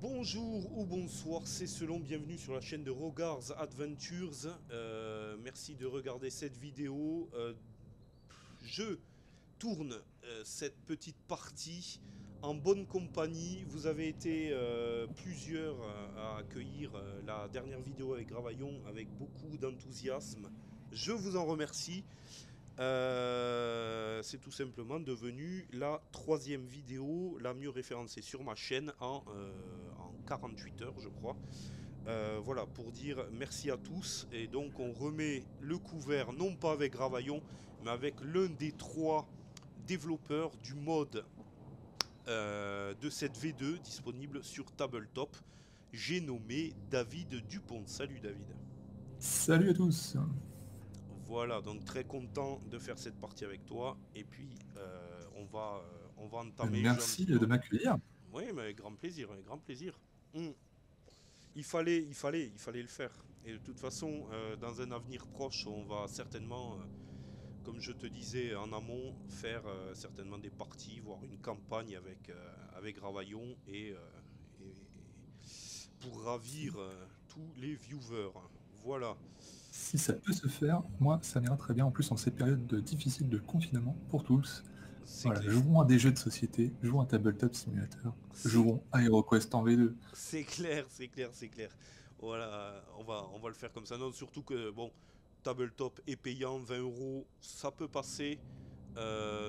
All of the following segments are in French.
Bonjour ou bonsoir, c'est selon, bienvenue sur la chaîne de Rogars Adventures. Merci de regarder cette vidéo. Je tourne cette petite partie en bonne compagnie. Vous avez été plusieurs à accueillir la dernière vidéo avec Gravaillon avec beaucoup d'enthousiasme. Je vous en remercie. C'est tout simplement devenu la troisième vidéo la mieux référencée sur ma chaîne en 48 heures, je crois. Voilà, pour dire merci à tous. Et donc, on remet le couvert, non pas avec Gravaillon, mais avec l'un des trois développeurs du mode de cette V2 disponible sur Tabletop. J'ai nommé David Dupont. Salut David. Salut à tous. Voilà, donc très content de faire cette partie avec toi. Et puis, on va entamer Merci de gentiment. m'accueillir. Oui, mais avec grand plaisir, avec grand plaisir. Hmm. Il fallait le faire. Et de toute façon, dans un avenir proche, on va certainement, comme je te disais en amont, faire certainement des parties, voire une campagne avec Ravaillon et pour ravir tous les viewers. Voilà, Si ça peut se faire, moi, ça m'ira très bien. En plus, en ces périodes difficiles de confinement pour tous. c'est Voilà, clair. jouons à des jeux de société, jouons à Tabletop Simulator, C'est jouons à HeroQuest en V2. C'est clair, c'est clair, c'est clair. Voilà, on va le faire comme ça. Non, surtout que, bon, Tabletop est payant, 20 euros, ça peut passer.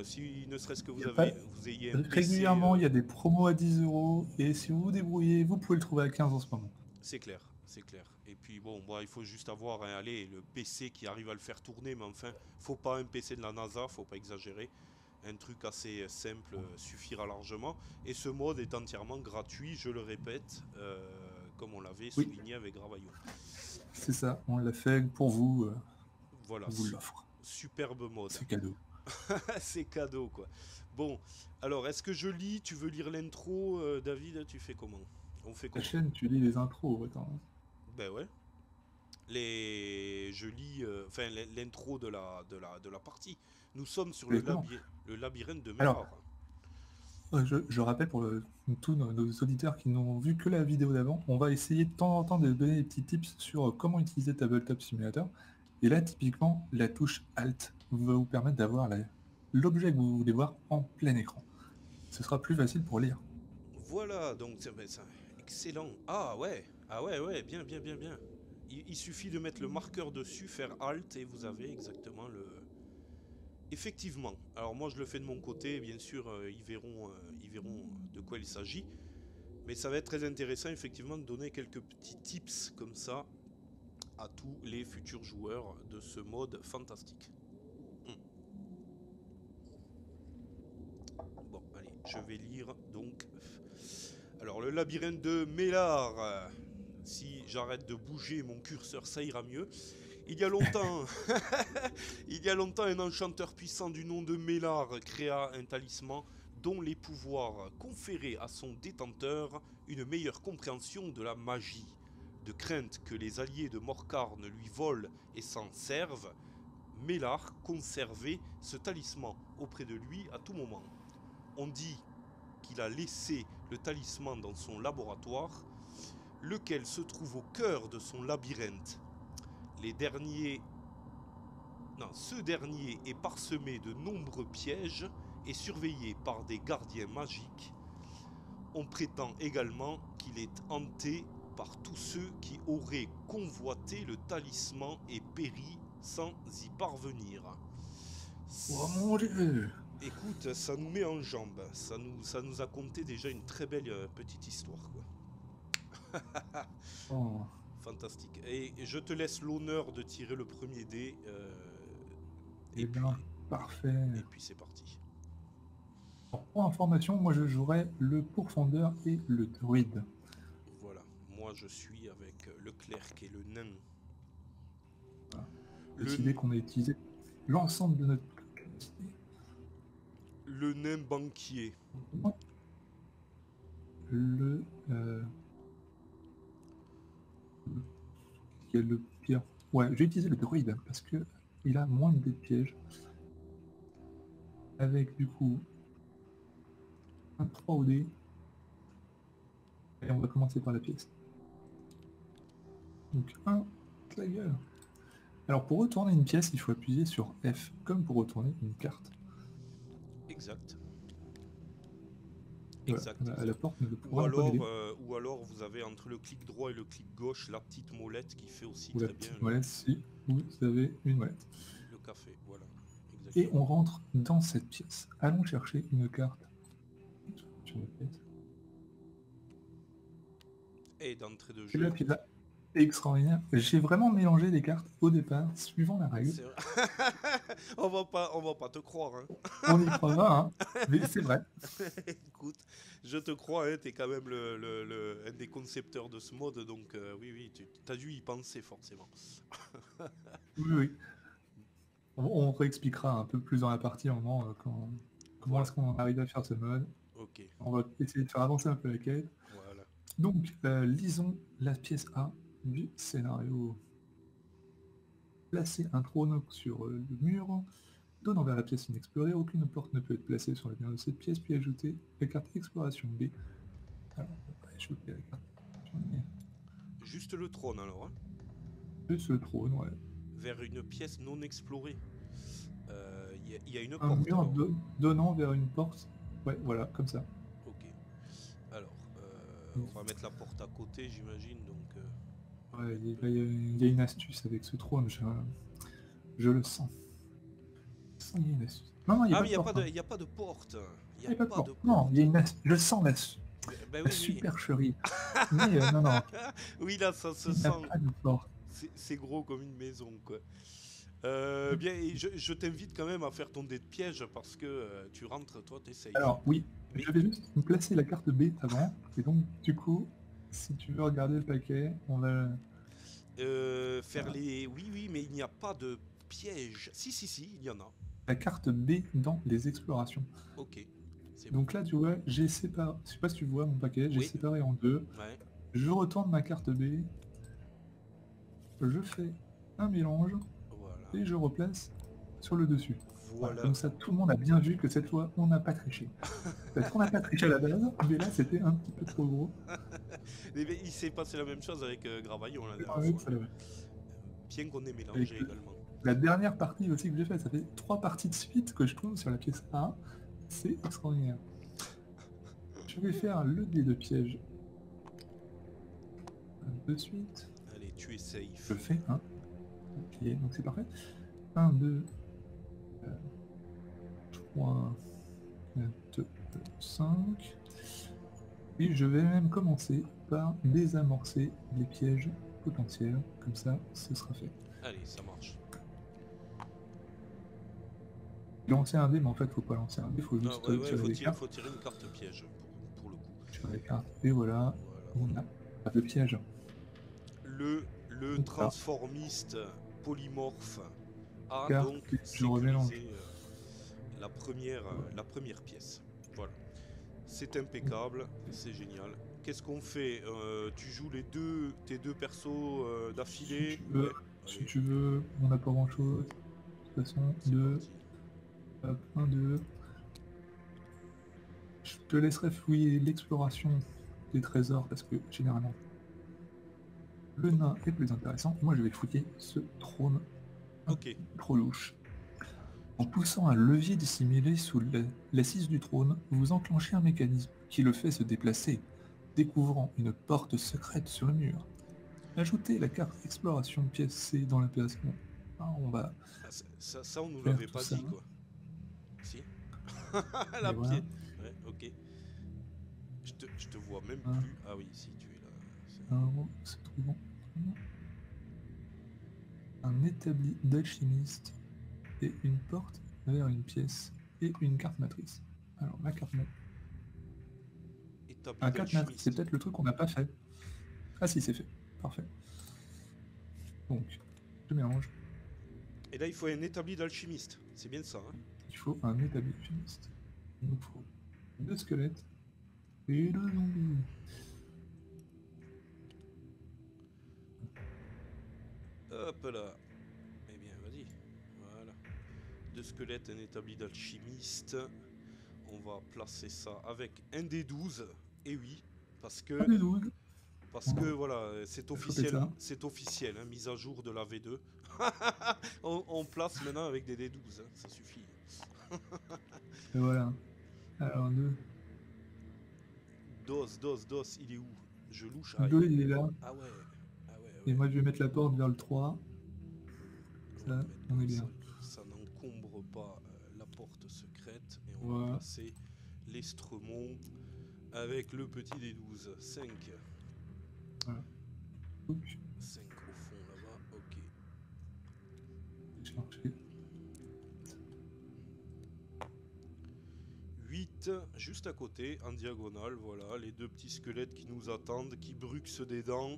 Si ne serait-ce que Il y a pas... vous ayez un PC, Régulièrement, il y a des promos à 10 euros, et si vous vous débrouillez, vous pouvez le trouver à 15 en ce moment. c'est clair, c'est clair. Et puis bon, il faut juste avoir, hein, allez, le PC qui arrive à le faire tourner, mais enfin, faut pas un PC de la NASA, faut pas exagérer. Un truc assez simple suffira largement. Et ce mode est entièrement gratuit, je le répète, comme on l'avait Oui, souligné avec Gravaillon. c'est ça, on l'a fait pour vous, Voilà, on vous l'offre. superbe mode. C'est cadeau. C'est cadeau, quoi. Bon, alors, est-ce que je lis? Tu veux lire l'intro, David? Tu fais comment? On fait La comment? chaîne, tu lis les intros, attends. Ben ouais. Je lis enfin, l'intro de la partie. Nous sommes sur Exactement. le labyrinthe de Alors, Mélar. je rappelle pour tous nos auditeurs qui n'ont vu que la vidéo d'avant, on va essayer de temps en temps de donner des petits tips sur comment utiliser Tabletop Simulator. Et là, typiquement, la touche Alt va vous permettre d'avoir l'objet que vous voulez voir en plein écran. Ce sera plus facile pour lire. Voilà, donc, excellent. Ah ouais, ouais, bien, bien, bien, bien. Il suffit de mettre le marqueur dessus, faire Alt, et vous avez exactement le, effectivement. Alors moi je le fais de mon côté, bien sûr ils verront de quoi il s'agit. Mais ça va être très intéressant effectivement de donner quelques petits tips comme ça à tous les futurs joueurs de ce mode fantastique. Hmm. Bon, allez, je vais lire donc. Alors le labyrinthe de Mélar. Si j'arrête de bouger mon curseur, ça ira mieux. Il y a longtemps, il y a longtemps, un enchanteur puissant du nom de Mélar créa un talisman dont les pouvoirs conféraient à son détenteur une meilleure compréhension de la magie. De crainte que les alliés de Morcar ne lui volent et s'en servent, Mélar conservait ce talisman auprès de lui à tout moment. On dit qu'il a laissé le talisman dans son laboratoire, lequel se trouve au cœur de son labyrinthe. Les derniers Ce dernier est parsemé de nombreux pièges et surveillé par des gardiens magiques. On prétend également qu'il est hanté par tous ceux qui auraient convoité le talisman et péri sans y parvenir. Oh mon dieu! Écoute, ça nous met en jambe. Ça nous a conté déjà une très belle petite histoire, quoi. Oh, Fantastique. Et je te laisse l'honneur de tirer le premier dé. Et eh bien, puis, parfait. et puis c'est parti. Alors, pour information, moi je jouerai le pourfendeur et le druide. Voilà, moi je suis avec le clerc et le nain. Voilà. Décidé Le, qu'on a utilisé l'ensemble de notre capacité. le nain banquier. Le, euh, qui est le pire. Ouais, j'ai utilisé le druide parce que il a moins de dés de piège. Avec du coup un 3 au dé. Et on on va commencer par la pièce. Donc, ta gueule. Alors, pour retourner une pièce, il faut appuyer sur F, comme pour retourner une carte. Exact. Voilà, Exact. la porte ne le Ou pourra pas m'aider. alors vous avez entre le clic droit et le clic gauche la petite molette qui fait aussi Ou la très bien petite molette, si vous avez une molette. le café. Voilà. Et Exactement. on rentre dans cette pièce. Allons chercher une carte sur la pièce. Et d'entrée de Et jeu. là, puis là, extraordinaire. J'ai vraiment mélangé les cartes au départ, suivant la règle. C'est vrai. on va pas te croire. Hein. On y croit pas, hein. Mais c'est vrai. Écoute, je te crois, hein, t'es quand même un des concepteurs de ce mode, donc oui, tu as dû y penser forcément. Oui, oui. On réexpliquera un peu plus dans la partie au moment comment Voilà. est-ce qu'on arrive à faire ce mode. Ok, On va essayer de faire avancer un peu la quête. voilà. Donc, lisons la pièce A du scénario. Placer un trône sur le mur, donnant vers la pièce inexplorée, aucune porte ne peut être placée sur le mur de cette pièce, puis ajouter la carte exploration B. Alors, on va ajouter la carte. Juste le trône alors, hein, Juste le trône, ouais. vers une pièce non explorée. Il y a une Un porte mur alors. donnant vers une porte. Ouais, voilà, comme ça. Ok. Alors, on va mettre la porte à côté, j'imagine, donc... Ouais, il y a une astuce avec ce trône, je le sens. Il y a une astuce. Non, il n'y a Ah, pas mais de porte. il n'y a pas de porte. Il Il n'y n'y a a pas de pas de porte. porte. Non, il y a une astuce. Je sens Ben la oui, supercherie. Mais non, oui, là, ça se il n'y a sent. pas de porte. C'est gros comme une maison, quoi. Bien, et je t'invite quand même à faire ton dé de piège parce que tu rentres, toi, t'es safe. Alors, oui, Mais- je vais juste me placer la carte B avant. Et donc, du coup, si tu veux regarder le paquet, on va... faire Voilà. les... Oui, mais il n'y a pas de piège. Si, il y en a. La carte B dans les explorations. Ok, c'est bon. Donc là, tu vois, j'ai séparé... Je sais pas si tu vois mon paquet, j'ai Oui. séparé en deux. Ouais. Je retourne ma carte B. Je fais un mélange. Voilà. Et je replace sur le dessus. Voilà. Comme ça, tout le monde a bien vu que cette fois, on n'a pas triché. Peut-être qu'on n'a pas triché à la base, mais là, c'était un petit peu trop gros. Mais il s'est passé la même chose avec Gravaillon la dernière Ouais, fois. ça, ouais. Bien qu'on ait mélangé Avec également. la dernière partie aussi que j'ai faite, ça fait 3 parties de suite que je tourne sur la pièce A. C'est extraordinaire. Je vais faire le dé de piège. De suite. Allez, tu es safe. Je fais un. Ok, donc c'est parfait. 1, 2, 3, 4, 5. Et je vais même commencer par désamorcer les pièges potentiels. Comme ça, ce sera fait. Allez, ça marche. Lancer un dé, mais en fait, faut pas lancer un dé, faut juste tirer les cartes. faut tirer une carte piège pour le coup. Tirer les cartes. Et voilà, on a pas de piège. Le Donc, transformiste polymorphe a carte, donc je remélange. sécurisé la première pièce. Voilà. C'est impeccable, c'est génial. Qu'est-ce qu'on fait tu joues tes deux persos d'affilée? Si tu veux, on n'a pas grand chose. De toute façon, C'est 2, parti. hop, 1, 2. Je te laisserai fouiller l'exploration des trésors parce que généralement le nain est plus intéressant. Moi je vais fouiller ce trône Ok. trop louche. En poussant un levier dissimulé sous l'assise du trône, vous enclenchez un mécanisme qui le fait se déplacer, découvrant une porte secrète sur le mur. Ajoutez la carte exploration pièce C dans l'emplacement. On va... Ah, ça on nous faire l'avait tout pas ça. dit quoi. Si. Et voilà. pied. Ouais, ok. Je te vois même Ah. plus. Ah oui, si tu es là. C'est trop bon. Un établi d'alchimiste et une porte vers une pièce et une carte matrice. Alors la carte matrice. Établi Un carte matrice, c'est d'alchimiste. peut-être le truc qu'on n'a pas fait. Ah si, c'est fait. Parfait. Donc, je mélange. Et là il faut un établi d'alchimiste. C'est bien ça. Hein. Il faut un établi d'alchimiste. Il nous faut 2 squelettes et 2 zombies. Hop là. Eh bien, vas-y. Voilà. 2 squelettes, un établi d'alchimiste. On va placer ça avec un des 12. Et oui, Parce Pas que, du tout. voilà, Chopé ça. c'est officiel, hein, mise à jour de la V2. On place maintenant avec des D12, hein, ça suffit. Et voilà. Alors, DOS, il est où? Je louche. le Ah, 2, il est là. ah ouais, ah ouais, ah Et ouais. moi, je vais mettre la porte vers le 3. On va Ça, mettre on est comme ça, bien. ça n'encombre pas la porte secrète. Et on va Voilà. placer l'estremont avec le petit D12. 5. Voilà. Donc, 5 au fond là-bas, ok. j'ai cherché. 8 juste à côté, en diagonale, voilà, les deux petits squelettes qui nous attendent, qui bruxent des dents.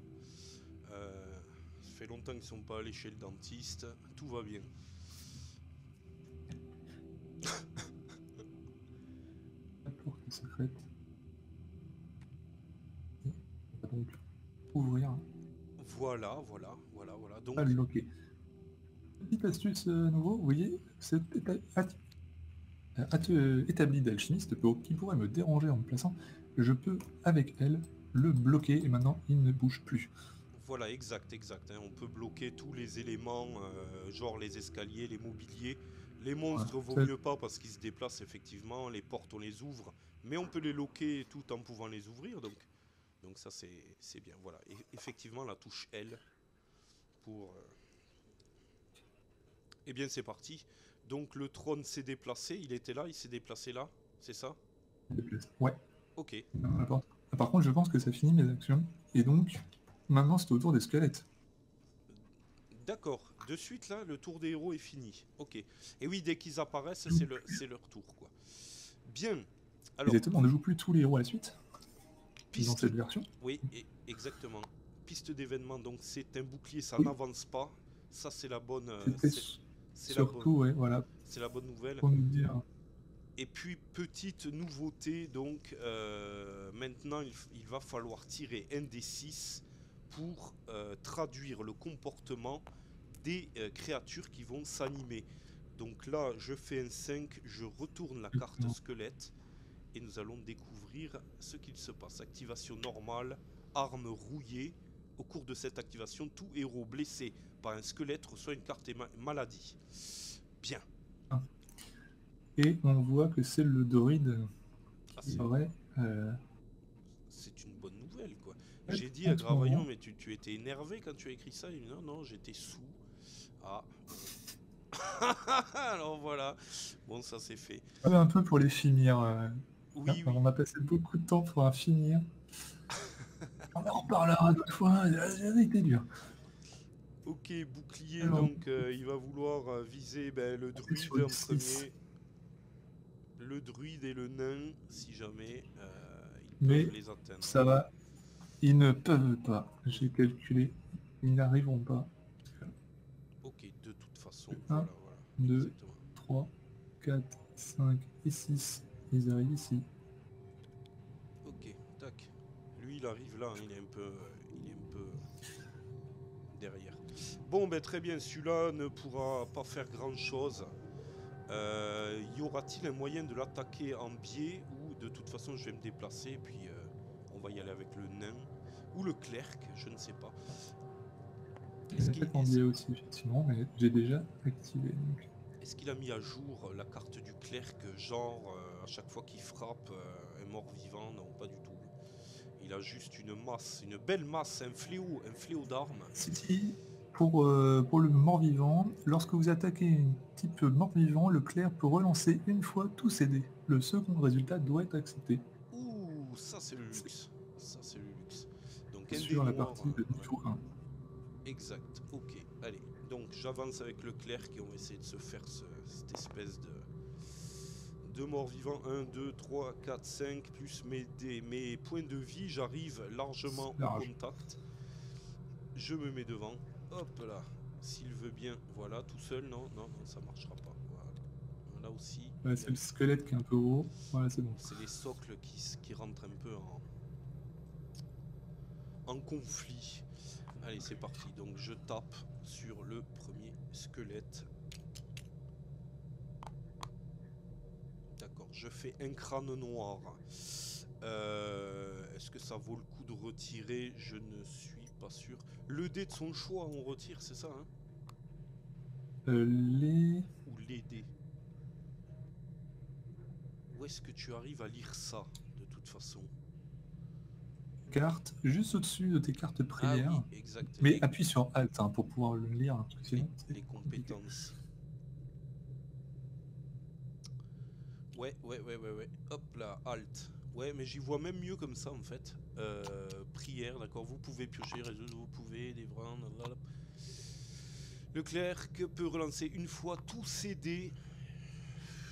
Ça fait longtemps qu'ils sont pas allés chez le dentiste, tout va bien. La porte secrète. Et on va donc ouvrir. Voilà. Donc, Pas le loquer. Petite astuce nouveau, vous voyez, cet établi d'alchimiste qui pourrait me déranger en me plaçant, je peux, avec elle, le bloquer et maintenant il ne bouge plus. voilà, exact, hein. On peut bloquer tous les éléments, genre les escaliers, les mobiliers. Les Voilà. monstres, vaut Ça, mieux pas parce qu'ils se déplacent effectivement. Les portes, on les ouvre, mais on peut les loquer tout en pouvant les ouvrir. Donc ça, c'est bien. Voilà. Et effectivement, la touche L pour. Eh bien, c'est parti. Donc le trône s'est déplacé. Il était là, il s'est déplacé là. C'est ça? se déplace. Ouais. Ok. Non, la porte. Ah, par contre, je pense que ça finit mes actions. Et donc, maintenant c'est au tour des squelettes. D'accord. De suite là, le tour des héros est fini. Ok. Et oui, dès qu'ils apparaissent, c'est leur tour, quoi. Bien. Alors, Exactement, on ne joue plus tous les héros à la suite dans piste. cette version. Oui, exactement. Piste d'événement, donc c'est un bouclier, ça Oui. n'avance pas. Ça, c'est la bonne. C'était surtout, ouais, voilà, C'est la bonne nouvelle. pour nous dire. Et puis, petite nouveauté, donc, maintenant, il va falloir tirer un des 6 pour traduire le comportement des créatures qui vont s'animer. Donc là, je fais un 5, je retourne la carte squelette et nous allons découvrir ce qu'il se passe. Activation normale, arme rouillée. Au cours de cette activation, tout héros blessé par un squelette reçoit une carte maladie. Bien. Et on voit que c'est le druide qui aurait. C'est une bonne nouvelle, quoi. Ouais, J'ai dit à en ce Gravaillon, moment. mais tu étais énervé quand tu as écrit ça. Il dit non, j'étais sous. Ah. Alors voilà. Bon, ça c'est fait. Un peu pour les finir. Oui. On a passé beaucoup de temps pour un finir. On en reparlera d'autres fois, ça été dur. Ok, bouclier, Alors, donc il va vouloir viser le druide sur en le 6. premier. Le druide et le nain, si jamais ils Mais peuvent les atteindre. ça va. Ils ne peuvent pas. J'ai calculé. Ils n'arriveront pas. Ok, de toute façon, 1, voilà, 2, exactement. 3, 4, 5 et 6. Ils arrivent ici. Ok, tac. Lui, il arrive là, hein, il est un peu derrière. Bon, ben très bien, celui-là ne pourra pas faire grand-chose. Y aura-t-il un moyen de l'attaquer en biais ou de toute façon je vais me déplacer et puis on va y aller avec le nain ou le clerc, je ne sais pas. Peut-être en biais aussi, effectivement, mais j'ai déjà activé. Est-ce qu'il a mis à jour la carte du clerc, genre à chaque fois qu'il frappe un mort-vivant? Non, pas du tout. Il a juste une masse, une belle masse, un fléau d'armes. Si, pour le mort-vivant, lorsque vous attaquez un type mort-vivant, le clerc peut relancer une fois tous ses dés. Le second résultat doit être accepté. Ouh, ça c'est le luxe. Ça c'est le luxe. Donc un dé Sur la noir. partie de niveau 1. Exact, ok. Allez, donc j'avance avec le clerc et on va essayer de se faire cette espèce de mort-vivant. 1, 2, 3, 4, 5, plus mes points de vie, j'arrive largement au contact. Je me mets devant. Hop là, s'il veut bien. Voilà, tout seul, non, ça marchera pas. Voilà. Là aussi. Ouais, c'est le squelette qui est un peu haut. Voilà, c'est bon. C'est les socles qui rentrent un peu en conflit. Allez, c'est parti. Donc je tape sur le premier squelette. D'accord, je fais un crâne noir. Est-ce que ça vaut le coup de retirer? Je ne suis pas sûr. Le dé de son choix, on retire, c'est ça, hein? Les Ou les dés? Où est-ce que tu arrives à lire ça, de toute façon? cartes juste au-dessus de tes cartes Ah oui, primaires. exact. Mais appuie sur Alt hein, pour pouvoir le lire, hein, parce que sinon c'est les compliqué. compétences. Ouais. Hop là, Alt. Ouais, mais j'y vois même mieux comme ça en fait. Prière, d'accord. Vous pouvez piocher, résoudre, vous pouvez, des vrins. Le clerc peut relancer une fois tous ses dés.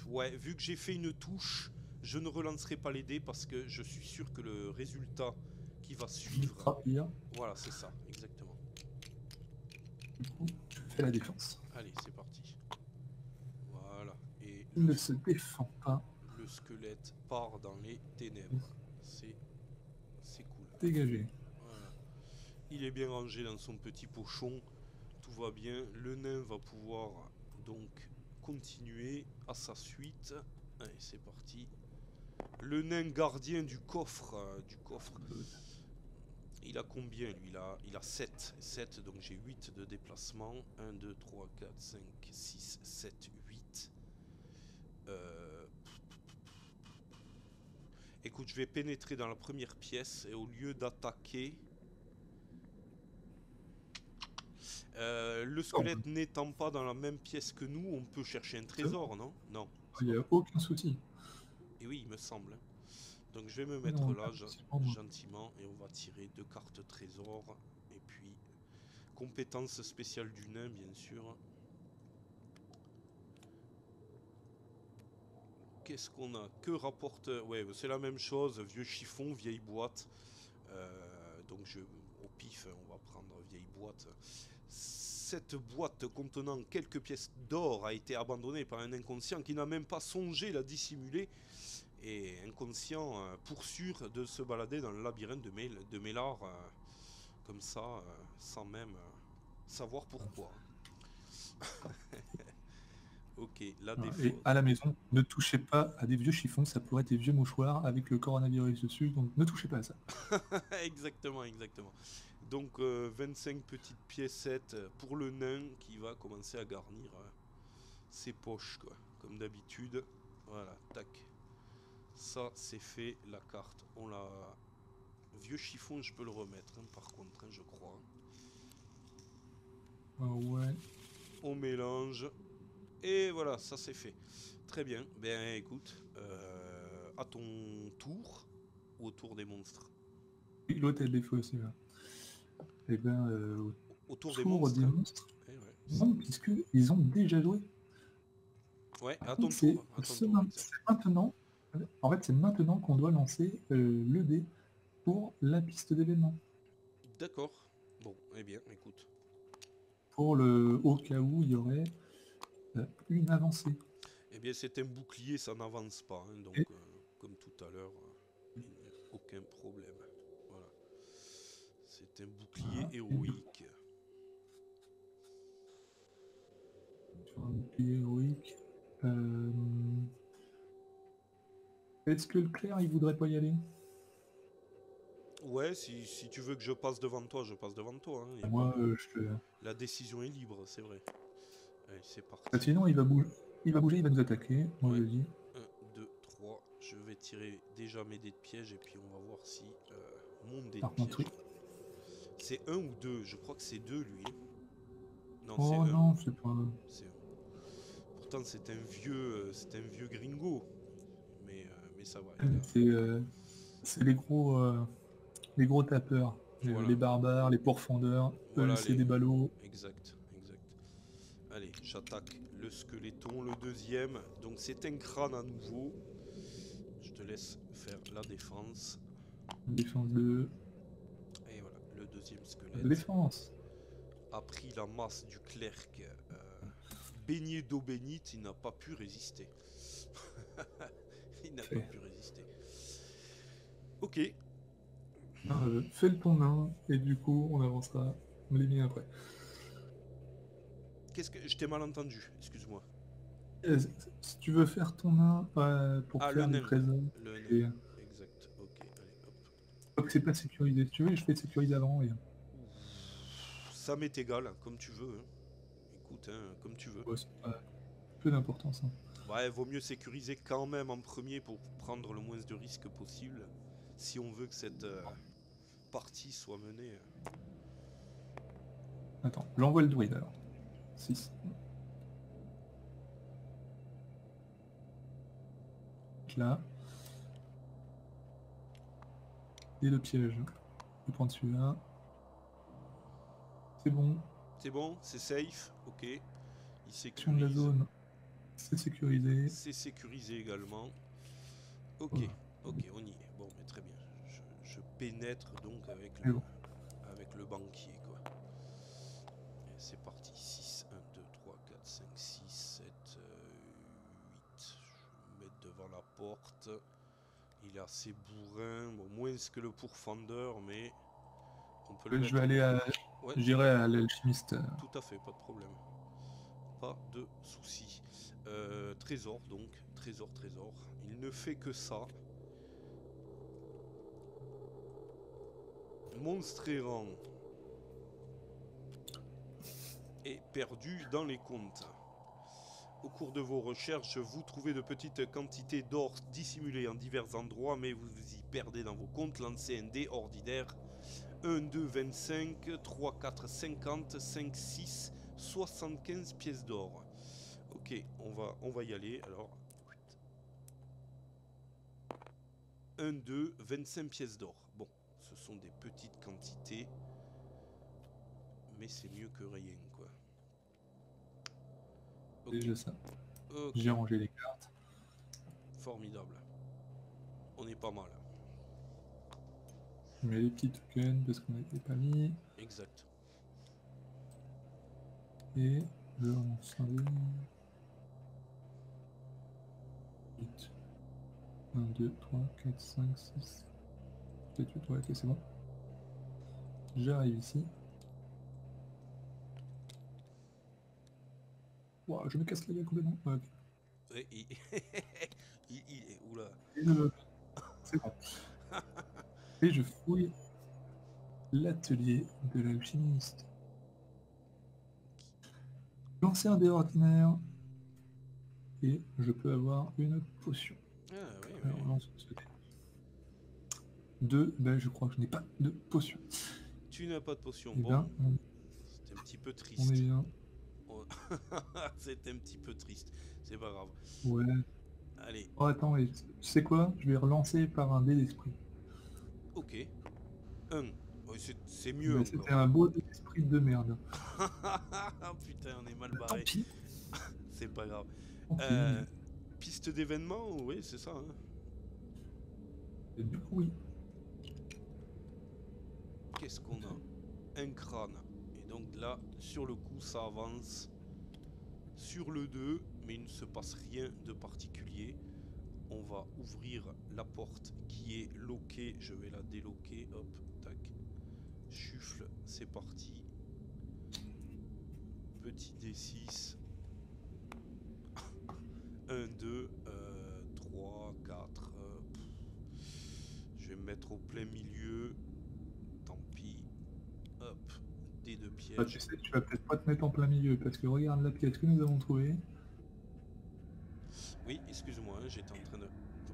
Ouais, vu que j'ai fait une touche, je ne relancerai pas les dés parce que je suis sûr que le résultat qui va suivre. Pire. Voilà, c'est ça, exactement. Du coup, je fais la défense. Allez, c'est parti. Voilà. Et Il ne se défend pas. le squelette part dans les ténèbres. C'est cool. Dégagé. Voilà. Il est bien rangé dans son petit pochon. Tout va bien. Le nain va pouvoir donc continuer à sa suite. Allez, c'est parti. Le nain gardien du coffre. Il a combien lui? Il a 7. 7, donc j'ai 8 de déplacement. 1, 2, 3, 4, 5, 6, 7, 8. Écoute, je vais pénétrer dans la première pièce et au lieu d'attaquer... le squelette n'étant pas dans la même pièce que nous, on peut chercher un trésor, non? Non. Il n'y a aucun souci. Et oui, il me semble. Donc je vais me mettre là, gentiment, et on va tirer 2 cartes trésor. Et puis, compétence spéciale du nain, bien sûr. Qu'est-ce qu'on a? Que rapporte... Ouais, c'est la même chose, vieux chiffon, vieille boîte. Donc au pif, on va prendre vieille boîte. Cette boîte contenant quelques pièces d'or a été abandonnée par un inconscient qui n'a même pas songé la dissimuler. Et inconscient pour sûr de se balader dans le labyrinthe de Mélar comme ça, sans même savoir pourquoi. Ok, la défaut. Et à la maison, ne touchez pas à des vieux chiffons, ça pourrait être des vieux mouchoirs avec le coronavirus dessus, donc ne touchez pas à ça. Exactement. Donc 25 petites piécettes pour le nain qui va commencer à garnir ses poches, quoi. Comme d'habitude. Voilà, tac. Ça, c'est fait, la carte. On l'a... Vieux chiffon, je peux le remettre, hein, par contre, hein, je crois. Ouais. On mélange. Et voilà, ça c'est fait. Très bien. Ben écoute, à ton tour, ou au tour des monstres? L'autre elle les fait aussi là. Et ben au tour des monstres. Eh ouais. Non, puisque ils ont déjà joué. Ouais, à ton c'est tour. maintenant. En fait, c'est maintenant qu'on doit lancer le dé pour la piste d'événement. D'accord. Bon, eh bien, écoute. Pour le au cas où il y aurait une avancée. Eh bien, c'est un bouclier, ça n'avance pas. Hein, donc, comme tout à l'heure, aucun problème. Voilà. C'est un bouclier héroïque. Sur un bouclier héroïque. Est-ce que le clerc, il voudrait pas y aller? Ouais, si tu veux que je passe devant toi, je passe devant toi. Hein. Moi, La décision est libre, c'est vrai. Allez, c'est parti. Sinon, il va bouger, il va nous attaquer. Moi, je dis. 1, 2, 3. Je vais tirer déjà mes dés de piège et puis on va voir si mon dé de piège. C'est 1 ou 2? Je crois que c'est 2 lui. Non, oh c'est 1. Non, c'est pas. C'est 1. Pourtant, c'est un vieux gringo. Mais ça va. C'est les gros tapeurs. Voilà. Les barbares, les pourfendeurs, voilà, c'est des ballots. Exact. Allez, j'attaque le squeletton, le deuxième. Donc c'est un crâne à nouveau. Je te laisse faire la défense. Défense 2. Et voilà, le deuxième squelette. Défense. A pris la masse du clerc. Baigné d'eau bénite, il n'a pas pu résister. Il n'a pas pu résister. Ok. Fais le ton nain, et du coup, on avancera les miens après. Qu'est-ce que... Je t'ai mal entendu, excuse-moi. Si tu veux faire ton nain pour faire le les trésors. Le nain, exact, ok. crois que c'est pas sécurisé. Si tu veux, je fais sécuriser avant. Et... Ça m'est égal, comme tu veux. Hein. Écoute, hein, comme tu veux. Ouais, c'est pas peu d'importance. Hein. Ouais, vaut mieux sécuriser quand même en premier pour prendre le moins de risques possible. Si on veut que cette partie soit menée. Attends, j'envoie le druide alors. 6. Là. Et le piège. Je vais prendre celui-là. C'est bon. C'est bon, c'est safe, ok. Il Action de la sécurise. zone. C'est sécurisé. C'est sécurisé également. Ok, Voilà. ok, on y est. Bon, mais très bien. Je pénètre donc avec C'est bon. le banquier, quoi. C'est parti. 6, 1, 2, 3, 4, 5, 6, 7, 8. Je vais me mettre devant la porte. Il est assez bourrin. Bon, moins que le pourfendeur, mais on peut le Je mettre. vais aller à... Ouais, J'irai à l'alchimiste. tout à fait, pas de problème. Pas de souci. Trésor donc, trésor. Il ne fait que ça. Monstre errant est perdu dans les comptes. Au cours de vos recherches, vous trouvez de petites quantités d'or dissimulées en divers endroits, mais vous vous y perdez dans vos comptes. Lancez un dé ordinaire. 1, 2, 25, 3, 4, 50, 5, 6, 75 pièces d'or. Ok, on va y aller. Alors, 1, 2, 25 pièces d'or. Bon, ce sont des petites quantités, mais c'est mieux que rien, quoi. Ok. Déjà ça. Ok. J'ai rangé les cartes. Formidable. On est pas mal. Je mets les petits tokens parce qu'on n'avait pas mis. Exact. Et je lance un dé. 8. 1, 2, 3, 4, 5, 6, 7, 8. Ouais, ok, c'est bon. J'arrive ici. Wow, je me casse la gueule complètement. Ouais, ok. Ouais, oula. C'est bon. Et je fouille l'atelier de l'alchimiste. Lancer un dé ordinaire. Et je peux avoir une potion. Ah, oui, Alors, oui. lance ce dé. 2, ben je crois que je n'ai pas de potion. Tu n'as pas de potion. Eh Bon, bien, c'est un petit peu on est triste. bien. C'est un petit peu triste. C'est pas grave. Ouais. Allez, Oh, attends, et tu sais quoi? Je vais relancer par un dé d'esprit. ok. 1. C'est mieux Ben, encore. c'était un beau dé d'esprit de merde. Putain, on est mal Bah, tant barré. pis. C'est pas grave. Tant pis. Piste d'événement, oui, c'est ça. Hein. Et du coup, oui. Qu'est-ce qu'on a? Un crâne. Et donc là, sur le coup, ça avance sur le 2, mais il ne se passe rien de particulier. On va ouvrir la porte qui est loquée. Je vais la déloquer. Hop, tac. Chuffle, c'est parti. Petit D6. 1, 2, 3, 4. Je vais me mettre au plein milieu. Tant pis. Hop, dés de piège. Bah, tu sais, tu vas peut-être pas te mettre en plein milieu, parce que regarde la pièce que nous avons trouvée. Oui, excuse-moi, hein, j'étais en train de...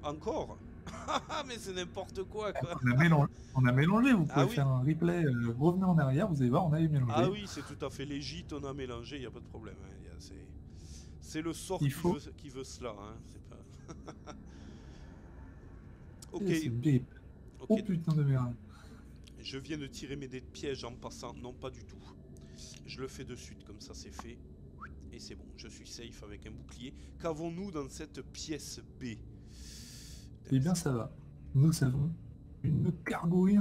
Encore. Mais c'est n'importe quoi, quoi. On a mélangé, vous pouvez Ah oui. faire un replay, revenez en arrière, vous allez voir, on avait mélangé. Ah oui, c'est tout à fait légit, on a mélangé, il n'y a pas de problème. Hein, c'est le sort qui veut cela. Hein, c'est pas... Ok. Et c'est bip. Ok. Oh putain de merde. Je viens de tirer mes dés de piège en passant. Non, pas du tout. Je le fais de suite, comme ça c'est fait. Et c'est bon, je suis safe avec un bouclier. Qu'avons-nous dans cette pièce B? Eh bien ça va. Nous avons une gargouille.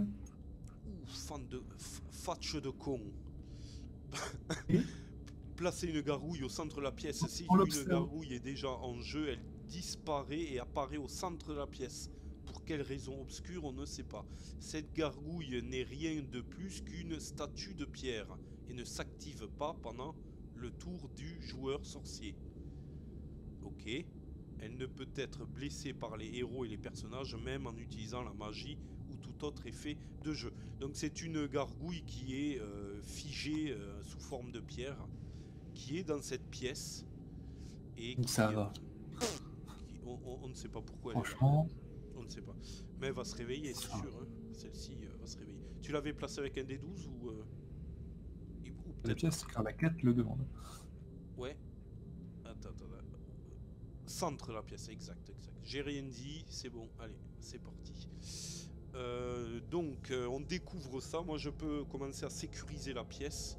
Fatche de con. Et Placer une gargouille au centre de la pièce. Si on une l'observe. gargouille est déjà en jeu, elle disparaît et apparaît au centre de la pièce. Pour quelle raison obscure, on ne sait pas. Cette gargouille n'est rien de plus qu'une statue de pierre et ne s'active pas pendant le tour du joueur sorcier. Ok. Elle ne peut être blessée par les héros et les personnages, même en utilisant la magie ou tout autre effet de jeu. Donc c'est une gargouille qui est figée sous forme de pierre, qui est dans cette pièce et Donc qui, ça va. on ne sait pas pourquoi elle est là. Franchement, On ne sait pas. Mais elle va se réveiller, c'est ça va. sûr. Hein. Celle-ci va se réveiller. Tu l'avais placée avec un D12 ou La peut-être... pièce, car la quête le demande. Ouais. Attends. Centre la pièce, exact. J'ai rien dit, c'est bon. Allez, c'est parti. Donc, on découvre ça. Moi, je peux commencer à sécuriser la pièce.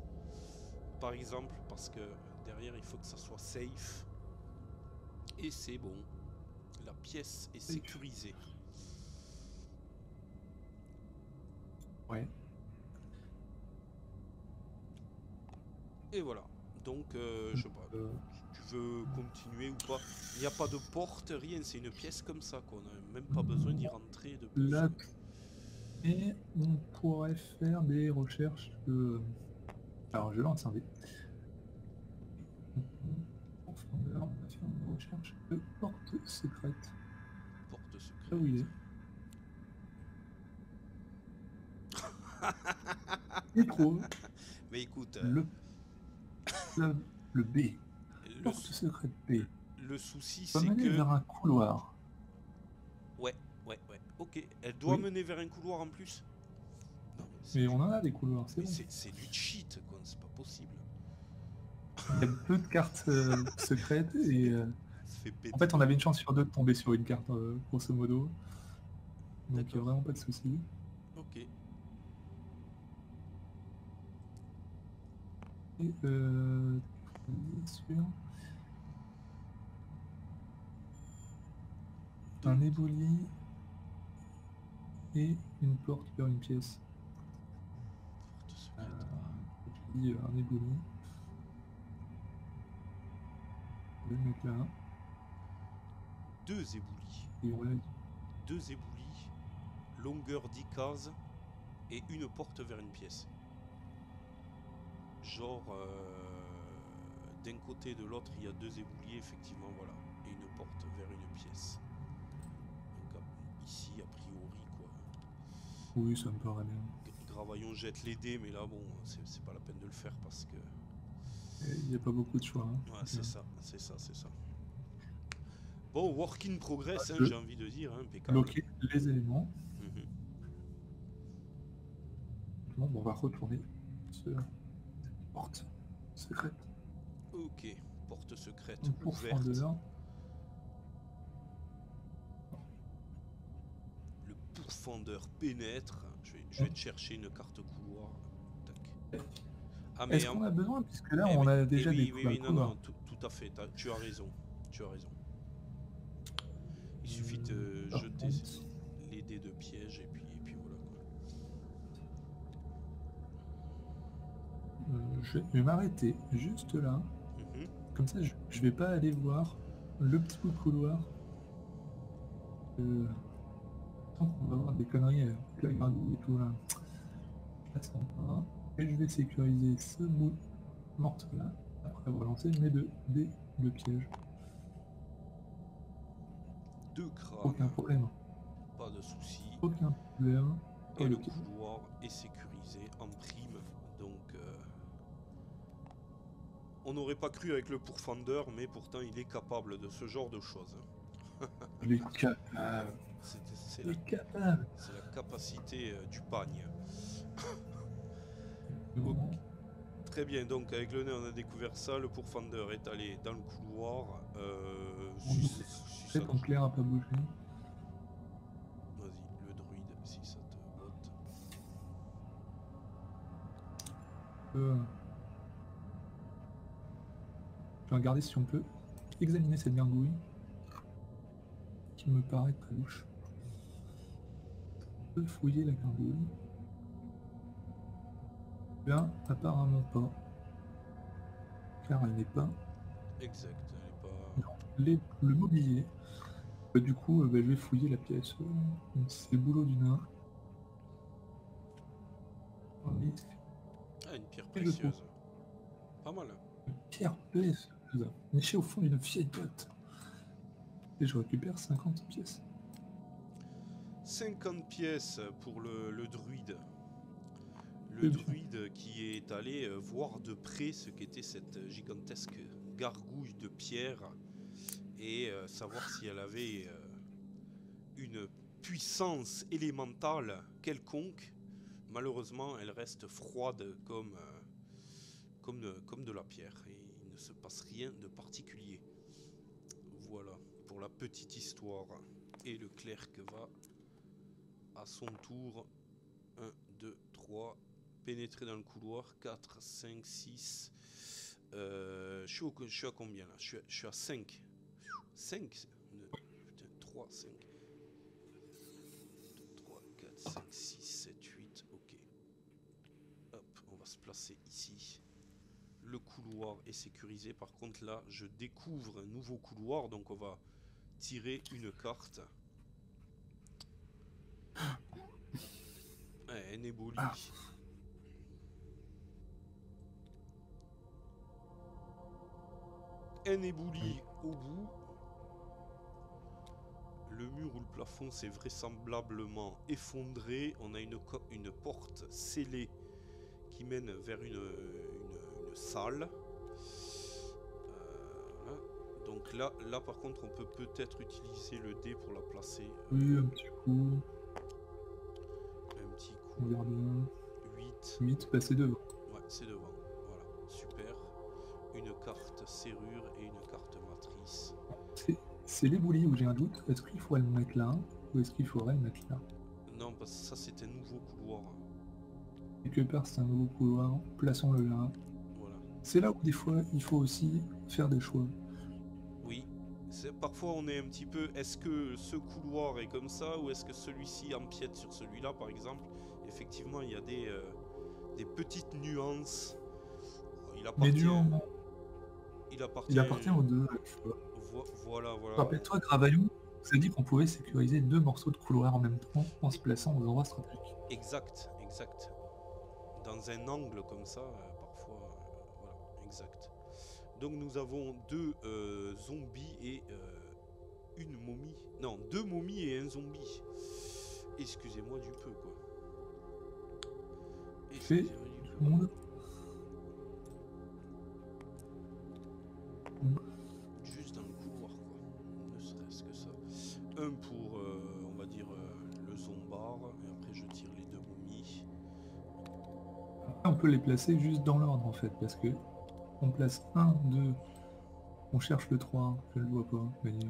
Par exemple, parce que derrière, il faut que ça soit safe. Et c'est bon. La pièce est sécurisée. Ouais. Et voilà. Donc, je sais pas. Tu veux continuer ou pas? Il n'y a pas de porte, rien. C'est une pièce comme ça, qu'on n'a même pas besoin d'y rentrer de plus. Là, et on pourrait faire des recherches de... Alors, je lance un dé. Profondeur, on va faire une recherche de porte secrète. Porte secrète. Là où il est. Et trouve Mais écoute, le B. Porte secrète B. le souci, Ça c'est mener que... vers un couloir. Ouais. Ok. Elle doit mener vers un couloir en plus? Non, Mais on en a des couloirs, c'est mais bon. c'est du cheat, quoi. C'est pas possible. Il y a peu de cartes secrètes et... Ça fait péter. En fait, on avait une chance sur 2 de tomber sur une carte, grosso modo. Donc, il n'y a D'accord. vraiment pas de souci. Ok. Et sûr. Un éboulis et une porte vers une pièce. Porte secrète. Je dis un éboulis. Je vais le mettre là. 2 éboulis. Et on l'a 2 éboulis, longueur 10 cases et une porte vers une pièce. Genre, d'un côté et de l'autre, il y a 2 ébouliers, effectivement, voilà. Et une porte vers une pièce. Donc, ici, a priori, quoi. Oui, ça me paraît bien. Gravaillon jette les dés, mais là, bon, c'est pas la peine de le faire parce que... Il n'y a pas beaucoup de choix. Hein. Ouais, c'est ça. Bon, work in progress, hein, j'ai envie de dire, hein, impeccable. Bloquer les éléments. Mhm. Bon, on va retourner sur porte secrète. Ok, porte secrète Pour ouverte. profondeur. Le pourfendeur pénètre. Je vais te chercher une carte couloir. Tac. Ah, Est-ce qu'on a besoin, puisque là on oui, a déjà des oui, couloirs. non, tout à fait, tu as raison. Il suffit de jeter les dés de piège et puis voilà, quoi. Je vais m'arrêter juste là. Mhm. Comme ça, je vais pas aller voir le petit bout de couloir. On va avoir des conneries avec la gradouille et tout là. Je la sens pas. Et je vais sécuriser ce bout morte là. Après avoir lancé mes 2 dés de piège. 2 crânes. Aucun problème. Pas de souci. Aucun problème. Et le couloir est sécurisé en prime. Donc, on n'aurait pas cru avec le pourfendeur, mais pourtant il est capable de ce genre de choses. Il est capable. C'est Il est capable. la capacité du pagne. Bon. Très bien, donc avec le nez on a découvert ça, le pourfendeur est allé dans le couloir. Peut-être en clair à pas bouger. Vas-y, le druide, si ça te botte. Je vais regarder si on peut examiner cette gargouille qui me paraît très louche. On peut fouiller la gargouille. Bien, apparemment pas. Car elle n'est pas. Exact, elle est pas... Non, le mobilier. Du coup, je vais fouiller la pièce. C'est le boulot du nain. Ah, une pierre précieuse. Pas mal. Une pierre précieuse. Nichée au fond d'une vieille botte. Et je récupère 50 pièces. 50 pièces pour le druide. Le C'est bien. druide qui est allé voir de près ce qu'était cette gigantesque gargouille de pierre et savoir si elle avait une puissance élémentale quelconque. Malheureusement, elle reste froide comme de la pierre et il ne se passe rien de particulier. Voilà pour la petite histoire. Et le clerc va à son tour 1, 2, 3 pénétrer dans le couloir. 4, 5, 6 je suis à combien là? Je suis à 5. 5 putain, 3, 5 3, 4, 5, 6, 7, 8. Ok. Hop, on va se placer ici. Le couloir est sécurisé. Par contre là, je découvre un nouveau couloir. Donc on va tirer une carte. Un éboli. Ah. Un éboulis au bout. Le mur ou le plafond s'est vraisemblablement effondré. On a une porte scellée qui mène vers une salle. Voilà. Donc là par contre on peut peut-être utiliser le dé pour la placer. Oui, un petit coup. Un petit coup. On verra bien. 8. 8, passer devant. Ouais, c'est devant. Voilà, super. Une carte serrure et une carte matrice. C'est l'éboulis où j'ai un doute. Est-ce qu'il faudrait le mettre là ou est-ce qu'il faudrait le mettre là? Non, parce que ça c'est un nouveau couloir. Quelque part, c'est un nouveau couloir. Plaçons-le là. Voilà. C'est là où des fois, il faut aussi faire des choix. Oui. Parfois on est un petit peu... Est-ce que ce couloir est comme ça ou est-ce que celui-ci empiète sur celui-là par exemple? Effectivement, il y a des petites nuances. Il appartient... Il appartient aux deux. Voilà. Rappelle-toi, Gravaillon nous a dit qu'on pouvait sécuriser 2 morceaux de couloir en même temps en se plaçant aux endroits stratégiques. Exact. Dans un angle comme ça, parfois... voilà, exact. Donc nous avons 2 zombies et une momie. Non, 2 momies et un zombie. Excusez-moi du peu, quoi. Fait monde. Juste dans le couloir, quoi. Ne serait-ce que ça. Un pour, on va dire, le zombard. Et après, je tire les 2 momies. Après, on peut les placer juste dans l'ordre en fait, parce que on place 1, 2, on cherche le 3, je ne le vois pas, mais il n'y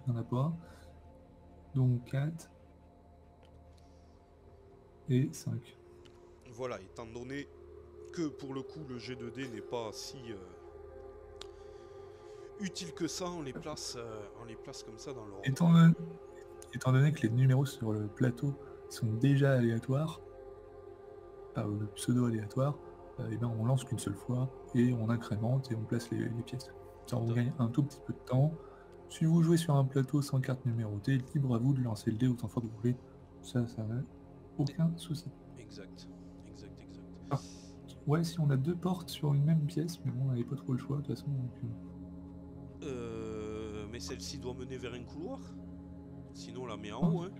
en a pas. Donc 4 et 5. Voilà, étant donné que pour le coup, le G2D n'est pas si utile que ça, on les place comme ça dans l'ordre. Étant donné que les numéros sur le plateau sont déjà aléatoires, le pseudo-aléatoire, et ben on lance qu'une seule fois et on incrémente et on place les pièces. Ça on gagne un tout petit peu de temps. Si vous jouez sur un plateau sans carte numérotée, libre à vous de lancer le dé autant de fois que vous voulez. Ça n'a aucun souci. Exact. Ah, ouais, si on a 2 portes sur une même pièce, mais bon, on n'avait pas trop le choix de toute façon. Donc, mais celle-ci doit mener vers un couloir. Sinon, on la met en haut. Hein.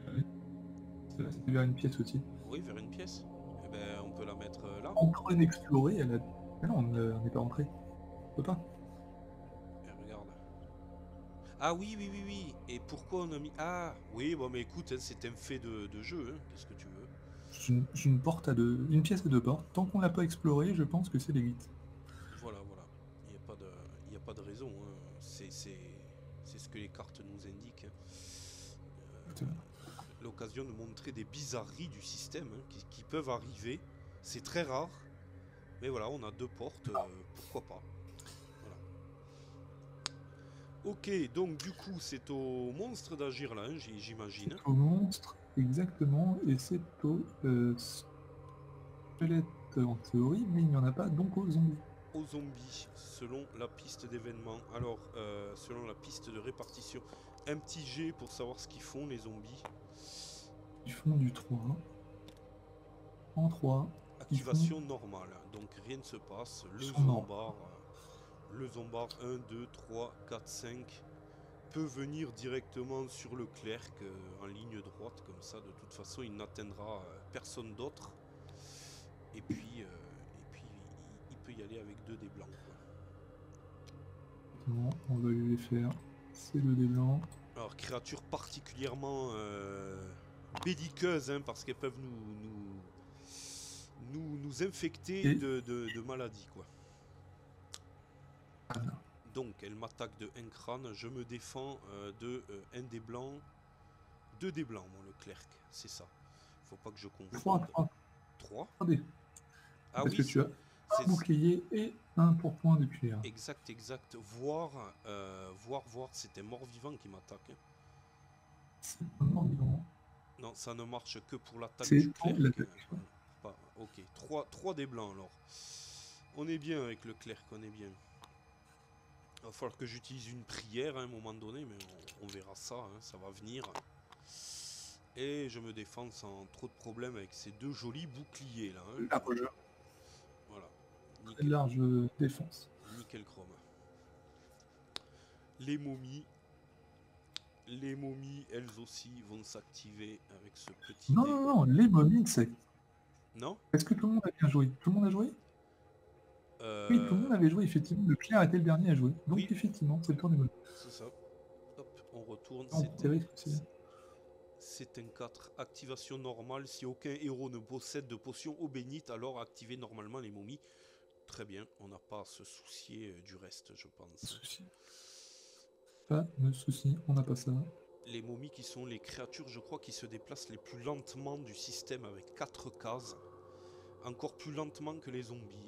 C'est vers une pièce aussi. Oui, vers une pièce. Eh ben, on peut la mettre là. En train d'explorer, elle a... Ah non, on n'est pas entré. On peut pas. Et regarde. Ah oui. Et pourquoi on a mis... Ah, oui, bon, mais écoute, hein, c'est un fait de jeu. Hein. Qu'est-ce que tu veux? Une porte à deux... Une pièce à 2 portes. Tant qu'on l'a pas exploré, je pense que c'est les 8. Voilà. Il n'y a pas de raison. Hein. C'est ce que les cartes nous indiquent. L'occasion de montrer des bizarreries du système hein, qui peuvent arriver. C'est très rare. Mais voilà, on a 2 portes. Pourquoi pas. Voilà. Ok, donc du coup, c'est au monstre d'agir là, hein, j'imagine. Au monstre, exactement. Et c'est au squelette en théorie, mais il n'y en a pas, donc aux zombies. Aux zombies, selon la piste d'événement. Alors, selon la piste de répartition, un petit jet pour savoir ce qu'ils font les zombies. Ils font du 3. En 3. Activation normale, donc rien ne se passe. Le zombard 1, 2, 3, 4, 5 peut venir directement sur le clerc en ligne droite, comme ça de toute façon il n'atteindra personne d'autre. Et puis il peut y aller avec 2 dés blancs, quoi. Bon, on va lui les faire. C'est le dé blanc. Alors créature particulièrement belliqueuses, hein, parce qu'elles peuvent nous infecter Et- de maladies, quoi. Ah, non. Donc elle m'attaque de 1 crâne, je me défends de 1 dé blanc, 2 dés blancs, moi, le clerc, c'est ça. Faut pas que je confonde. 3. 3 dés. Ah Parce oui, que tu as un c'est bouclier et un pourpoint de cuir. exact. Voir, c'est un mort-vivant qui m'attaque, hein. C'est un mort-vivant. Non, ça ne marche que pour l'attaque C'est du pour clerc. l'attaque. Ok, 3 dés blancs alors. On est bien avec le clerc, on est bien. Il va falloir que j'utilise une prière à un moment donné, mais on verra ça, hein, ça va venir. Et je me défends sans trop de problèmes avec ces 2 jolis boucliers là, hein. Large. Voilà. Très large défense. Nickel chrome. Les momies, elles aussi vont s'activer avec ce petit Non, dé. non, les momies, c'est... Non Est-ce que tout le monde a bien joué? Tout le monde a joué? Oui, tout le monde avait joué, effectivement. Le clair était le dernier à jouer. Donc, Oui. effectivement, c'est le tour des momies. C'est ça. Hop, on retourne. Non, C'est un 4. Activation normale. Si aucun héros ne possède de potion eau bénite, alors activez normalement les momies. Très bien, on n'a pas à se soucier du reste, je pense. Pas de souci, on n'a pas ça. Les momies qui sont les créatures, je crois, qui se déplacent les plus lentement du système avec 4 cases. Encore plus lentement que les zombies.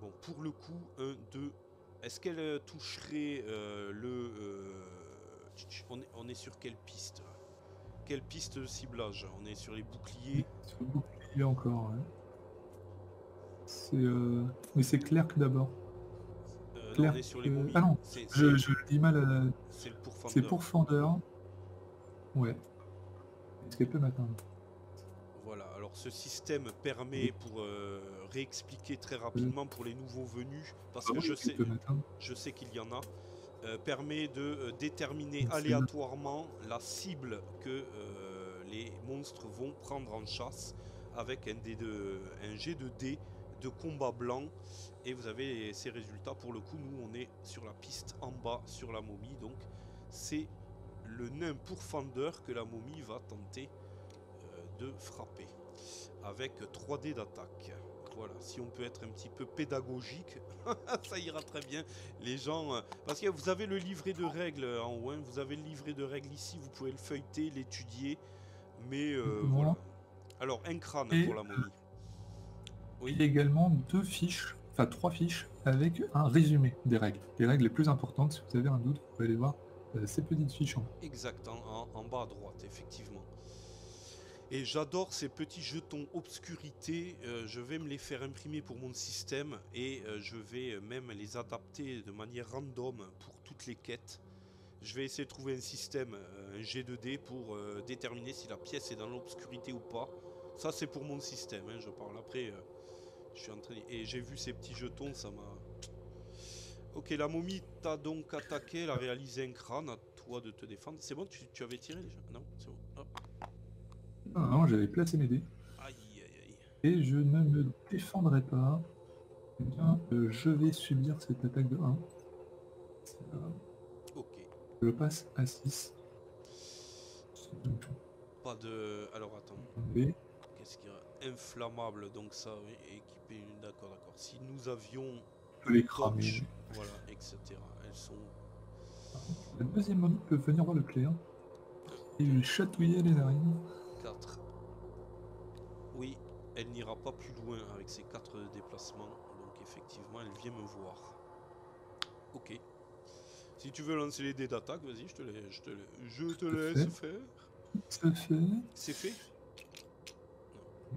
Bon, pour le coup, 1, 2... Est-ce qu'elle toucherait on est sur quelle piste là? Quelle piste de ciblage? On est sur les boucliers. Sur le bouclier encore, ouais. C'est... Mais c'est Clerc d'abord. Non, on est sur les momies. Ah non, je dis mal. C'est le pourfendeur. C'est pourfendeur. Ouais. Est-ce qu'elle peut m'atteindre? Voilà, alors ce système permet, pour réexpliquer très rapidement pour les nouveaux venus, parce que je sais qu'il y en a, permet de déterminer aléatoirement la cible que les monstres vont prendre en chasse avec un jet de dés de combat blanc, et vous avez ces résultats. Pour le coup, nous on est sur la piste en bas sur la momie, donc c'est le nain pourfendeur que la momie va tenter de frapper avec 3 dés d'attaque. Voilà, si on peut être un petit peu pédagogique, ça ira très bien. Les gens, parce que vous avez le livret de règles en haut, hein, vous avez le livret de règles ici, vous pouvez le feuilleter, l'étudier, mais voilà. Alors, un crâne pour la momie. Oui. Et également 2 fiches, enfin 3 fiches, avec un résumé des règles. Les règles les plus importantes, si vous avez un doute, vous pouvez aller voir ces petites fiches en bas. Exact, en bas à droite, effectivement. Et j'adore ces petits jetons obscurité, je vais me les faire imprimer pour mon système et je vais même les adapter de manière random pour toutes les quêtes. Je vais essayer de trouver un système, un G2D pour déterminer si la pièce est dans l'obscurité ou pas. Ça c'est pour mon système, hein, je parle après, je suis en train... Et j'ai vu ces petits jetons, ça m'a... Ok, la momie t'a donc attaqué, elle a réalisé un crâne, à toi de te défendre. C'est bon, tu avais tiré déjà? Non, c'est bon. Hop. Non, j'avais placé mes dés. Aïe, aïe, aïe. Et je ne me défendrai pas. Eh bien, je vais subir cette attaque de 1. Ok. Je passe à 6. Pas de... Alors attends. Qu'est-ce qu'il y a? Inflammable, donc ça, oui, équipé. D'accord, d'accord. Si nous avions... les cramer. Voilà, etc. Elles sont... La deuxième momie peut venir voir le clair. Et lui chatouiller les narines. 4. Oui, elle n'ira pas plus loin avec ses 4 déplacements. Donc effectivement, elle vient me voir. Ok. Si tu veux lancer les dés d'attaque, vas-y, je te laisse faire. C'est fait. C'est fait?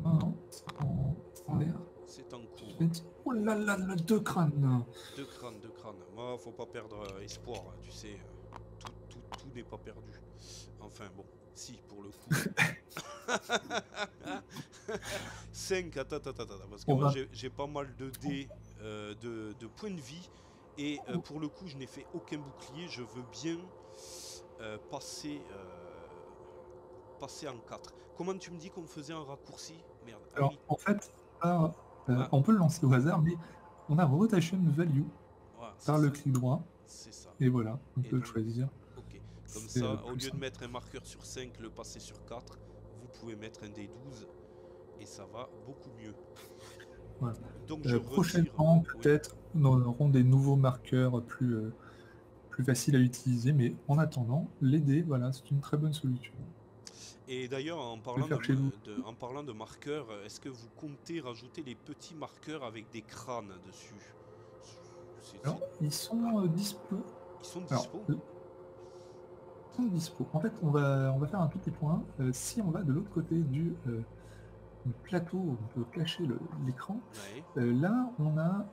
Non, c'est en l'air. C'est en cours. Oh là là là, 2 crânes. 2 crânes, 2 crânes. Moi, faut pas perdre espoir, hein, tu sais. Tout n'est pas perdu. Enfin bon, si, pour le coup. 5, attends, parce que moi j'ai pas mal de dés de points de vie. Et pour le coup, je n'ai fait aucun bouclier. Je veux bien passer, passer en 4. Comment tu me dis qu'on faisait un raccourci? Merde. Ah Alors, oui. en fait, Ah, on peut le lancer au hasard, mais on a rotation value voilà, c'est par le ça. clic droit. C'est ça. Et voilà, on Et peut le donc, choisir. ok. Comme C'est ça, au plus lieu de simple. mettre un marqueur sur 5, le passer sur 4, vous pouvez mettre un D12 et ça va beaucoup mieux. Voilà. Donc je retire. Prochainement, Oui. peut-être, nous aurons des nouveaux marqueurs plus faciles à utiliser, mais en attendant, les dés, voilà, c'est une très bonne solution. Et d'ailleurs, Vous pouvez faire chez vous. en parlant de marqueurs, est-ce que vous comptez rajouter les petits marqueurs avec des crânes dessus? Alors, ils sont dispo. Ils sont Alors, dispo? ils sont dispo. En fait, on va faire un petit point. Si on va de l'autre côté du plateau où on peut cacher l'écran, Ouais. là, on a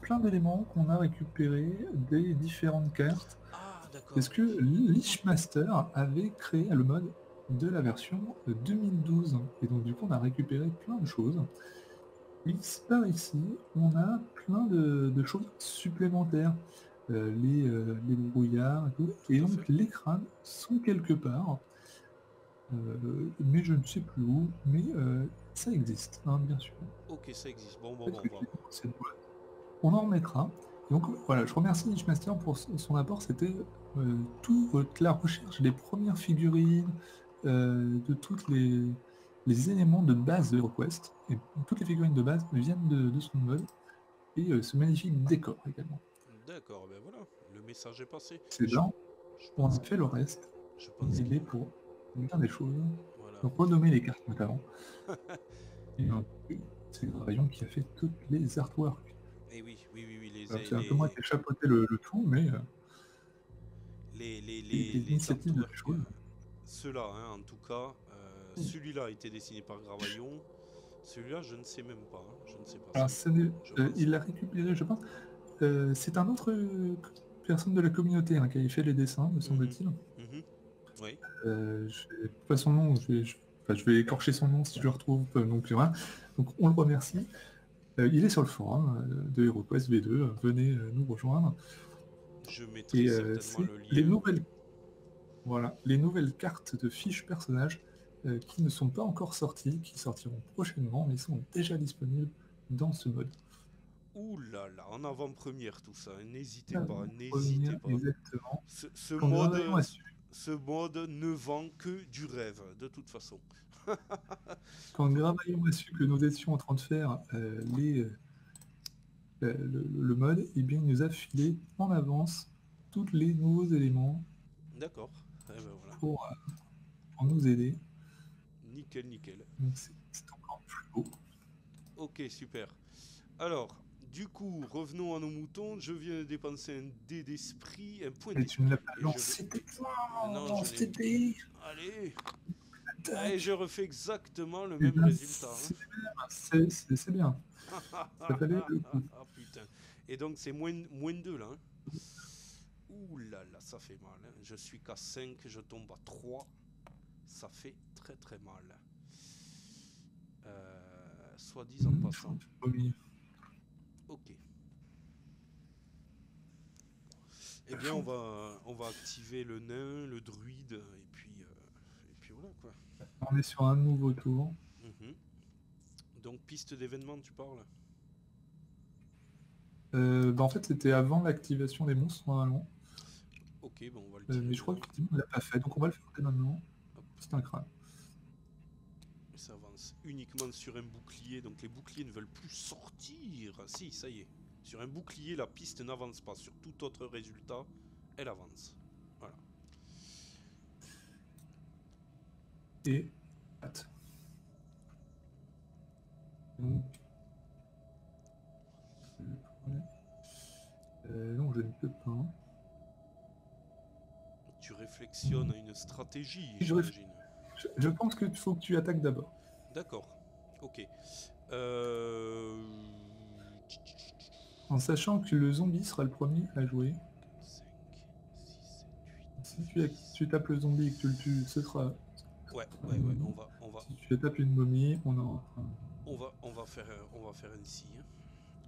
plein d'éléments qu'on a récupérés des différentes cartes. Ah, d'accord. Parce que Lichmaster avait créé le mode de la version 2012. Et donc, du coup, on a récupéré plein de choses. Et par ici, on a plein de choses supplémentaires. Les brouillards et tout. Et à donc, fait. les crânes sont quelque part. Mais je ne sais plus où. Mais ça existe, hein, bien sûr. Ok, ça existe. Bon, Peut-être on va. que cette boîte. On en remettra. Et donc voilà, je remercie Lichmaster pour son apport. C'était toute la recherche des premières figurines, de toutes les éléments de base de HeroQuest. Et toutes les figurines de base viennent de son mode. Et ce magnifique décor également. D'accord, ben voilà, le message est passé. C'est Je, là, je on pense a fait le reste. je pense Il est qu'il... pour bien des choses. Voilà. Donc renommer les cartes notamment. Et c'est Graillon qui a fait toutes les artworks. Et oui, C'est un peu moi qui ai chapeauté le tout, mais les initiatives de artworks, choses. ceux-là, hein, en tout cas, celui-là a été dessiné par Gravaillon. Celui-là, je ne sais même pas. Hein, je ne sais pas. Alors, pense. il l'a récupéré, je pense. C'est un autre personne de la communauté hein, qui avait fait les dessins, me semble-t-il. Oui. Je vais pas son nom, je vais écorcher son nom si je le retrouve. Donc, voilà. Donc on le remercie. Il est sur le forum de HeroQuest V2. Venez nous rejoindre. Je mettrai certainement le lien. Les nouvelles cartes de fiches personnages qui ne sont pas encore sorties, qui sortiront prochainement, mais sont déjà disponibles dans ce mode. Ouh là là, en avant-première tout ça, n'hésitez Ah, pas, n'hésitez pas. exactement. Ce mode ne vend que du rêve, de toute façon. Quand Gravaillon a su que nous étions en train de faire le mode, eh bien, il nous a filé en avance tous les nouveaux éléments D'accord, eh ben voilà. pour nous aider. Nickel, nickel. Donc c'est encore plus beau. Ok, super. Alors, du coup, revenons à nos moutons. Je viens de dépenser un dé d'esprit, un point Et tu ne l'as pas d'esprit. lancé. Non, je l'ai. Allez. Et je refais exactement le Eh même bien, résultat. c'est bien. Ça fallait le coup. Ah putain. Et donc c'est moins 2 là. Hein. Ouh là là, ça fait mal. Hein. Je suis qu'à 5, je tombe à 3. Ça fait très très mal. Soit dit en passant. Ok. Eh bien on va activer le nain, le druide, et puis voilà quoi. On est sur un nouveau tour. Donc piste d'événement tu parles? En fait c'était avant l'activation des monstres normalement. Ok, bon on va le tirer. Mais je crois qu'on ne l'a pas fait, donc on va le faire dès maintenant. C'est un crâne. Ça avance uniquement sur un bouclier, donc les boucliers ne veulent plus sortir. Si, ça y est. Sur un bouclier, la piste n'avance pas. Sur tout autre résultat, elle avance. Voilà. Et... Donc... non, je ne peux pas. Tu réflexionnes à une stratégie, j'imagine. Je pense qu'il faut que tu attaques d'abord. D'accord. Ok. En sachant que le zombie sera le premier à jouer. 5, 6, 7, 8. Si tu tapes le zombie et que tu le tues, ce sera... Ouais, on va... Si tu tapes une momie, on va faire ainsi. Hein.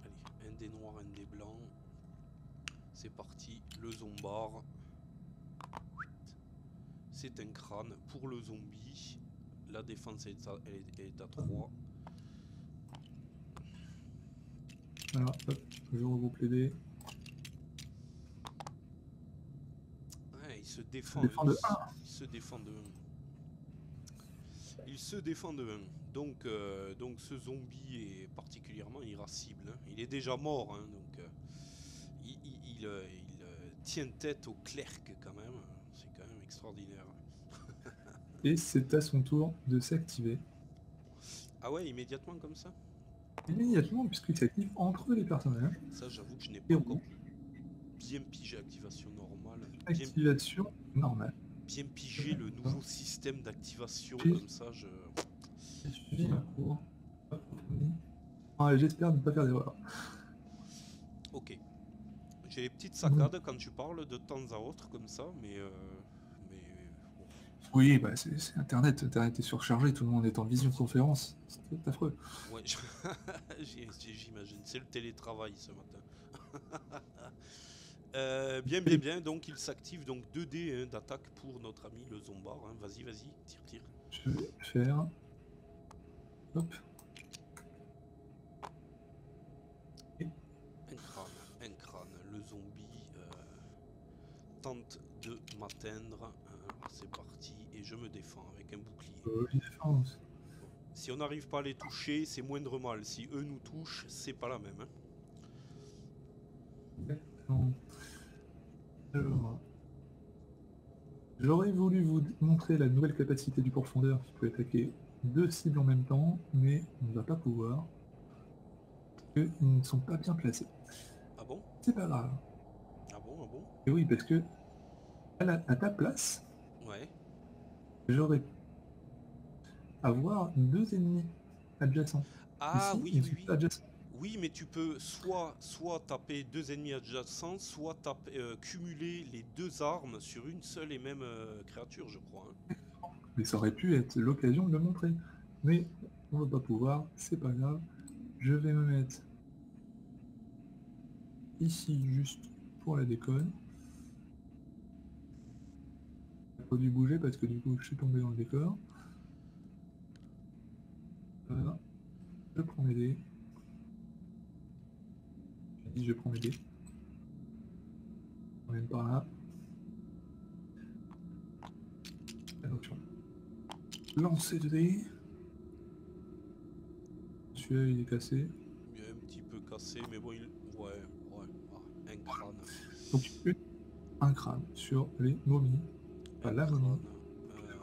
Allez, un dé noir, un dé blanc. C'est parti, le zombard. C'est un crâne pour le zombie. La défense est à 3. Alors, hop, je regroupe les dés. Ouais, il se défend. défend de 1. Il se défend de 1. Il se défend de 1. Donc ce zombie est particulièrement irascible. Hein. Il est déjà mort, hein, donc il tient tête au clerc quand même. C'est quand même extraordinaire. Et c'est à son tour de s'activer. Ah ouais, immédiatement comme ça? Immédiatement, puisqu'il s'active entre les personnages. Ça, j'avoue que je n'ai pas encore bien pigé activation normale. Activation normale. Bien pigé le nouveau système d'activation comme ça, je... Ouais, j'espère ne pas faire d'erreur. Ok. J'ai les petites saccades quand tu parles de temps à autre comme ça, mais bon. Oui, bah c'est Internet. Internet est surchargé, tout le monde est en visioconférence. C'est affreux. Ouais, j'imagine. C'est le télétravail ce matin. Bien. Donc il s'active donc 2 dés hein, d'attaque pour notre ami le zombard. Hein. Vas-y, tire. Je vais faire... Hop. Un crâne. Le zombie tente de m'atteindre. C'est parti. Et je me défends avec un bouclier. Défense. Si on n'arrive pas à les toucher, c'est moindre mal. Si eux nous touchent, c'est pas la même. Hein. Alors, j'aurais voulu vous montrer la nouvelle capacité du pourfendeur qui peut attaquer 2 cibles en même temps, mais on ne va pas pouvoir. Parce qu'ils ne sont pas bien placés. Ah bon? C'est pas grave. Ah bon? Et oui, parce que à ta place, ouais. J'aurais avoir 2 ennemis adjacents. Ah ici, oui. Adjacents. Oui, mais tu peux soit taper 2 ennemis adjacents, soit cumuler les 2 armes sur une seule et même créature, je crois. Hein. Mais ça aurait pu être l'occasion de le montrer. Mais on va pas pouvoir, c'est pas grave. Je vais me mettre ici juste pour la déconne. Il faut dû bouger parce que du coup je suis tombé dans le décor. Voilà. Je prends mes dés. Je prends mes dés. On vient par là. Attention. Lancer de dés. Celui-là il est cassé. Il est un petit peu cassé, mais bon, ouais. Ah, un crâne. Donc un crâne sur les momies. Pas la momie.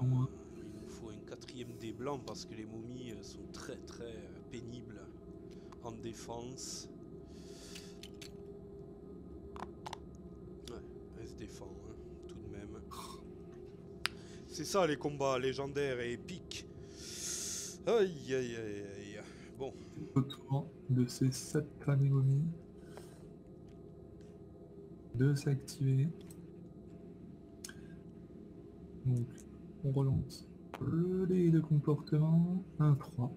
Il nous faut un 4e dé blanc parce que les momies sont très pénibles en défense. Ouais, elle se défend, hein, tout de même. C'est ça les combats légendaires et épiques. Aïe. Bon. Autour de ces 7 familles momies. De s'activer. Donc, on relance le dé de comportement, un 3.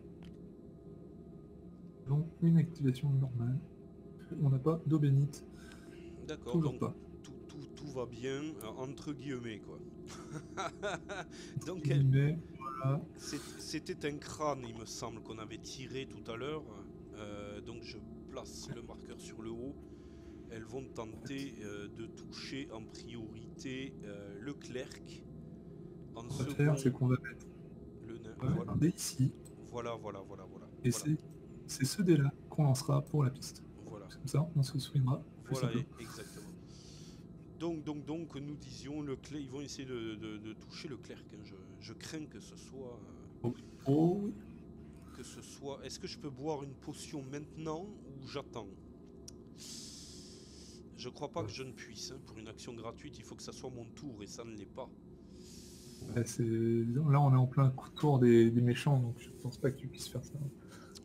Donc, une activation normale. On n'a pas d'eau bénite. D'accord, toujours donc pas. Tout va bien, entre guillemets, quoi. Donc, voilà. c'était un crâne, il me semble, qu'on avait tiré tout à l'heure. Donc, je place le marqueur sur le haut. Elles vont tenter de toucher en priorité le clerc. En Ce qu'on va second, faire, c'est qu'on va mettre le nain. un dé ici. Voilà. Et c'est ce dé-là qu'on lancera pour la piste. Voilà. Comme ça, on se souviendra. Voilà, exactement. Donc, nous disions, ils vont essayer de toucher le clerc. Hein. Je crains que ce soit... Oh oui. Que ce soit... Est-ce que je peux boire une potion maintenant ou j'attends? Je crois pas que je ne puisse. Hein. Pour une action gratuite, il faut que ça soit mon tour et ça ne l'est pas. Là, on est en plein tour des méchants, donc je pense pas que tu puisses faire ça.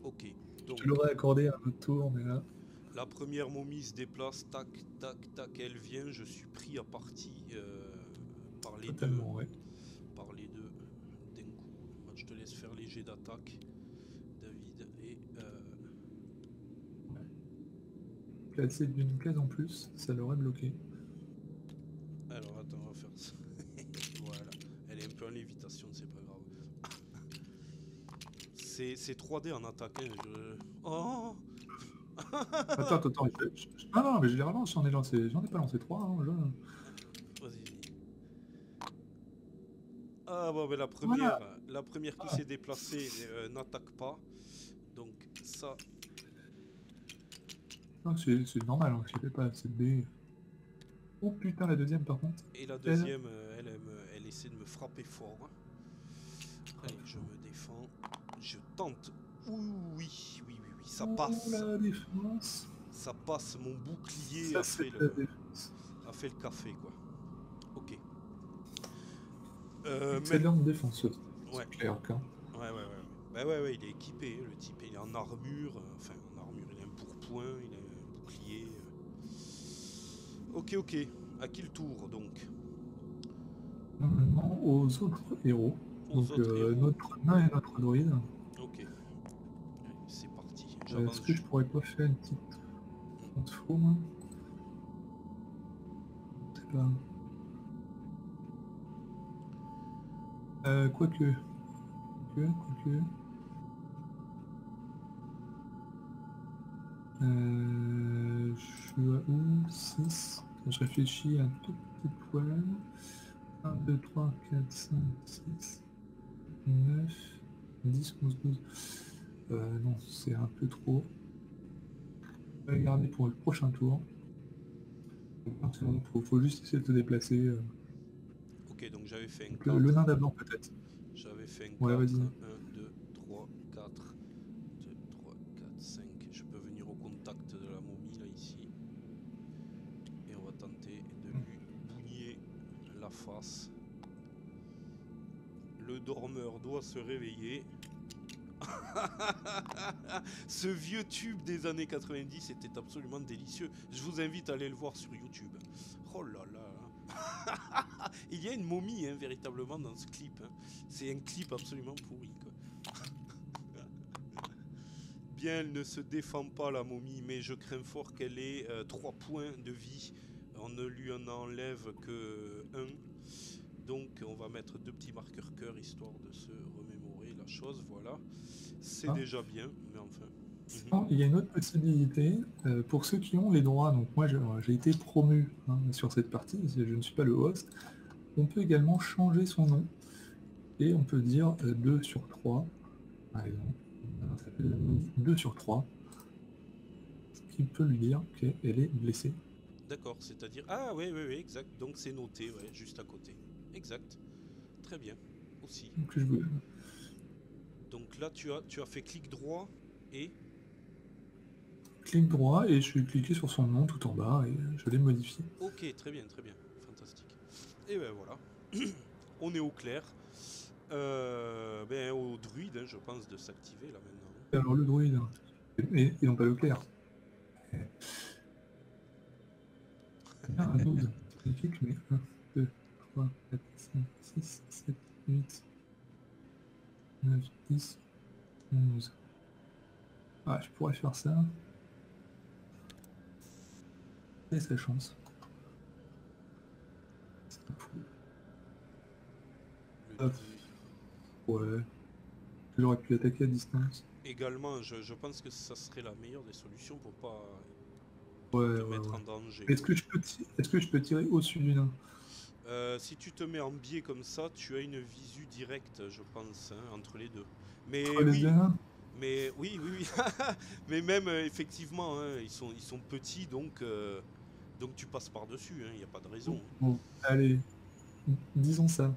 Ok. Donc, je l'aurais accordé à notre tour, mais là... La première momie se déplace, tac, elle vient, je suis pris à partie par les deux. Ouais. Par les deux d'un coup. Moi, je te laisse faire les jets d'attaque, David, et... déplacer d'une case en plus, ça l'aurait bloqué. Alors attends, on va faire ça. Voilà. Elle est un peu en lévitation, c'est pas grave. C'est 3D en attaque. Hein, Oh Attends, ah non, mais je les relance, j'en ai pas lancé 3. Hein, Vas-y. Ah bon, ben Voilà. la première qui s'est déplacée n'attaque pas. Donc ça, Non, c'est normal, hein, je fais pas assez de B. Oh putain, la deuxième par contre. et la deuxième, elle essaie de me frapper fort. Hein. Allez, je me défends. Je tente. Oui, ça passe. La défense. Ça passe, mon bouclier Ça, a c'est fait la défense. le café, quoi. Ok. Excellente défenseuse. Ouais. C'est clair, hein. Ouais, il est équipé, le type. Il est en armure. Enfin, en armure, il a un pourpoint, il a un bouclier. Ok. À qui le tour, donc? Normalement, aux autres héros. Aux autres héros. Notre nain et notre druide. Ok. Allez, c'est parti. Est-ce que je pourrais pas faire une petite transforme? Je sais pas. Quoique. Je suis à où? 6. Je réfléchis un tout petit poil. 1, 2, 3, 4, 5, 6, 9, 10, 11, 12. Non, c'est un peu trop. On va garder pour le prochain tour. Faut juste essayer de te déplacer. Ok, donc j'avais fait un 4. Le nain d'abord peut-être. J'avais fait un 4. Ouais, 1, vas-y. 2, 3, 4. 2, 3, 4, 5. Je peux venir au contact de la momie, là, ici. Et on va tenter de lui bougner la face. Le dormeur doit se réveiller. Ce vieux tube des années 90 était absolument délicieux. Je vous invite à aller le voir sur YouTube. Oh là là. Il y a une momie, hein, véritablement, dans ce clip. Hein. C'est un clip absolument pourri, quoi. Bien, elle ne se défend pas, la momie, mais je crains fort qu'elle ait 3 points de vie. On ne lui en enlève que 1. Donc on va mettre 2 petits marqueurs cœur histoire de se remémorer la chose, voilà. C'est déjà bien, mais enfin. Il y a une autre possibilité, pour ceux qui ont les droits, donc moi j'ai été promu sur cette partie, je ne suis pas le host, on peut également changer son nom, et on peut dire 2 sur 3, par exemple, ça fait 2 sur 3, ce qui peut lui dire qu'elle est blessée. D'accord, c'est-à-dire... Ah oui, exact, donc c'est noté, ouais, juste à côté. Exact, très bien, aussi. Donc là tu as fait clic droit et... Clic droit et je suis cliqué sur son nom tout en bas et je l'ai modifié. Ok, très bien, fantastique. Et ben voilà, on est au clair. Au druide, hein, je pense, de s'activer là maintenant. Alors le druide, et non pas le clair. Un 12, magnifique, mais 1, 2, 3, 4, 5, 6, 7, 8, 9, 10, 11. Ah, je pourrais faire ça. Et sa chance. Ouais. J'aurais pu attaquer à distance. Également, je pense que ça serait la meilleure des solutions pour pas te mettre en danger. Est-ce que je peux tirer au-dessus du nain? Si tu te mets en biais comme ça, tu as une visu directe, je pense, hein, entre les deux. Mais oui, mais même effectivement, hein, ils sont petits, donc tu passes par-dessus, il n'y a pas de raison. Bon, allez, disons ça.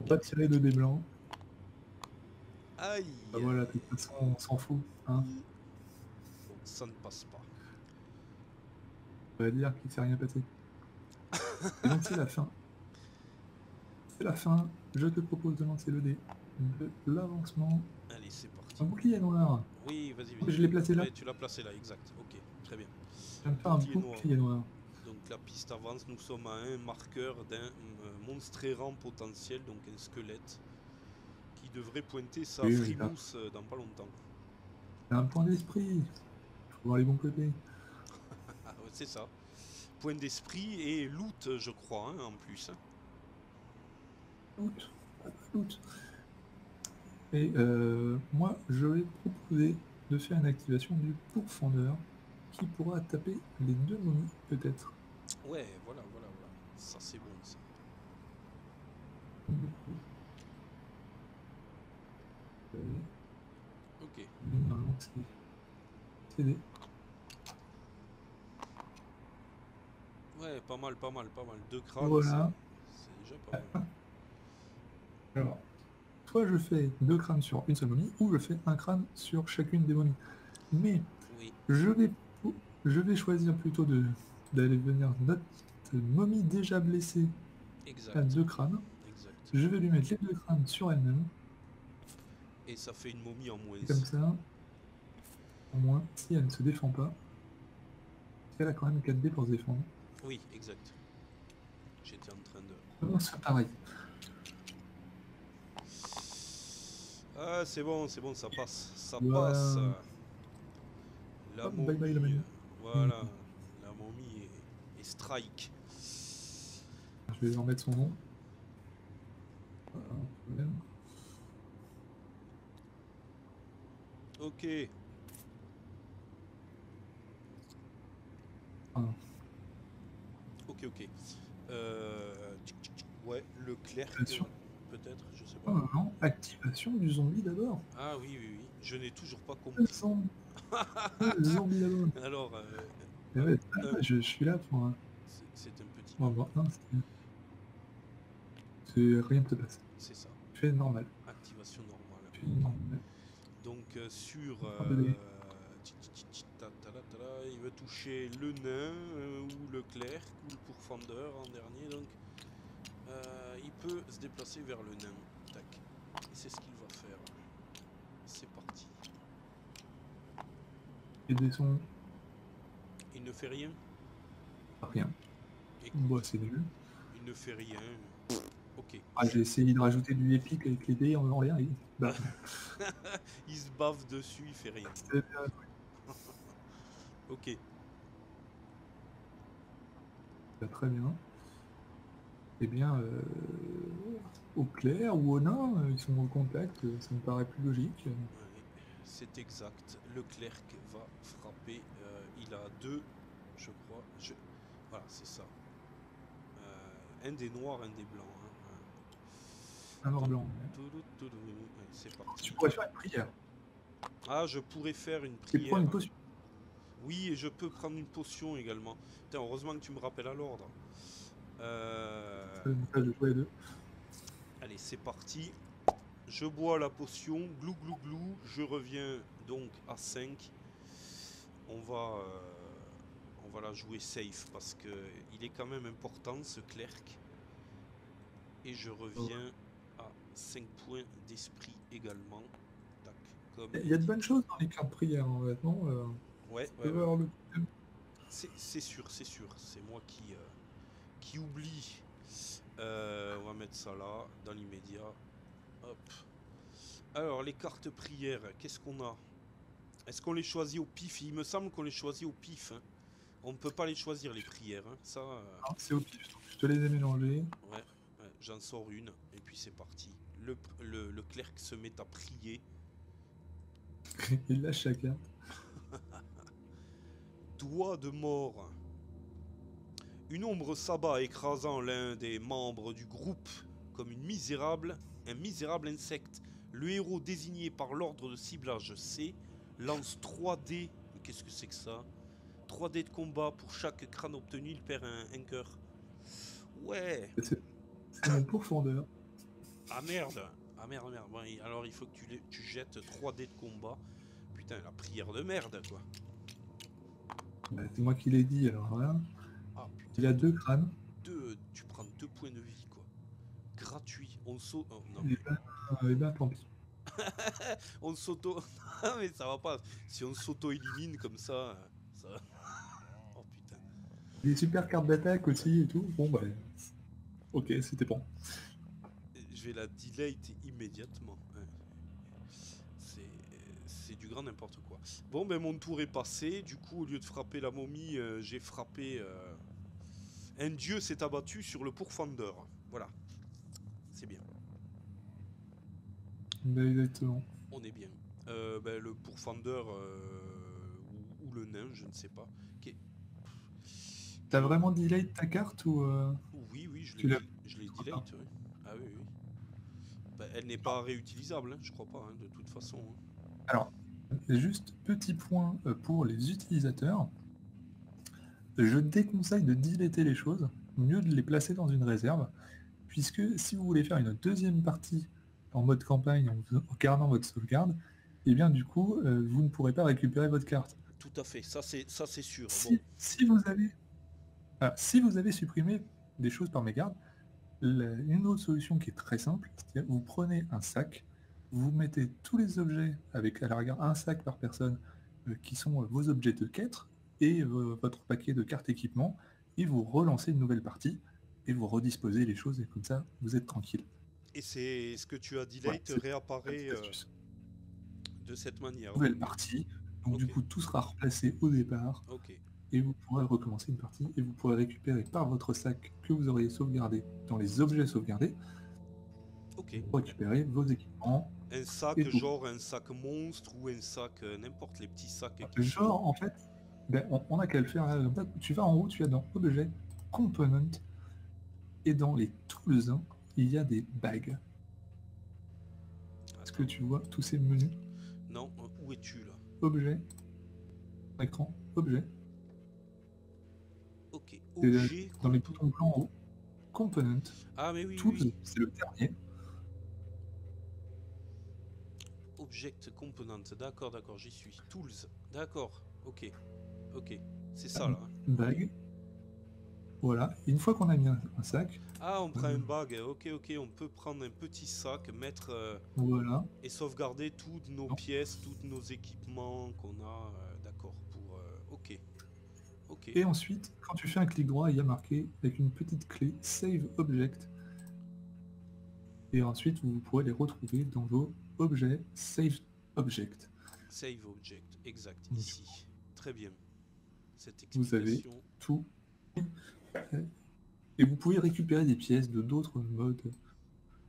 On va tirer de dés blancs. Aïe. Bah voilà, de toute façon, on s'en fout. Hein. Bon, ça ne passe pas. On va dire qu'il ne s'est rien passé. Et donc c'est la fin. Je te propose de lancer le dé de l'avancement. Allez, c'est parti. Un bouclier noir. Oui, vas-y. Je l'ai placé là. Ouais, tu l'as placé là, exact. Ok, très bien. Je viens de faire un bouclier noir. Donc la piste avance, nous sommes à un marqueur d'un monstre errant potentiel, donc un squelette, qui devrait pointer sa frimousse dans pas longtemps. un point d'esprit. Faut voir les bons côtés. Ah, ouais, c'est ça. Point d'esprit et loot, je crois, hein, en plus. Hein. Doute, pas de doute. Et moi, je vais proposer de faire une activation du pourfendeur qui pourra taper les deux momies, peut-être. Ouais, voilà. Ça, c'est bon, ça. Ok. Normalement, c'est des... Ouais, pas mal. Deux crânes, Voilà. c'est déjà pas mal. Alors, soit je fais 2 crânes sur une seule momie, ou je fais un crâne sur chacune des momies. Mais Oui, je vais, je vais choisir plutôt d'aller venir notre momie déjà blessée à exact. 2 crânes. Exact. Je vais lui mettre les 2 crânes sur elle-même. Et ça fait une momie en moins. Et comme ça, au moins, si elle ne se défend pas, elle a quand même 4 dés pour se défendre. Oui, exact. J'étais en train de... Vraiment, c'est pareil. Ah, c'est bon, ça passe. Ça passe. Voilà. La Hop, bye bye la momie... momie. Voilà. La momie est strike. Je vais en mettre son nom. Voilà, un problème. Ok. Ah, Ok. Ouais, le clerc, activation. peut-être, je sais Oh pas. non, activation du zombie d'abord. Ah oui. Je n'ai toujours pas Le compris. zombie, le zombie d'abord. Alors, Eh ouais, je suis là pour un... c'est un petit On va bug. voir. Non, rien ne se passe. C'est ça. Fais normal. Activation normale. Fais normal. Donc sur Un peu des... il va toucher le nain ou le clerc ou le pourfendeur en dernier. Donc il peut se déplacer vers le nain. Tac. Et c'est ce qu'il va faire. C'est parti. Et des sons. Il ne fait rien. Rien. Écoute, Bon, c'est nul. il ne fait rien. Ok. Ah, j'ai essayé de rajouter du épique avec les dés en l'air. Bah, Il se bave dessus, il fait rien. c'est bien. Ok. Bah, très bien. Eh bien, au clair ou au nain, ils sont au contact, ça me paraît plus logique. Ouais, c'est exact. Le clerc va frapper. Il a deux, je crois. Voilà, c'est ça. Un des noirs, un des blancs. Hein. Un noir blanc. Ouais, c'est parti. Tu pourrais faire une prière. Ah, je pourrais faire une Et prendre prière. une potion. Oui, et je peux prendre une potion également. Putain, heureusement que tu me rappelles à l'ordre. Ça, je jouais à deux. Allez, c'est parti. Je bois la potion, glou glou glou, je reviens donc à 5. On va la jouer safe parce que il est quand même important ce clerc. Et je reviens à 5 points d'esprit également. Tac, comme Il y a de bonnes choses dans les cartes prières, en fait, non ouais. C'est sûr, c'est moi qui oublie. On va mettre ça là, dans l'immédiat. Hop. Alors, les cartes prières, qu'est-ce qu'on a? Est-ce qu'on les choisit au pif? Il me semble qu'on les choisit au pif. Hein. On ne peut pas les choisir, les prières. Hein. Ça, Non, c'est au pif. Donc je te les ai mélangés. ouais, j'en sors une, et puis c'est parti. Le clerc se met à prier. Il lâche la carte. Doigt de mort. Une ombre s'abat écrasant l'un des membres du groupe comme un misérable insecte. Le héros désigné par l'ordre de ciblage C lance 3 dés. Mais qu'est-ce que c'est que ça? 3 dés de combat pour chaque crâne obtenu, il perd un cœur. Ouais. C'est mon pourfendeur. Ah merde. Bon, alors il faut que tu jettes 3 dés de combat. Putain, la prière de merde, quoi. Bah, c'est moi qui l'ai dit, alors voilà. Ah putain. Il a 2 crânes. Tu prends 2 points de vie, quoi. Gratuit. On saute. Oh, non. Et ben, tant pis. On s'auto. Ah, mais ça va pas. Si on s'auto-élimine comme ça. Oh putain. Des super cartes d'attaque aussi et tout. Bon, bah. Ok, c'était bon. Je vais la delete immédiatement. C'est du grand n'importe quoi. Bon, ben mon tour est passé. Du coup, au lieu de frapper la momie, j'ai frappé... Un dieu s'est abattu sur le pourfendeur. Voilà. C'est bien. Ben, exactement. On est bien. Ben, le pourfendeur ou le nain, je ne sais pas. Qui T'as vraiment delay ta carte ou Oui, oui, tu l'as je l'ai trop delete, tard? oui. Ah oui, oui. Ben, elle n'est pas réutilisable, hein, je crois pas, hein, de toute façon. Hein. Alors, juste petit point pour les utilisateurs. Je déconseille de dilater les choses, mieux de les placer dans une réserve, puisque si vous voulez faire une deuxième partie en mode campagne en gardant votre sauvegarde, et bien du coup, vous ne pourrez pas récupérer votre carte. Tout à fait, ça c'est sûr. Bon, Si vous avez supprimé des choses par mégarde, une autre solution qui est très simple, c'est vous prenez un sac, vous mettez tous les objets avec à la rigueur un sac par personne qui sont vos objets de quête et votre paquet de cartes équipement, et vous relancez une nouvelle partie et vous redisposez les choses et comme ça vous êtes tranquille. et c'est ce que tu as Voilà, delete c'est la réapparaît petite astuce. de cette manière. Nouvelle partie, donc du Ok, coup tout sera replacé au départ ok, et vous pourrez recommencer une partie et vous pourrez récupérer par votre sac que vous auriez sauvegardé dans les objets sauvegardés ok. pour récupérer vos équipements Un sac, et tout. genre un sac monstre ou un sac, n'importe les petits sacs qui sont. Genre, en fait, ben, on a qu'à le faire. Là. Tu vas en haut, tu vas dans Objet, Component, et dans les Tools, hein, il y a des bags. Est-ce que Attends. tu vois tous ces menus? Non, où es-tu là? Objet, écran, Objet, Ok, et objet, dans les boutons blancs en haut, Component, Ah mais oui, Tools, oui. c'est le dernier. Object component, d'accord, d'accord, j'y suis. Tools, d'accord, ok, ok. C'est Ah, ça là. Hein. Bag, voilà. Et une fois qu'on a mis un sac, Ah, on prend un bag, ok, ok, on peut prendre un petit sac, mettre voilà. et sauvegarder toutes nos Non. pièces, tous nos équipements qu'on a, d'accord, pour... ok, ok, Et ensuite, quand tu fais un clic droit, il y a marqué avec une petite clé Save Object. Et ensuite, vous pourrez les retrouver dans vos objets Save Object. save object, exact, Donc, ici. Très bien, cette vous avez explication. tout. Et vous pouvez récupérer des pièces de d'autres modes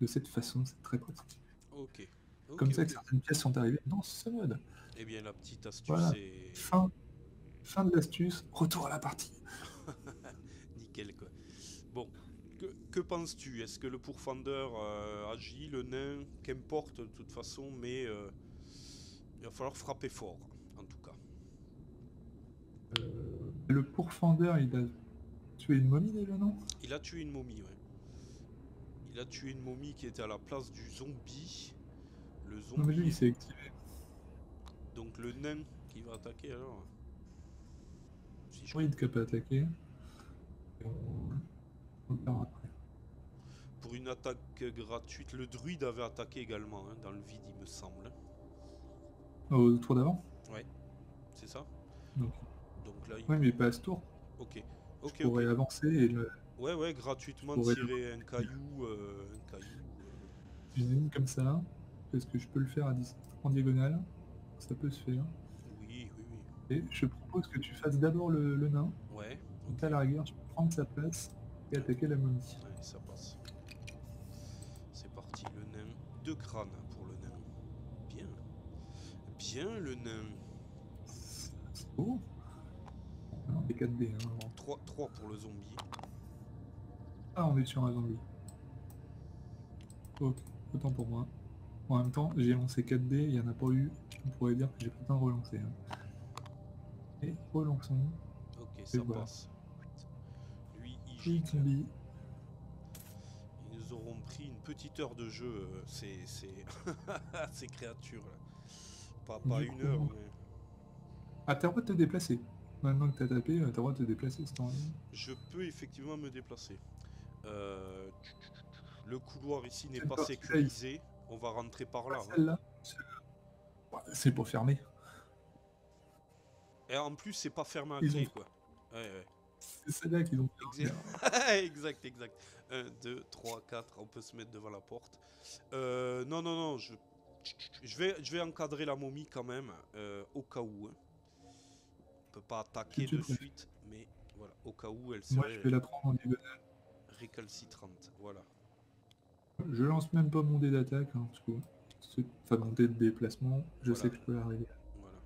de cette façon, c'est très pratique. Ok, ok, Comme ça que ok. certaines pièces sont arrivées dans ce mode. Eh bien, la petite astuce Voilà. est... Fin de l'astuce, retour à la partie. Nickel, quoi. Bon, que penses-tu? Est-ce que le pourfendeur agit, le nain, qu'importe de toute façon, mais il va falloir frapper fort, en tout cas. Le pourfendeur, il a tué une momie déjà, non? Il a tué une momie, ouais. Il a tué une momie qui était à la place du zombie. Le Non mais lui, zombie, il s'est activé. donc le nain qui va attaquer alors. Si je Druide qui comprends. a pas attaqué. On verra après. Pour une attaque gratuite, le druide avait attaqué également, hein, dans le vide, il me semble. Au tour d'avant? Ouais, c'est ça. Donc, Donc là, il ouais, peut... mais pas à ce tour. Ok, Je ok, ok. pourrais avancer et le. Ouais, ouais, Je gratuitement pourrais tirer un caillou, un caillou. une ligne comme ça. Parce que je peux le faire en diagonale. Ça peut se faire. Oui, oui, oui. Et je propose que tu fasses d'abord le nain. Ouais, Donc ok. à la rigueur, tu peux prendre sa place et attaquer la momie. Allez, ça passe. C'est parti, le nain. 2 crânes pour le nain. Bien. Bien, le nain. C'est beau. Non, c'est 4D. Hein. 3 pour le zombie. Ah, on est sur un zombie. Ok, autant pour moi. En même temps, j'ai lancé 4D, il n'y en a pas eu. On pourrait dire que j'ai pas le temps de relancer. Hein. Et relançons. Ok, Et ça voilà. passe. Lui, il Plus de gicle. zombies. Ils nous auront pris une petite heure de jeu, ces créatures là. Pas Du une coup, heure, mais... ah, t'as le droit de te déplacer. Maintenant que t'as tapé, t'as le droit de te déplacer, c'est en ligne. Je peux effectivement me déplacer. Le couloir ici n'est Cette pas partie-là, sécurisé. On va rentrer par là. Hein. Celle-là, c'est pas fermé. Et en plus, c'est pas fermé à Ils clé, ont... quoi. Ouais, ouais. C'est celle-là qu'ils ont fermé. Exact, exact. 1, 2, 3, 4, on peut se mettre devant la porte. Non, non, non, Je vais encadrer la momie quand même, au cas où. Hein. On peut pas attaquer Tu de préfères. suite, mais voilà, au cas où elle Moi, je serait vais la prendre en diagonale. récalcitrante. Voilà. Je lance même pas mon dé d'attaque, hein, parce que enfin mon dé de déplacement, je sais Voilà. que je peux l'arriver. Voilà.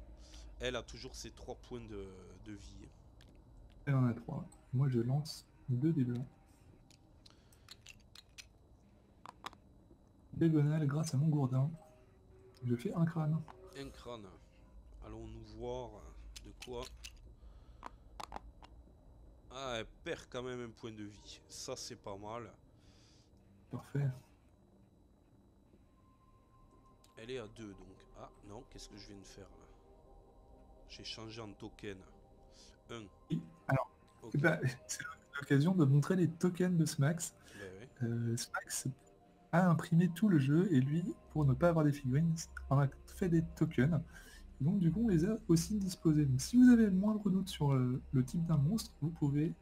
Elle a toujours ses 3 points de vie. Elle en a 3. Moi, je lance 2 dés blancs. Diagonale, grâce à mon gourdin, je fais un crâne. Un crâne. Allons-nous voir de quoi. Ah, elle perd quand même un point de vie. Ça, c'est pas mal. Parfait. Elle est à 2 donc. Ah non, qu'est-ce que je viens de faire là? J'ai changé en token. 1. Et alors, Ok. bah, c'est l'occasion de montrer les tokens de Smax. Bah ouais. Smax a imprimé tout le jeu et lui, pour ne pas avoir des figurines, en a fait des tokens. Donc du coup, on les a aussi disposés. Donc si vous avez le moindre doute sur le type d'un monstre, vous pouvez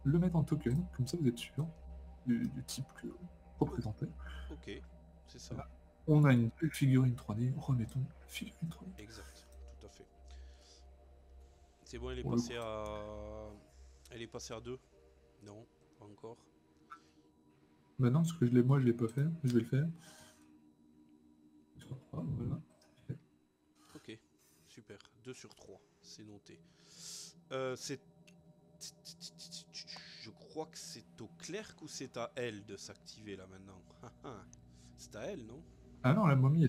le mettre en token, comme ça vous êtes sûr du type que vous représentez. Ok, c'est ça. Voilà. On a une belle figurine 3D, remettons la figurine 3D. Exact, tout à fait. C'est bon, elle est Pour le passée coup. à... Elle est passée à 2? Non, pas encore. Maintenant, parce que moi je l'ai pas fait, je vais le faire. Sur 3, voilà. Ok, super. 2 sur 3, c'est noté. C'est... Je crois que c'est au clerc ou c'est à elle de s'activer là maintenant. C'est à elle, non? Ah non, la momie,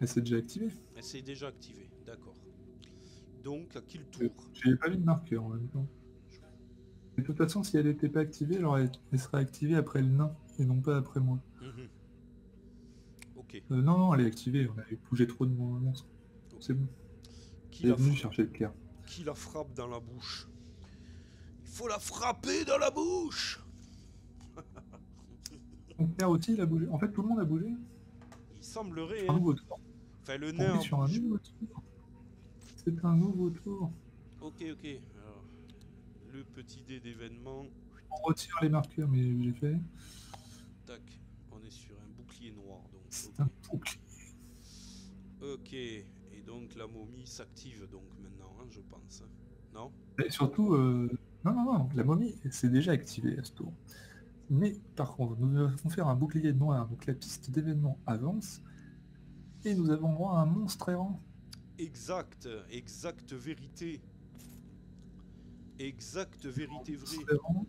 elle s'est déjà activée. Elle s'est déjà activée, d'accord. Donc, à qui le tour? J'ai pas mis de marqueur en même temps. De toute façon, si elle n'était pas activée, alors elle serait activée après le nain, et non pas après moi. Ok. Non, non, elle est activée, on avait bougé trop de monstres. Ok. C'est bon. Qui Elle est la, venue chercher le clair. qui la frappe dans la bouche? Il faut la frapper dans la bouche! Mon père aussi, il a bougé. En fait, tout le monde a bougé. Il semblerait, Un hein. nouveau tour. Enfin, le On nain est a sur un bougé. nouveau tour. C'est un nouveau tour. Ok, ok. Alors, le petit dé d'événement. On retire les marqueurs, mais j'ai fait. Tac. On est sur un bouclier noir, donc. C'est un bouclier. Ok. Et donc la momie s'active donc maintenant, hein, je pense. Non? Et surtout, non, non, non, la momie, c'est déjà activé à ce tour. Mais par contre, nous devons faire un bouclier noir, donc la piste d'événement avance. Et nous avons droit à un monstre errant. Exact. Exacte vérité. Exacte vérité vraie. Monstre errant,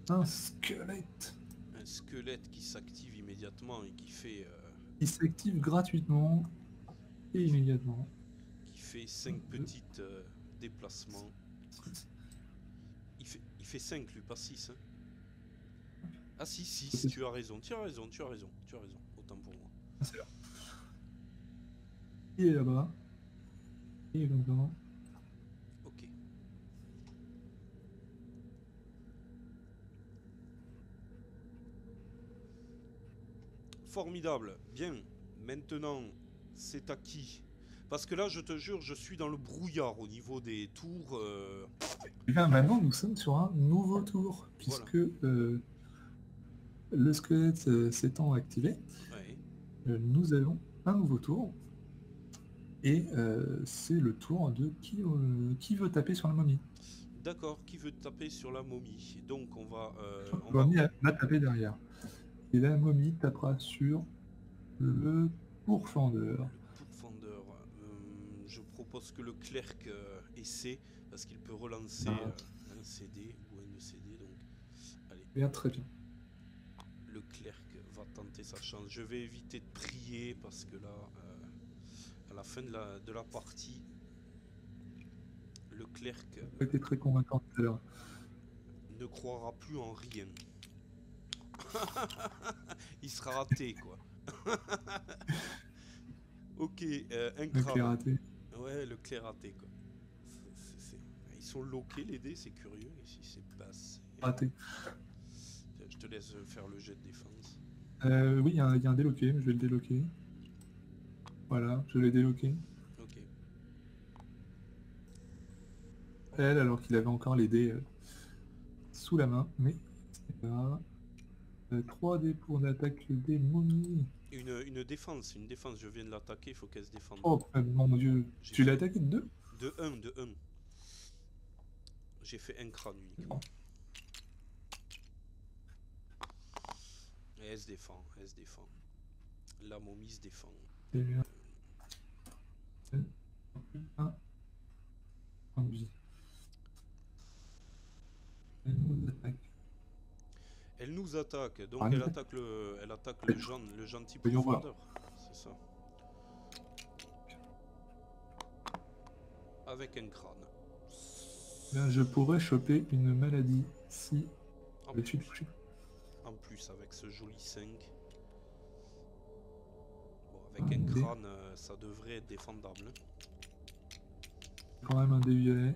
un squelette. Un squelette qui s'active immédiatement et qui fait... Il s'active gratuitement et immédiatement. qui fait 5 petites déplacements. Il fait 5 lui, pas 6. Hein. Ah si, 6, tu as raison, tu as raison, tu as raison, tu as raison, autant pour moi. C'est là. Il est là-bas. Il est comme ça. Ok. Formidable, bien. Maintenant, c'est à qui? Parce que là, je te jure, je suis dans le brouillard au niveau des tours. Et bien maintenant, nous sommes sur un nouveau tour, puisque le squelette s'étant activé, Ouais. nous avons un nouveau tour. Et c'est le tour de qui veut taper sur la momie. D'accord, qui veut taper sur la momie? Donc on va... La momie va taper derrière. Et la momie tapera sur le pourfendeur. Le pourfendeur. Je propose que le clerc essaie, parce qu'il peut relancer un CD ou un CD. Donc, allez. Bien, très bien. Le clerc va tenter sa chance. Je vais éviter de prier, parce que là, à la fin de la partie, le clerc Été très convaincant tout à l'heure. ne croira plus en rien. Il sera raté, quoi. Ok, un Le crâne. clé raté. Ouais, le clé raté, quoi. Ils sont loqués, les dés, c'est curieux. Ici, c'est passé. Raté. Je te laisse faire le jet de défense. Oui, il y a un déloqué, je vais le déloquer. Voilà, je l'ai déloqué. Ok. Elle, alors qu'il avait encore les dés sous la main, mais c'est pas grave. 3 dés pour l'attaque des momies. Une défense, une défense. Je viens de l'attaquer, il faut qu'elle se défende. Oh, mon Dieu. J'ai Tu l'as fait attaqué de 2? de un, de un. J'ai fait un crâne uniquement. Et elle se défend, elle se défend. La momie se défend. C'est bien. Un. Un vie. Elle nous attaque. Elle nous attaque, donc Ah, elle attaque le gentil Voyons voir. profondeur. C'est ça. Avec un crâne. Là, je pourrais choper une maladie si En je suis plus, touché. en plus, avec ce joli 5. Bon, avec un Dé. crâne, ça devrait être défendable. Quand même un dé violet.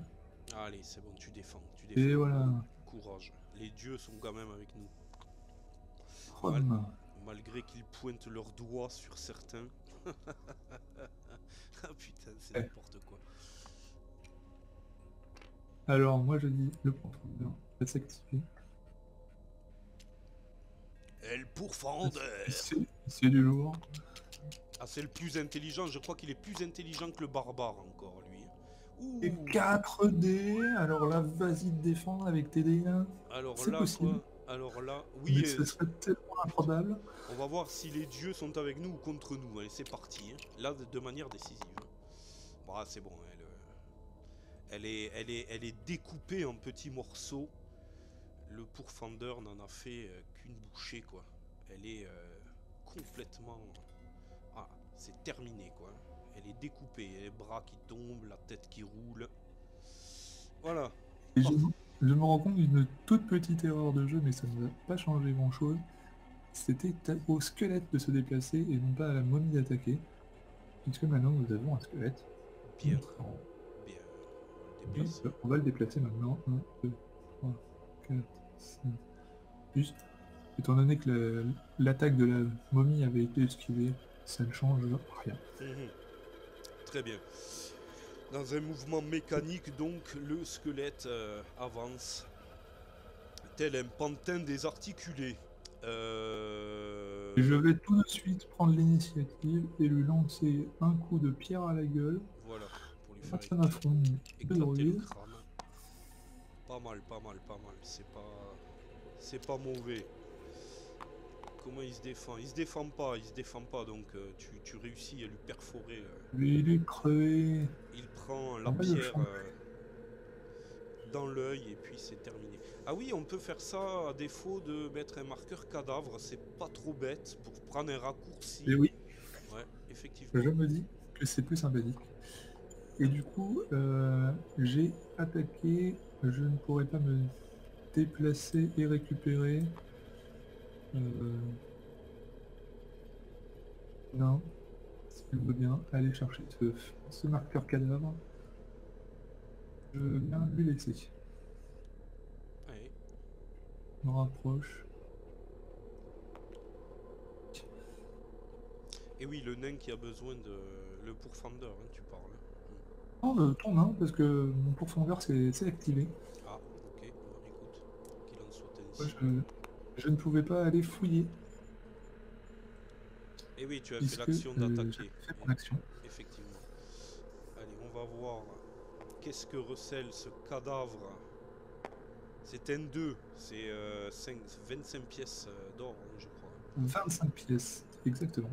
Allez, c'est bon, tu défends. Et voilà. Courage. Les dieux sont quand même avec nous. Rome. Malgré qu'ils pointent leurs doigts sur certains. Ah putain, c'est n'importe quoi. Alors, moi je dis le profondeur va s'activer. Elle pourfendeur. C'est du lourd. Ah, c'est le plus intelligent. Je crois qu'il est plus intelligent que le barbare encore, lui. Ouh. Et 4 dés. Alors là, vas-y te défendre avec tes dés. Alors c'est là, possible. quoi. Alors là, oui. Mais ce serait tellement improbable. On va voir si les dieux sont avec nous ou contre nous. Allez, c'est parti. Hein. Là, de manière décisive. Bah, c'est bon. Elle est découpée en petits morceaux. Le pourfendeur n'en a fait qu'une bouchée, quoi. Elle est complètement... Ah, c'est terminé, quoi. Elle est découpée. Les bras qui tombent, la tête qui roule. Voilà. Et je me rends compte d'une toute petite erreur de jeu, mais ça ne va pas changer grand-chose. C'était au squelette de se déplacer et non pas à la momie d'attaquer. Puisque maintenant nous avons un squelette. Bien. Bien. On va le déplacer maintenant. 1, 2, 3, 4, 5, 6. Étant donné que l'attaque de la momie avait été esquivée, ça ne change rien. Très bien. Dans un mouvement mécanique, donc, le squelette avance, tel un pantin désarticulé. Je vais tout de suite prendre l'initiative et lui lancer un coup de pierre à la gueule. Voilà, pour lui faire éclater le crâne. Pas mal. C'est pas mauvais. Comment il se défend? Il se défend pas, donc tu réussis à lui perforer. Il est crevé. Il prend la pierre dans l'œil et puis c'est terminé. Ah oui, on peut faire ça à défaut de mettre un marqueur cadavre, c'est pas trop bête pour prendre un raccourci. Et oui. Ouais, effectivement. Je me dis que c'est plus sympathique. Et du coup, j'ai attaqué, je ne pourrais pas me déplacer et récupérer. Non, si tu veux bien aller chercher ce marqueur cadavre. Je viens lui laisser. Allez. Je me rapproche. Et oui, le nain qui a besoin de... Le pourfendeur, hein, tu parles. Non, ton nain, parce que mon pourfendeur c'est activé. Ah, ok. Bon, écoute, qu'il en soit ainsi. Je ne pouvais pas aller fouiller. Et oui, tu as fait l'action d'attaquer. Fait mon action. Effectivement. Allez, on va voir qu'est-ce que recèle ce cadavre. C'est N2, c'est 25 pièces d'or, je crois. 25 pièces, exactement.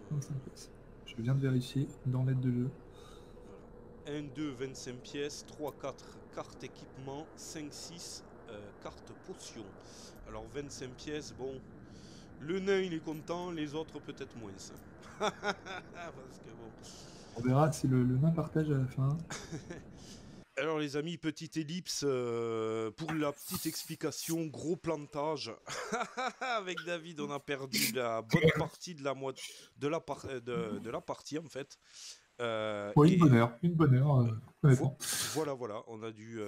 25 pièces. Je viens de vérifier dans l'aide de jeu. Voilà. 1, 2, 25 pièces, 3, 4 cartes équipement, 5, 6 cartes potions. Alors 25 pièces, bon, le nain il est content, les autres peut-être moins. Parce que bon... On verra si le nain partage à la fin. Alors les amis, petite ellipse pour la petite explication, gros plantage. Avec David, on a perdu la bonne partie de la partie en fait. Ouais, une bonne heure. Voilà, on a dû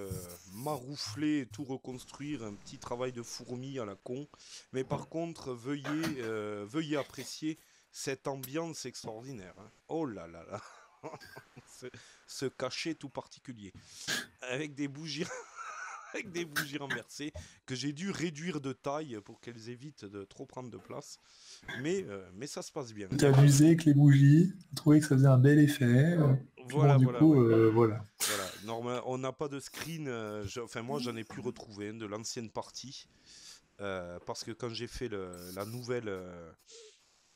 maroufler, tout reconstruire, un petit travail de fourmi à la con. Mais par contre, veuillez apprécier cette ambiance extraordinaire. Hein. Oh là là là. Ce cachet tout particulier avec des bougies avec des bougies renversées que j'ai dû réduire de taille pour qu'elles évitent de trop prendre de place. Mais ça se passe bien. Tu t'es amusé avec les bougies, tu trouvais que ça faisait un bel effet. Puis bon, Voilà, du voilà, coup, ouais. voilà. Voilà. On n'a pas de screen. Enfin, moi, j'en ai pu retrouver de l'ancienne partie. Parce que quand j'ai fait la nouvelle,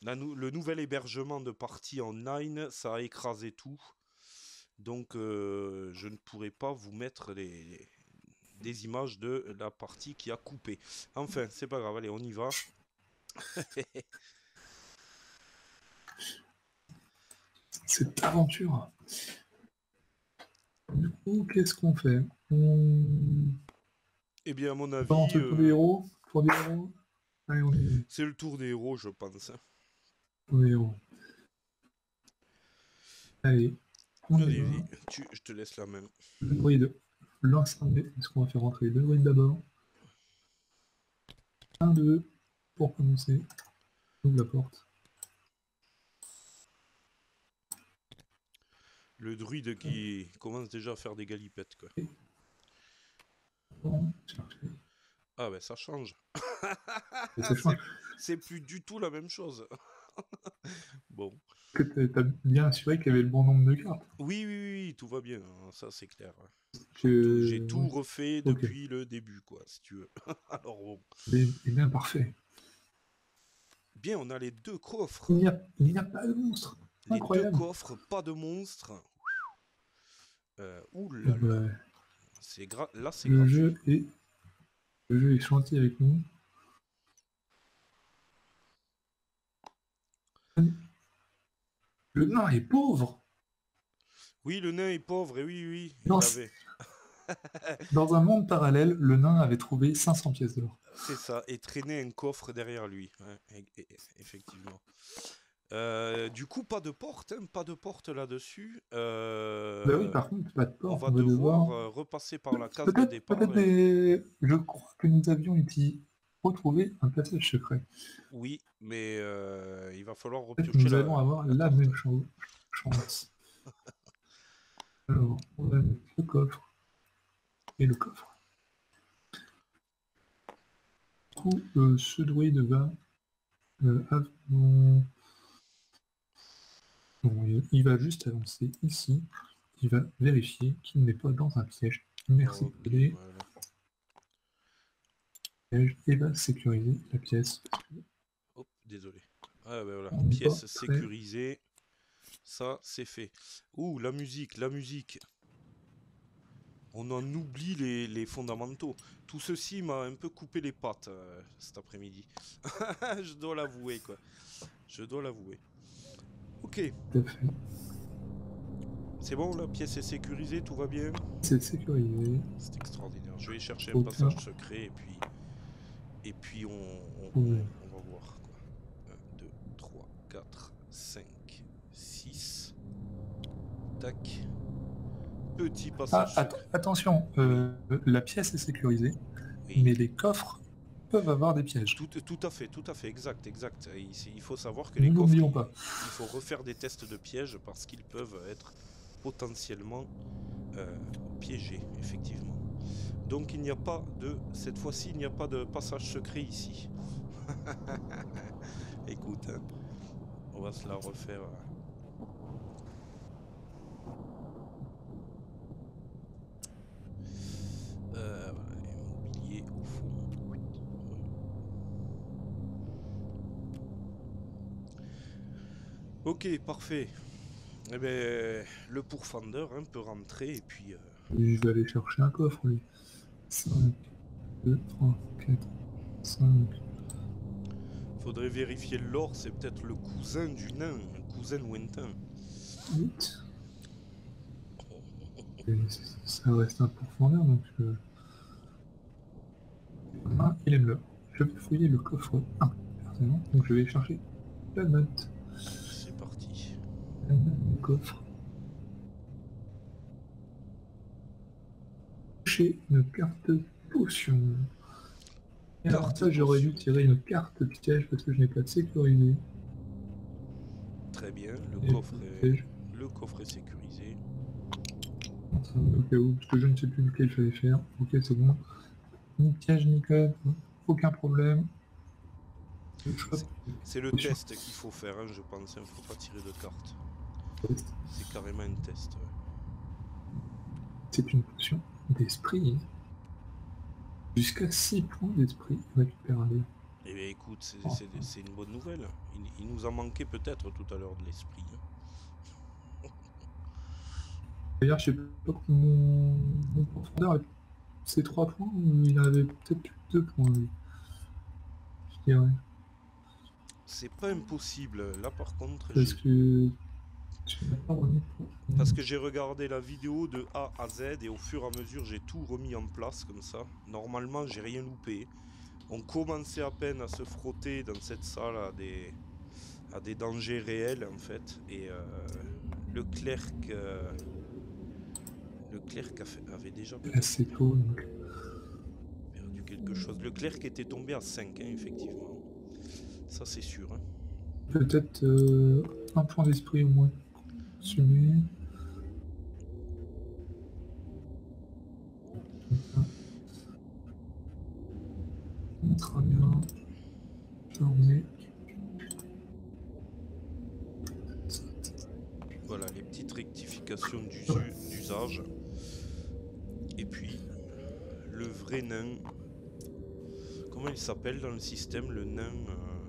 le nouvel hébergement de partie en 9, ça a écrasé tout. Donc, je ne pourrai pas vous mettre des images de la partie qui a coupé. Enfin, c'est pas grave, allez, on y va. Cette aventure. Du coup, qu'est-ce qu'on fait? On Eh bien, à mon commence avis, le tour des héros? Tour des héros? Allez, on y c'est le tour des héros, je pense. tour des héros. Allez, on y va. Vas-y, je te laisse la main. Le druide lance un dé. Est-ce qu'on va faire rentrer le druide d'abord? 1, 2, pour commencer. Ouvre la porte. Le druide qui commence déjà à faire des galipettes, quoi. Bon, chercher. Ah ben ça change. Et ça change. C'est plus du tout la même chose. Bon. Que t'as bien assuré qu'il y avait le bon nombre de cartes. Oui, oui, tout va bien, hein, ça c'est clair. J'ai tout Ouais. refait Ok. depuis le début, quoi, si tu veux. Alors bon. Et bien parfait. Bien, on a les deux coffres. Il n'y a pas de monstre. Les Incroyable. deux coffres, pas de monstres. Ouh là là. Bah, Là, c'est le gratuit. jeu est gentil avec nous. Le nain est pauvre. Oui, le nain est pauvre, et oui, oui, il Dans, avait. dans un monde parallèle, le nain avait trouvé 500 pièces d'or. C'est ça, et traîner un coffre derrière lui. Ouais, effectivement. Du coup, pas de porte, hein, pas de porte là-dessus. Bah oui, par contre, pas de On porte. va On va devoir devoir... repasser par la case de départ. Peut-être des... Je crois que nous avions retrouvé un passage secret. Oui, mais il va falloir Peut-être que repiocher nous allons avoir la porte. même chance. Alors, on va mettre le coffre et le coffre. Du coup, ce druide va... bon, il va juste avancer ici. Il va vérifier qu'il n'est pas dans un piège. Merci Ok, de voilà. piège et va sécuriser la pièce. Hop, désolé. Ah ben voilà, On n'est pièce pas très- sécurisée. Ça, c'est fait. Ouh, la musique, la musique. On en oublie les fondamentaux. Tout ceci m'a un peu coupé les pattes cet après-midi. Je dois l'avouer, quoi. Je dois l'avouer. Ok. Tout à fait. C'est bon, la pièce est sécurisée, tout va bien. C'est sécurisé. C'est extraordinaire. Je vais chercher un Aucun. passage secret et puis on va voir, quoi. 1, 2, 3, 4, 5, 6. Tac. Petit passage secret. Attention, la pièce est sécurisée, Oui. mais les coffres peuvent avoir des pièges. Tout à fait, exact. Il faut savoir que Nous les coffres, n'oublions pas. il faut refaire des tests de pièges parce qu'ils peuvent être potentiellement piégés, effectivement. Donc il n'y a pas de... Cette fois-ci, il n'y a pas de passage secret ici. Écoute, hein, on va se la refaire. Voilà, immobilier au fond. Ok, parfait. Eh ben, le pourfendeur hein, peut rentrer et puis... Je vais aller chercher un coffre, lui. 5, 2, 3, 4, 5. Faudrait vérifier l'or, c'est peut-être le cousin du nain, un cousin lointain. 8. Et ça reste un pourfendeur, donc... Ah, il aime l'or. Je vais fouiller le coffre 1, personnellement. Donc je vais chercher la note. C'est parti. La note du coffre. J'ai une carte potion. Et alors ça, j'aurais dû tirer une carte piège parce que je n'ai pas de sécurisé. Très bien, Et le coffre est sécurisé. ça, au cas où, parce que je ne sais plus lequel il fallait faire. Ok, c'est bon. Ni piège, ni code, aucun problème. C'est le test qu'il faut faire, hein, je pense. Il ne faut pas tirer de cartes. C'est carrément un test. Ouais. C'est une potion d'esprit. Jusqu'à 6 points d'esprit récupérable. Eh bien écoute, c'est une bonne nouvelle. Il nous a manqué peut-être tout à l'heure de l'esprit. Hein. D'ailleurs, je sais pas mon profondeur, c'est 3 points ou il avait peut-être plus de 2 points, lui. Je dirais. C'est pas impossible. Là par contre, Parce que tu n'as pas remis parce que j'ai regardé la vidéo de A à Z et au fur et à mesure j'ai tout remis en place comme ça. Normalement j'ai rien loupé. On commençait à peine à se frotter dans cette salle à des dangers réels en fait. Et le clerc avait déjà assez tôt. Donc. perdu quelque chose. Le clerc était tombé à 5, hein, effectivement. Ça c'est sûr. Hein. Peut-être un point d'esprit au moins. Consumé. Très bien. Journée. Voilà les petites rectifications d'usage. Et puis le vrai nain. Comment il s'appelle dans le système? Le nain,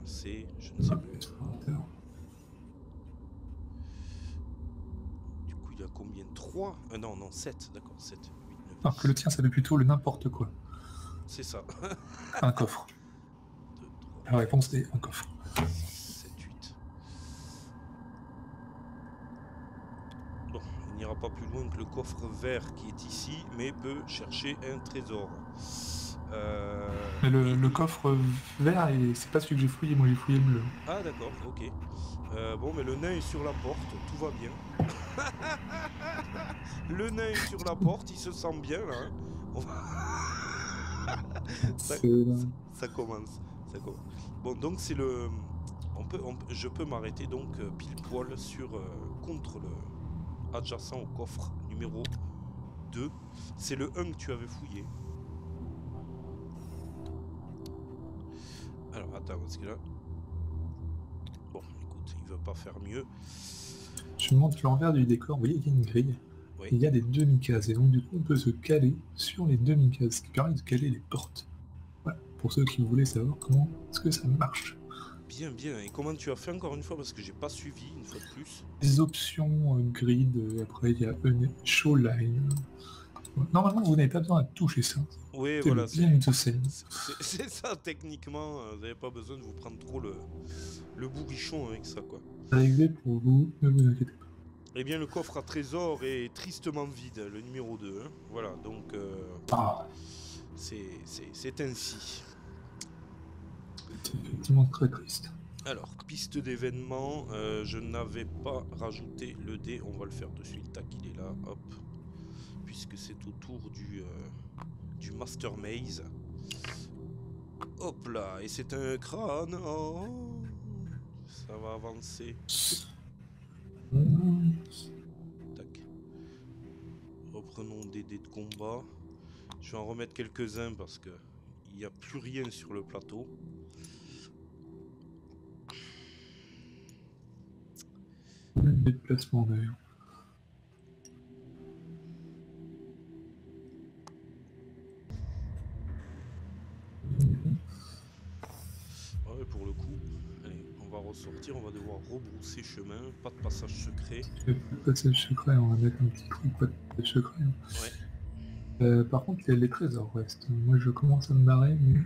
c'est... Je ne sais plus. Du coup, il y a combien? 3 non, 7, d'accord, 7, 8, 9, Alors que le tien, ça fait plutôt le n'importe quoi. C'est ça. Un coffre. 2, 3, La réponse est un coffre. 7, 8. Bon, il n'ira pas plus loin que le coffre vert qui est ici, mais peut chercher un trésor. Mais le coffre vert, c'est pas celui que j'ai fouillé, moi j'ai fouillé le bleu. Ah d'accord, ok. Bon, mais le nain est sur la porte, tout va bien. Le nain est sur la porte, il se sent bien là. Hein. On va... ça commence. Bon, donc c'est le... je peux m'arrêter donc pile poil sur contre le adjacent au coffre numéro 2. C'est le 1 que tu avais fouillé. Alors attends, parce que là... Bon, écoute, il veut pas faire mieux. Je montre l'envers du décor, vous voyez, il y a une grille. Oui. Il y a des demi-cases, et donc du coup on peut se caler sur les demi-cases, ce qui permet de caler les portes. Voilà, pour ceux qui voulaient savoir comment est-ce que ça marche. Bien, bien. Et comment tu as fait encore une fois? Parce que j'ai pas suivi une fois de plus. Les options grid, après il y a show line. Normalement vous n'avez pas besoin de toucher ça. Oui, voilà. C'est ça, techniquement. Vous n'avez pas besoin de vous prendre trop le bourrichon avec ça, quoi. Réglé pour vous, ne vous inquiétez pas. Eh bien, le coffre à trésor est tristement vide, le numéro 2. Hein. Voilà, donc... c'est ainsi. C'est effectivement très triste. Alors, piste d'événement, je n'avais pas rajouté le dé, on va le faire de suite, tac, il est là, hop. Puisque c'est au tour du Master Maze. Hop là, et c'est un crâne, oh, ça va avancer. Tac. Reprenons des dés de combat. Je vais en remettre quelques-uns parce que il n'y a plus rien sur le plateau. Déplacement d'ailleurs. Ouais, pour le coup, allez, on va ressortir, on va devoir rebrousser chemin, pas de passage secret. Pas de passage secret, on va mettre un petit truc, pas de passage secret. Ouais. Par contre, il y a les trésors restent. Moi je commence à me barrer, mais...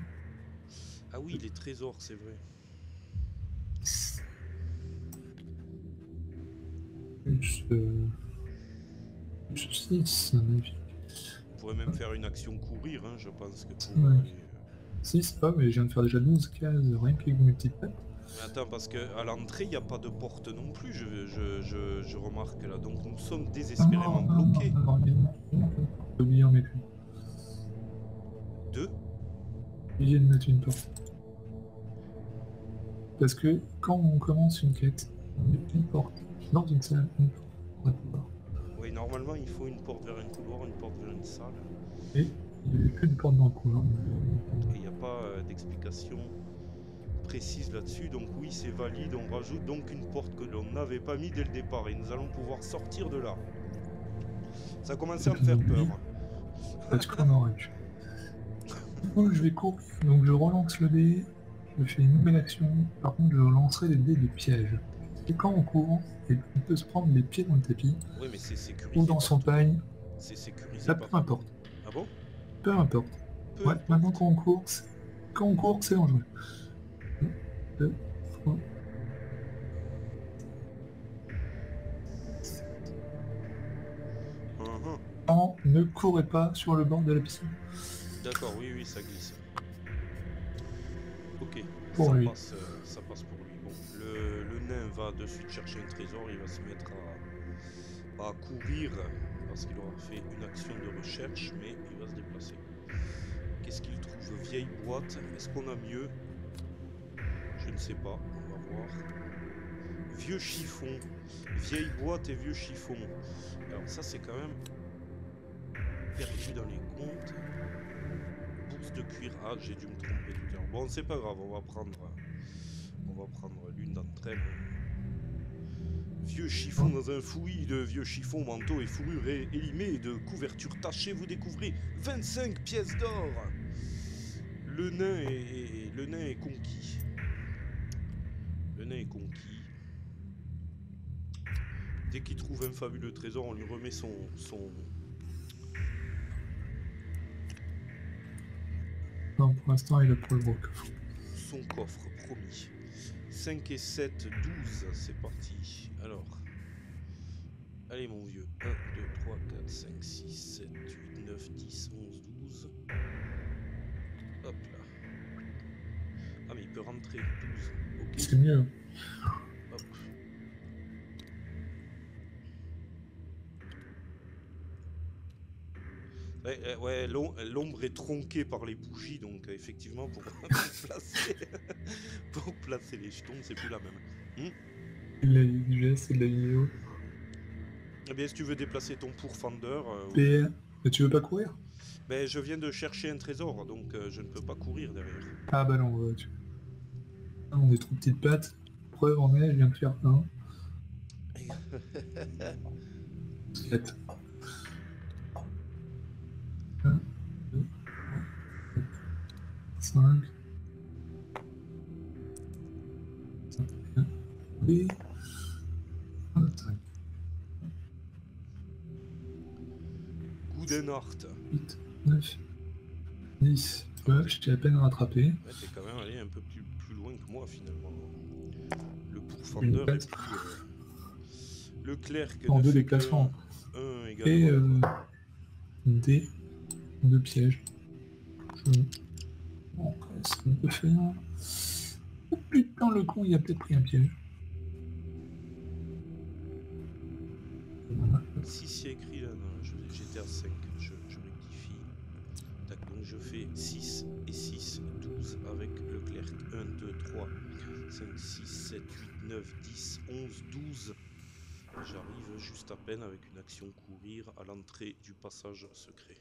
Ah oui, les trésors, c'est vrai. Plus 6, à mon avis. On pourrait même faire une action courir, hein, je pense que pour... Ouais. 6 pas, mais je viens de faire déjà 12 cases, rien qu'avec mes petites pattes. Attends, parce qu'à l'entrée, il n'y a pas de porte non plus, je remarque là. Donc nous sommes désespérément bloqués. J'ai oublié en mettre une. 2 Obligé de mettre une porte. Parce que quand on commence une quête, on met une porte dans une salle, une porte. Oui, normalement, il faut une porte vers un couloir, une porte vers une salle. Et il n'y avait plus de porte dans le couloir. Et il n'y a pas d'explication précise là-dessus. Donc oui, c'est valide. On rajoute donc une porte que l'on n'avais pas mis dès le départ. Et nous allons pouvoir sortir de là. Ça a commencé à me faire peur. Parce qu'on aurait dû. Du coup, je vais courir. Donc je relance le dé. Je fais une nouvelle action. Par contre, je lancerai les dés de piège. Et quand on court, on peut se prendre les pieds dans le tapis. Oui, mais c'est sécurisé. Ou dans son pagne. C'est sécurisé. Ça, peu importe. Ah bon? Peu importe. Peu Ouais, importe. maintenant quand on court, c'est dangereux. 2, 3. Ne courez pas sur le bord de la piscine. D'accord, oui, oui, ça glisse. Ok, pour lui. Ça passe pour lui. Bon, le nain va de suite chercher un trésor, il va se mettre à courir parce qu'il aura fait une action de recherche, mais il va se déplacer. Qu'est-ce qu'il trouve? Vieille boîte, est-ce qu'on a mieux? Je ne sais pas, on va voir. Vieux chiffon, vieille boîte et vieux chiffon. Alors ça c'est quand même perdu dans les comptes. Bourse de cuir, ah j'ai dû me tromper tout à l'heure. Bon c'est pas grave, on va prendre l'une d'entre elles. Vieux chiffon dans un fouillis de vieux chiffons, manteau et fourrure élimée et de couverture tachée, vous découvrez 25 pièces d'or. Le nain est conquis. Le nain est conquis. Dès qu'il trouve un fabuleux trésor, on lui remet son... Non, pour l'instant, il a pas le gros coffre. Son coffre, promis. 5 et 7, 12, c'est parti. Alors, allez mon vieux. 1, 2, 3, 4, 5, 6, 7, 8, 9, 10, 11, 12. Hop là. Ah mais il peut rentrer 12. Ok. C'est mieux. Hop. Ouais, l'ombre est tronquée par les bougies, donc effectivement pour pour placer les jetons, c'est plus la même. Du geste, c'est de la vidéo. Eh bien, si tu veux déplacer ton pourfendeur... Mais tu veux pas courir? Ben, je viens de chercher un trésor, donc je ne peux pas courir derrière. Ah bah non, on est trop petites pattes. Preuve en est, je viens de faire 1. 7. 1, 2, 5. 5, B. 5. Goudenhart. 8, 9, 10. Tu vois, je t'ai à peine rattrapé. Ouais, t'es quand même allé un peu plus loin que moi finalement. Le pourfendeur est plus... le clerc en 2 déplacements. 1 également. Et D de piège. Bon, ça me peut faire... Oh putain, le con, il a peut-être pris un piège. Voilà. Si c'est écrit là, non, j'étais à 5, je rectifie. Tac, donc je fais 6 et 6, 12 avec le clerc. 1, 2, 3, 5, 6, 7, 8, 9, 10, 11, 12. J'arrive juste à peine avec une action courir à l'entrée du passage secret.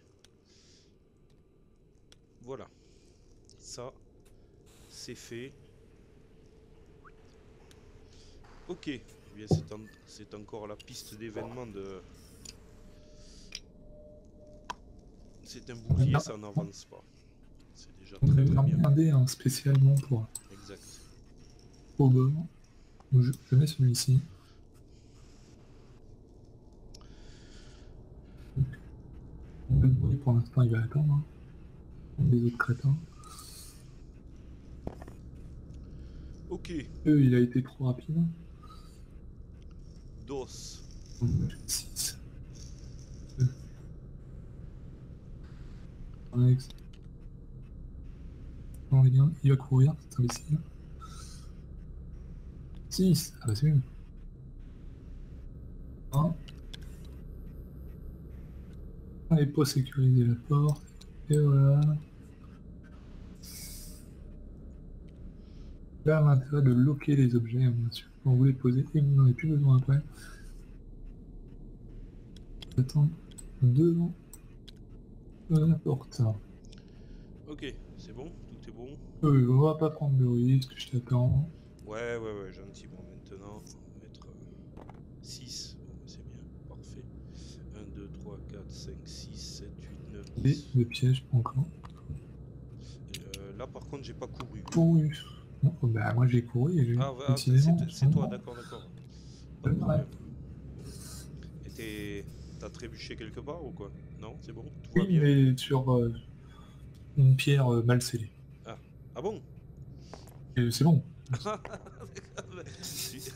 Voilà. Ça, c'est fait. Ok. Eh bien, c'est encore la piste d'événement de... C'est un bouclier, ça n'avance pas. C'est déjà très bien. Un dé spécialement pour... Exact. Au bord. Je mets celui-ci. Pour l'instant, il va attendre. Hein. Les autres crétins. Ok. Il a été trop rapide. Dos. 6. Alex. Non, les gars, il va courir, c'est imbécile. 6. Ah bah c'est mieux. 1. On n'avait pas sécurisé la porte. Et voilà. Là, l'intérêt de loquer les objets, bien sûr. Quand vous les posez et vous n'en avez plus besoin après. Attends, devant la porte. Ok, c'est bon, tout est bon. On va pas prendre de risque, je t'attends. Ouais, gentiment. Maintenant, on va mettre 6. Bon, c'est bien, parfait. 1, 2, 3, 4, 5, 6, 7, 8, 9, Et 10. le piège, pas encore. Là, par contre, j'ai pas couru. Couru. Bon, bah, moi j'ai couru et j'ai Ah, ouais, décidément. c'est toi, d'accord. Pas de Ouais. problème. Et t'as trébuché quelque part ou quoi? Non, c'est bon, tout va Oui, bien. mais sur une pierre mal scellée. Ah bon? Et c'est bon. Si-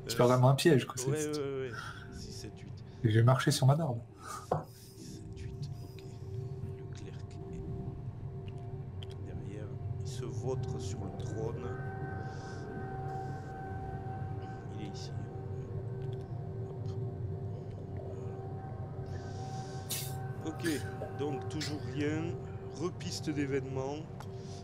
C'est pas vraiment un piège, quoi. Ouais. 6, 7, 8. Et j'ai marché sur ma barbe. 6, 7, 8, ok. Le clerc est derrière. Il se vautre sur le trône. Il est ici. Hop. Voilà. Ok, donc toujours rien. Repiste d'événements.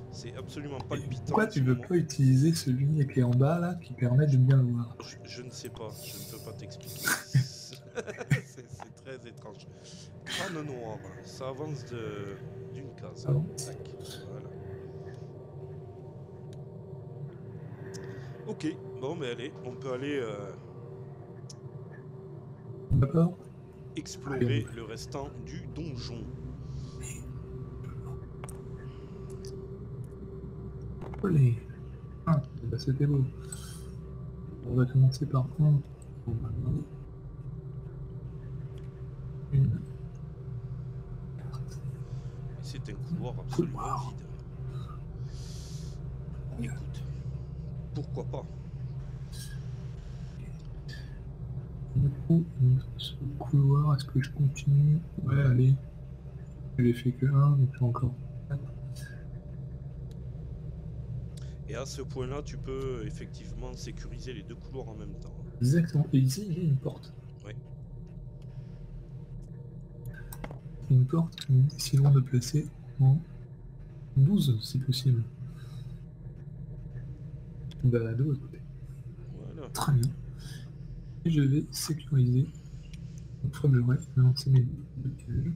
C'est absolument palpitant Pourquoi en tu ce veux moment. pas utiliser celui qui est en bas, là, qui permet de bien le voir? Je ne sais pas, je ne peux pas t'expliquer. C'est très étrange. Crâne noir, ça avance d'une case. Ah bon? Tac, voilà. Ok, bon, mais allez, on peut aller D'accord. explorer le restant du donjon. Olé. Ah, bah c'était beau. On va commencer par un. Une. Mais c'est un couloir absolument Couloir. vide. Écoute, pourquoi pas? Du coup, ce couloir, est-ce que je continue? Ouais, allez. J'ai fait que un, donc j'ai encore 4. Et à ce point-là, tu peux effectivement sécuriser les deux couloirs en même temps. Exactement. Et ici, il y a une porte. Ouais. Une porte que nous déciderons de placer en 12, si possible. Bah, de l'autre côté. Voilà. Très bien. Et je vais sécuriser. Une fois que j'aurai lancé mes deux pièges.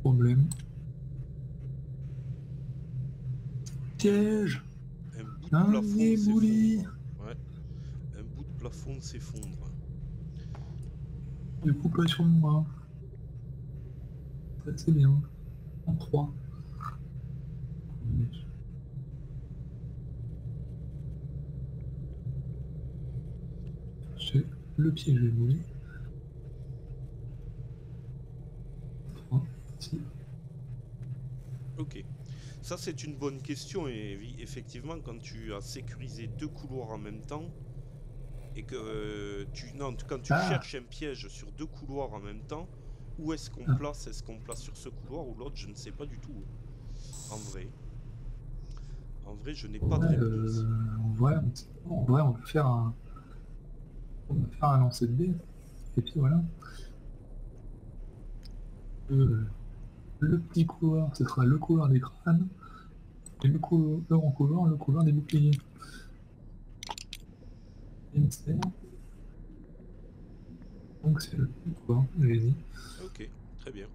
Problème. Piège. Un bout de Un plafond ébouli. s'effondre. Ouais. Un bout de plafond s'effondre. Du coup, pas sur moi. Ça, c'est bien. En 3. J'ai le piège ébouli. 3. Si. Ok. Ça, c'est une bonne question. Et effectivement, quand tu as sécurisé deux couloirs en même temps, et que quand tu cherches un piège sur deux couloirs en même temps, où est-ce qu'on place? Est-ce qu'on place sur ce couloir ou l'autre? Je ne sais pas du tout. En vrai. En vrai, je n'ai pas de réponse. En vrai, on va faire un lancer de dés. Et puis voilà. Le petit couloir, ce sera le couloir des crânes. Et le grand couloir, le couloir des boucliers. Mystère. Donc c'est le petit couloir, j'ai dit. Ok, très bien.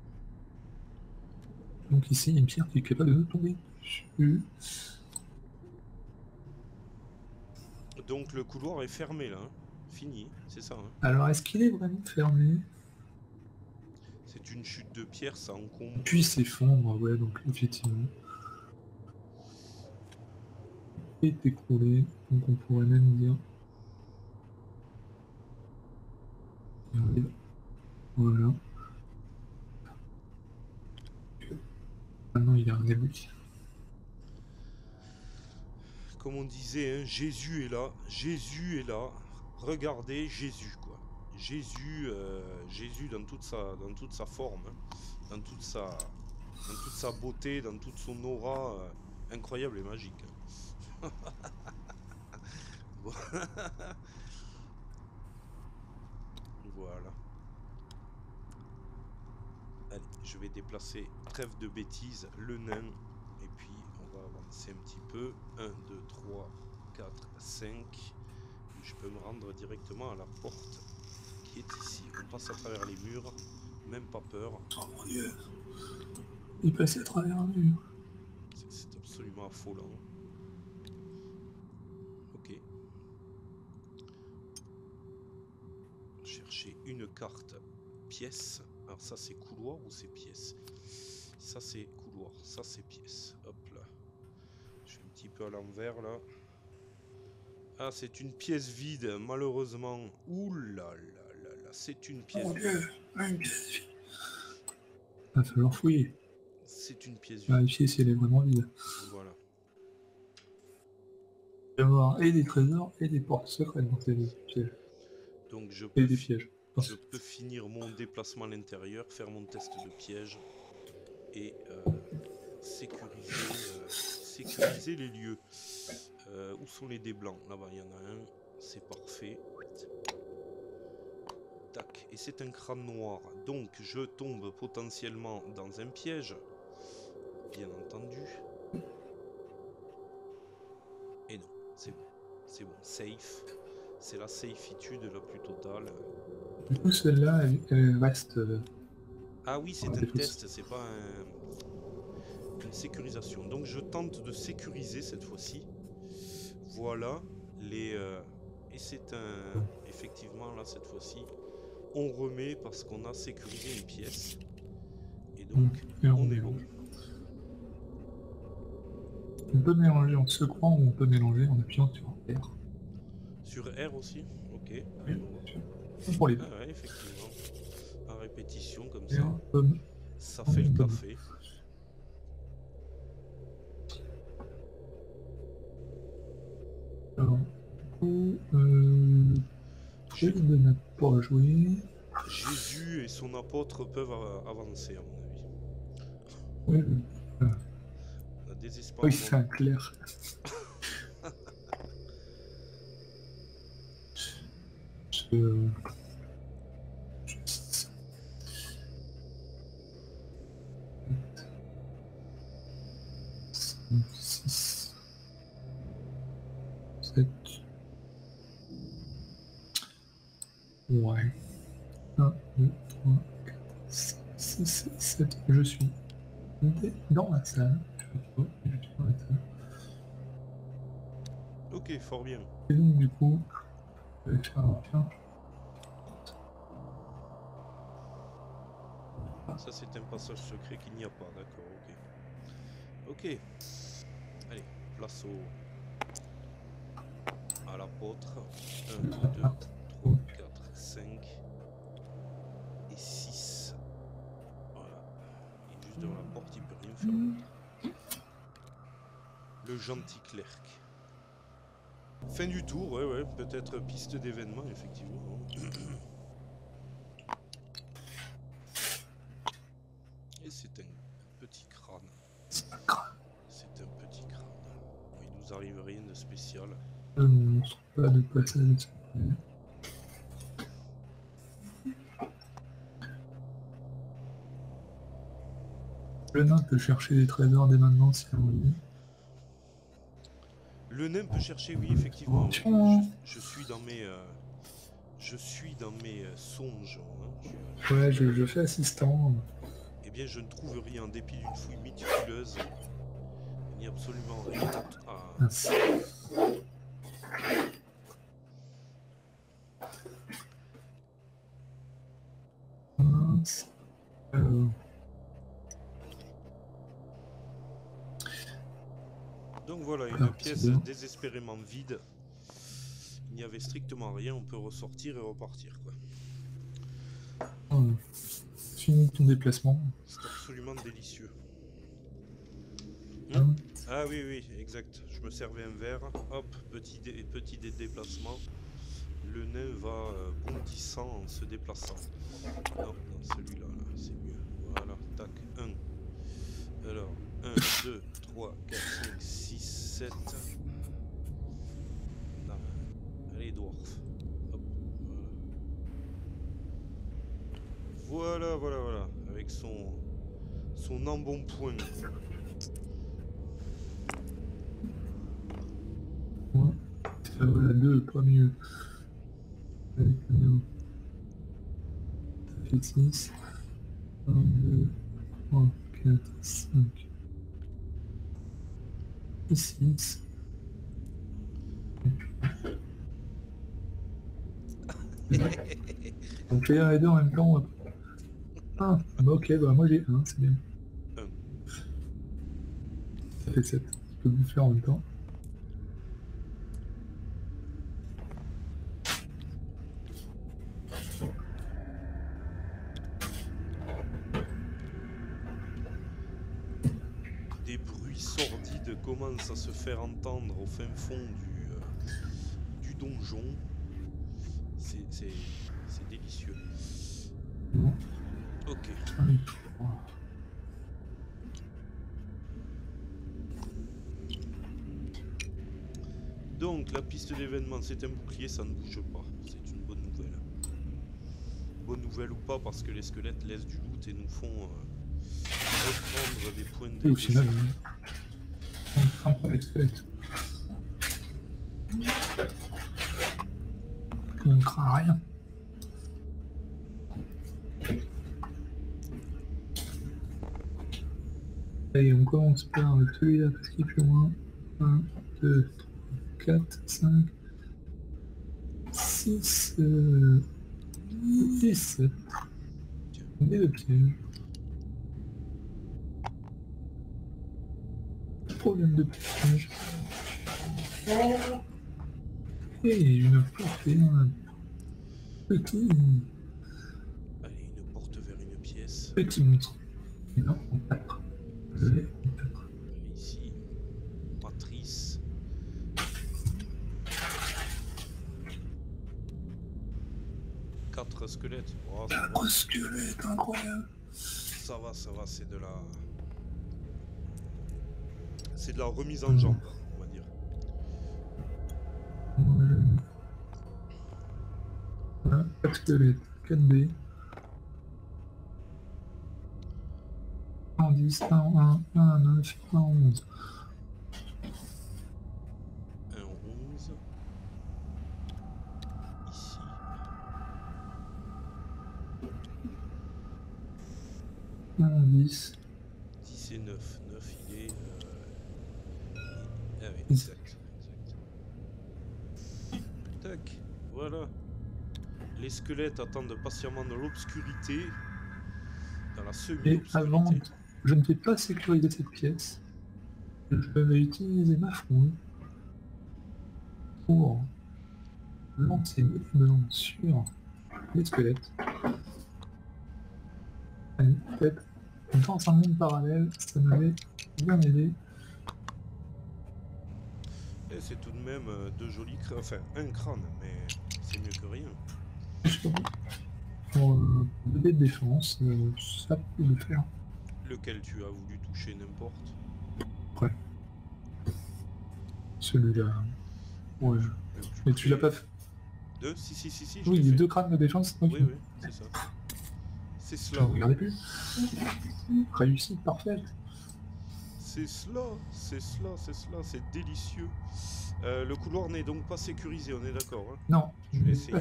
Donc ici, il y a une pierre qui est capable de tomber dessus. Donc le couloir est fermé là. Hein. Fini, c'est ça. Hein. Alors, est-ce qu'il est vraiment fermé? C'est une chute de pierre, ça encombre. Puis s'effondre, ouais, donc effectivement. Et écroulé, donc on pourrait même dire. Voilà. Maintenant, il y a un éboulis. Comme on disait, hein, Jésus est là. Jésus est là. Regardez Jésus, quoi. Jésus dans toute sa forme, hein, dans toute sa beauté, dans toute son aura incroyable et magique. Voilà. Allez, je vais déplacer, trêve de bêtises, le nain. Et puis, on va avancer un petit peu. 1, 2, 3, 4, 5. Je peux me rendre directement à la porte qui est ici. On passe à travers les murs, même pas peur. Oh mon dieu. Il passe à travers un mur. C'est absolument affolant. Ok. Chercher une carte pièce. Alors ça c'est couloir ou c'est pièce? Ça c'est couloir, ça c'est pièce. Hop là. Je suis un petit peu à l'envers là. Ah, c'est une pièce vide, malheureusement. Ouh là là là là, c'est une pièce vide. Une pièce vide. Va falloir fouiller. C'est une pièce vide. Vérifier si elle est vraiment vide. Voilà. Il va y avoir et des trésors et des portes secrètes dans ces pièges. Donc je Et peux, des pièges. je peux finir mon déplacement à l'intérieur, faire mon test de piège et sécuriser les lieux. Où sont les dés blancs? Là-bas, il y en a un. C'est parfait. Tac. Et c'est un crâne noir. Donc, je tombe potentiellement dans un piège. Bien entendu. Et non, c'est bon. C'est bon. Safe. C'est la safitude la plus totale. Du coup, celle-là, elle reste... Ah oui, c'est un test, c'est pas une sécurisation. Donc, je tente de sécuriser cette fois-ci. Voilà. Et c'est un... Effectivement, là, cette fois-ci, on remet parce qu'on a sécurisé une pièce. Et donc, on est bon. On peut mélanger en secouant ou on peut mélanger en appuyant sur R. Sur R aussi? Ok. Oui, pour les deux. Ah ouais, effectivement. À répétition, comme Et ça. pomme. Ça fait le café. Alors, du coup, de notre pour jouer. Jésus et son apôtre peuvent avancer, à mon avis. Oui, On a désespéré. oui, c'est un clair. Six, 7. Ouais. 1, 2, 3, 4, 5, 6, 7. Je suis dans la salle. Ok, fort bien. Et donc, du coup, je vais faire un charge. Ça, c'est un passage secret qu'il n'y a pas, d'accord, ok. Ok. Allez, place à l'apôtre. 1, 2, 3, 4, 5 et 6. Voilà. Il est juste devant la porte, il peut rien faire. Le gentil clerc. Fin du tour, ouais, peut-être piste d'événement, effectivement. Et c'est un petit crâne. C'est un petit crâne. Bon, il nous arrive rien de spécial. Pas de passage. Le nain peut chercher des trésors dès maintenant si vous voulez. Le nain peut chercher, oui, effectivement. Je suis dans mes songes. Hein. Ouais, je fais assistant. Eh bien, je ne trouve rien en dépit d'une fouille méticuleuse. Il n'y a absolument rien. Ah. Donc voilà, une pièce désespérément vide. Il n'y avait strictement rien, on peut ressortir et repartir, quoi. Finis ton déplacement. C'est absolument délicieux. Hein? Ah oui, oui, exact. Je me servais un verre. Hop, petit déplacement. Le nain va bondissant en se déplaçant. Non, celui-là, là, c'est mieux. Voilà, tac, 1. Alors, 1, 2, 3, 4, 5, 6, 7. Non. Allez, dwarf. Hop, voilà. Voilà. Avec son embonpoint. Voilà, 2, pas mieux. Ça fait 6. 1, 2, 3, 4, 5. 6. On fait 1 et 2 en même temps. Ah, bah ok, bah moi j'ai 1, c'est bien. Ça fait 7. Je peux vous faire en même temps. Des bruits sordides commencent à se faire entendre au fin fond du donjon. C'est délicieux. Ok. Donc la piste d'événement, c'est un bouclier, ça ne bouge pas. C'est une bonne nouvelle. Bonne nouvelle ou pas, parce que les squelettes laissent du loot et nous font reprendre des points de... Et au final, on prend pas les squelettes. On ne craint rien. Allez, on commence par celui-là parce qu'il est plus loin. 1, 2, 3, 4, 5, 6, 10. Et le piège. Problème de piège. Et une porte et un petit... Allez, une porte vers une pièce. Petit monstre. Et là, on tape. Allez, ici, Patrice. Quatre squelettes. Oh, ça va. Squelette, incroyable. Ça va, c'est de la... C'est de la remise en jambe, on va dire. Voilà, 4 squelettes, 4B. 1 en 10, 1 en 1, 1 en 9, 1 en 11. 1 en 11. Ici. Un en 10. 10 et 9. 9, il est... Ah oui, Dix. exact. Tac, voilà. Les squelettes attendent patiemment dans l'obscurité. Dans la Et avant, semi-obscurité. je ne vais pas sécuriser cette pièce. Je vais utiliser ma fronde pour lancer des ballons sur les squelettes. Et en fait, dans un monde parallèle, ça m'avait bien aidé. Et c'est tout de même deux jolis crânes. Enfin, un crâne, mais c'est mieux que rien. Pour le dé de défense, ça peut le faire. Lequel tu as voulu toucher, n'importe. Ouais. Celui-là. Ouais. Mais tu l'as pas fait. Deux? Si, je Oui, l'ai il y a fait. 2 crânes de défense. Okay. Oui, c'est ça. C'est cela. Regardez plus. Réussite parfaite. C'est cela, c'est délicieux. Le couloir n'est donc pas sécurisé, on est d'accord, hein? Non. Je vais essayer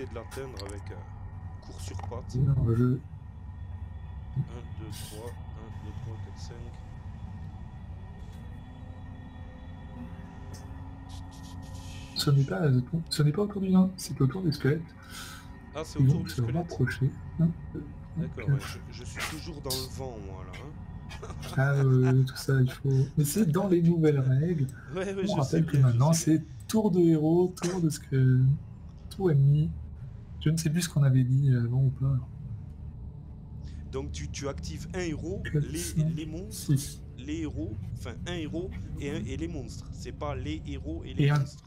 de l'atteindre avec cours sur pattes. 1, 2, 3, 1, 2, 3, 4, 5. Ce n'est pas autour du nain, c'est autour des squelettes. Ah, c'est Ils autour vont du se squelette. rapprocher. D'accord, ouais, je suis toujours dans le vent, moi, là. Hein. Tout ça, il faut... Mais c'est dans les nouvelles règles. Ouais, On rappelle que maintenant, c'est tour de héros, tour de squelette, tour ennemi. Je ne sais plus ce qu'on avait dit avant ou pas. Donc tu actives un héros, 4, les monstres, 6. les héros, enfin un héros et les monstres. C'est pas les héros et les monstres.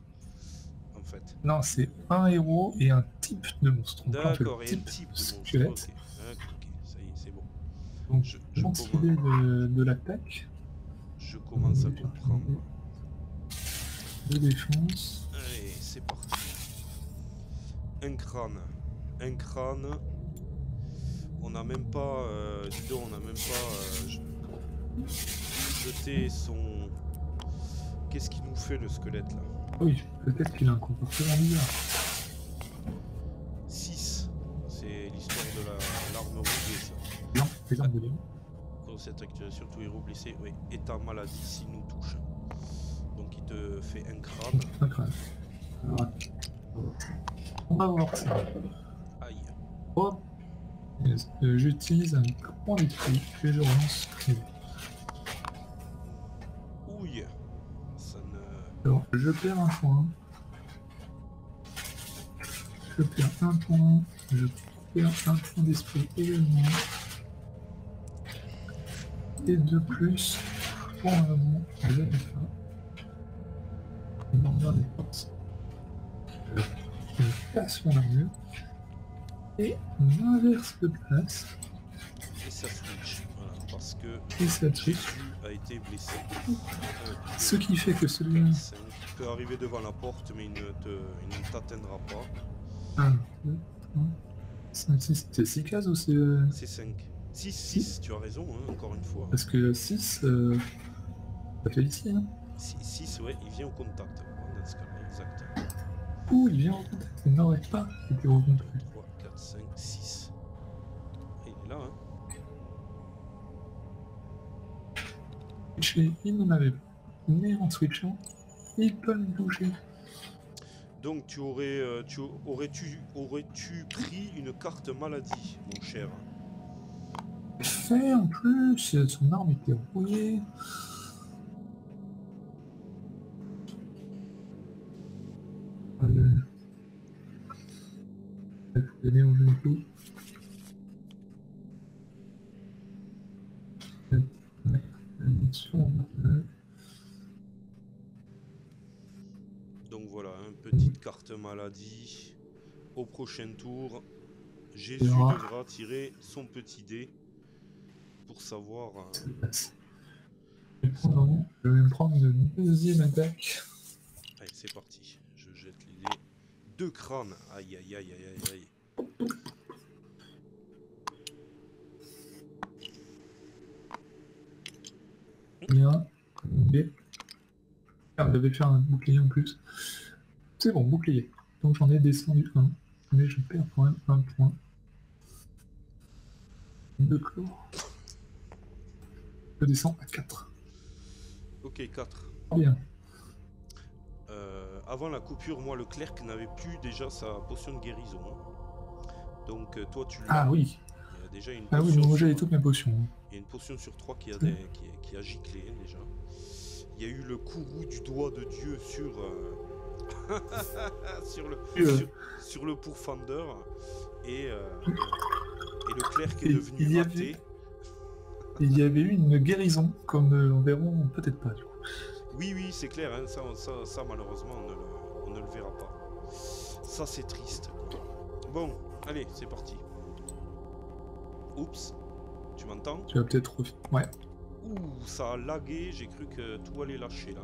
En fait. Non, c'est un héros et un type de monstre. D'accord, et un type de monstre. Squelette. Ok, ça y est, c'est bon. Donc, je l'idée de l'attaque. Je commence à comprendre. De défense. Allez, c'est parti. Un crâne. Un crâne. On n'a même pas... dis donc, on n'a même pas... jeté son... Qu'est-ce qu'il nous fait, le squelette, là? Oui, peut-être qu'il a un comportement bizarre. exemple de Léon. Quand cette actualisation, tout héros blessé, oui, état maladie s'il nous touche. Donc il te fait un crâne. Un crâne. Alors, on va voir ça. Aïe. Hop. J'utilise un point d'esprit et je relance. Ouille. Ça ne... Alors, je perds un point. Je perds un point. Je perds un point d'esprit également. Et de plus, pour le moment, je vais faire une armure des forces. Je casse mon armure. Et on inverse de place. Et ça switch. Voilà, parce que Et ça switch. Jésus a été blessé. Ce qui fait que celui-là... Il peut arriver devant la porte, mais il ne t'atteindra pas. 1, 2, 3, 5, 6. C'est 6 cases ou c'est... C'est 5. 6, tu as raison, hein, encore une fois. Parce que 6, ça fait ici, hein. 6, ouais, il vient au contact. Dans ce cas-là, exact. Ouh, il vient au contact. Il n'aurait pas été au contact. 3, 4, 5, 6. Il est là, hein. Switcher, il n'en avait pas. Mais en switchant, il peut me bouger. Donc tu aurais-tu pris une carte maladie, mon cher? Fait en plus, son arme était rouillée. Il faut donner au jeu coup. Donc voilà, hein, petite carte maladie. Au prochain tour, Jésus devra tirer son petit dé pour savoir. Je vais me prendre une deuxième attaque. Allez, c'est parti. Je jette les dés. 2 crânes. Aïe, aïe, aïe, aïe, aïe, aïe. Bien. Ah, on devait faire un bouclier en plus. C'est bon, bouclier. Donc j'en ai descendu 1. Mais je perds quand même un point. 2 clos. Je descends à 4. Ok, 4. Bien. Avant la coupure, moi, le clerc n'avait plus déjà sa potion de guérison. Donc toi, tu l'as. Ah oui. Il y a déjà une Ah potion. oui, moi j'avais toutes mes potions. Il y a une potion sur 3 qui a giclé déjà. Il y a eu le courroux du doigt de Dieu sur sur le pourfendeur et le clerc est devenu raté. Il y avait eu une guérison, comme on verra peut-être pas du coup. Oui, c'est clair, hein, ça malheureusement on ne le verra pas. Ça c'est triste. Bon, allez, c'est parti. Oups, tu m'entends? Tu vas peut-être refaire. Ouais. Ouh, ça a lagué, j'ai cru que tout allait lâcher là.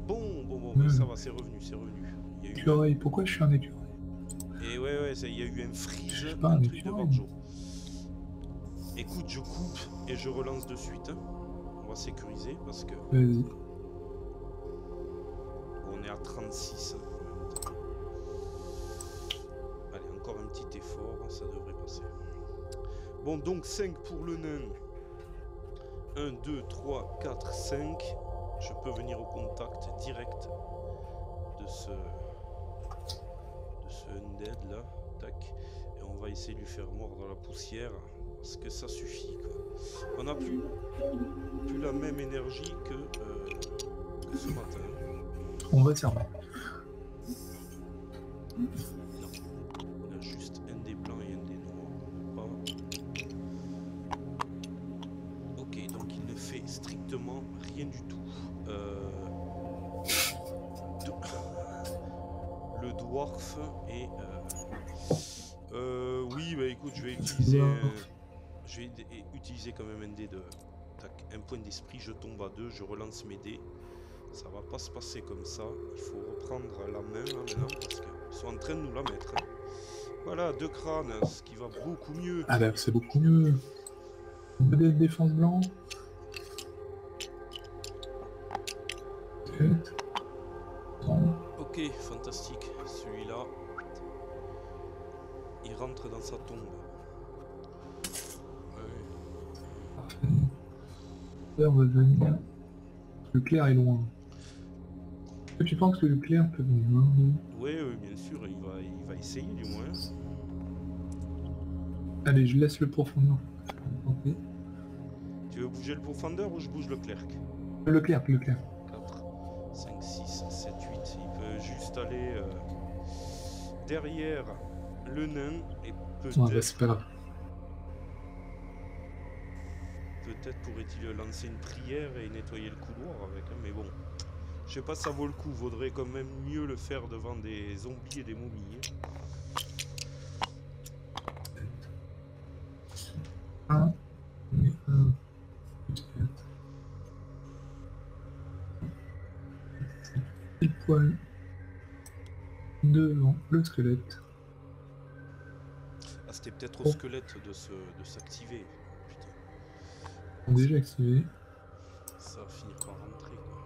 Bon, mais ça va, c'est revenu. Il y a eu... Écureuil, pourquoi je suis un écureuil? Et ouais, il y a eu un freeze, un truc de Varjo. Écoute, je coupe et je relance de suite. Hein. On va sécuriser parce que... Vas-y. On est à 36. Allez, encore un petit effort, ça devrait passer. Bon, donc 5 pour le nain. 1, 2, 3, 4, 5. Je peux venir au contact direct de ce undead là. Tac. Et on va essayer de lui faire mordre la poussière. Parce que ça suffit quoi. On n'a plus la même énergie que ce matin. On va tirer. Non. On a juste un dé blanc et un dé noir. On n'a pas. Ok, donc il ne fait strictement rien du tout. Le dwarf et oui, bah écoute, je vais utiliser quand même un dé de tac, un point d'esprit, je tombe à 2, je relance mes dés. Ça va pas se passer comme ça. Il faut reprendre la main là maintenant parce qu'ils sont en train de nous la mettre. Hein. Voilà, 2 crânes, ce qui va beaucoup mieux. Ah bah c'est beaucoup mieux. Deux défense blanc. Ok, fantastique. Celui-là, il rentre dans sa tombe. clair va venir. Le clair est loin. Est-ce que tu penses que le clair peut venir hein, Oui, bien sûr, il va essayer du moins. Allez, je laisse le profondeur. Ok. Tu veux bouger le profondeur ou je bouge le clerc? Le clair, le clair. 4, 5, 6, 7, 8. Il peut juste aller derrière le nain et Ouais, bah, c'est pas grave. peut-être pourrait-il lancer une prière et nettoyer le couloir avec, hein, mais bon. Je sais pas si ça vaut le coup, vaudrait quand même mieux le faire devant des zombies et des momies. Un, et un, quatre. Pile poil devant le squelette. Ah, c'était peut-être au squelette de s'activer. Putain, On déjà activé. ça va finir par rentrer quoi.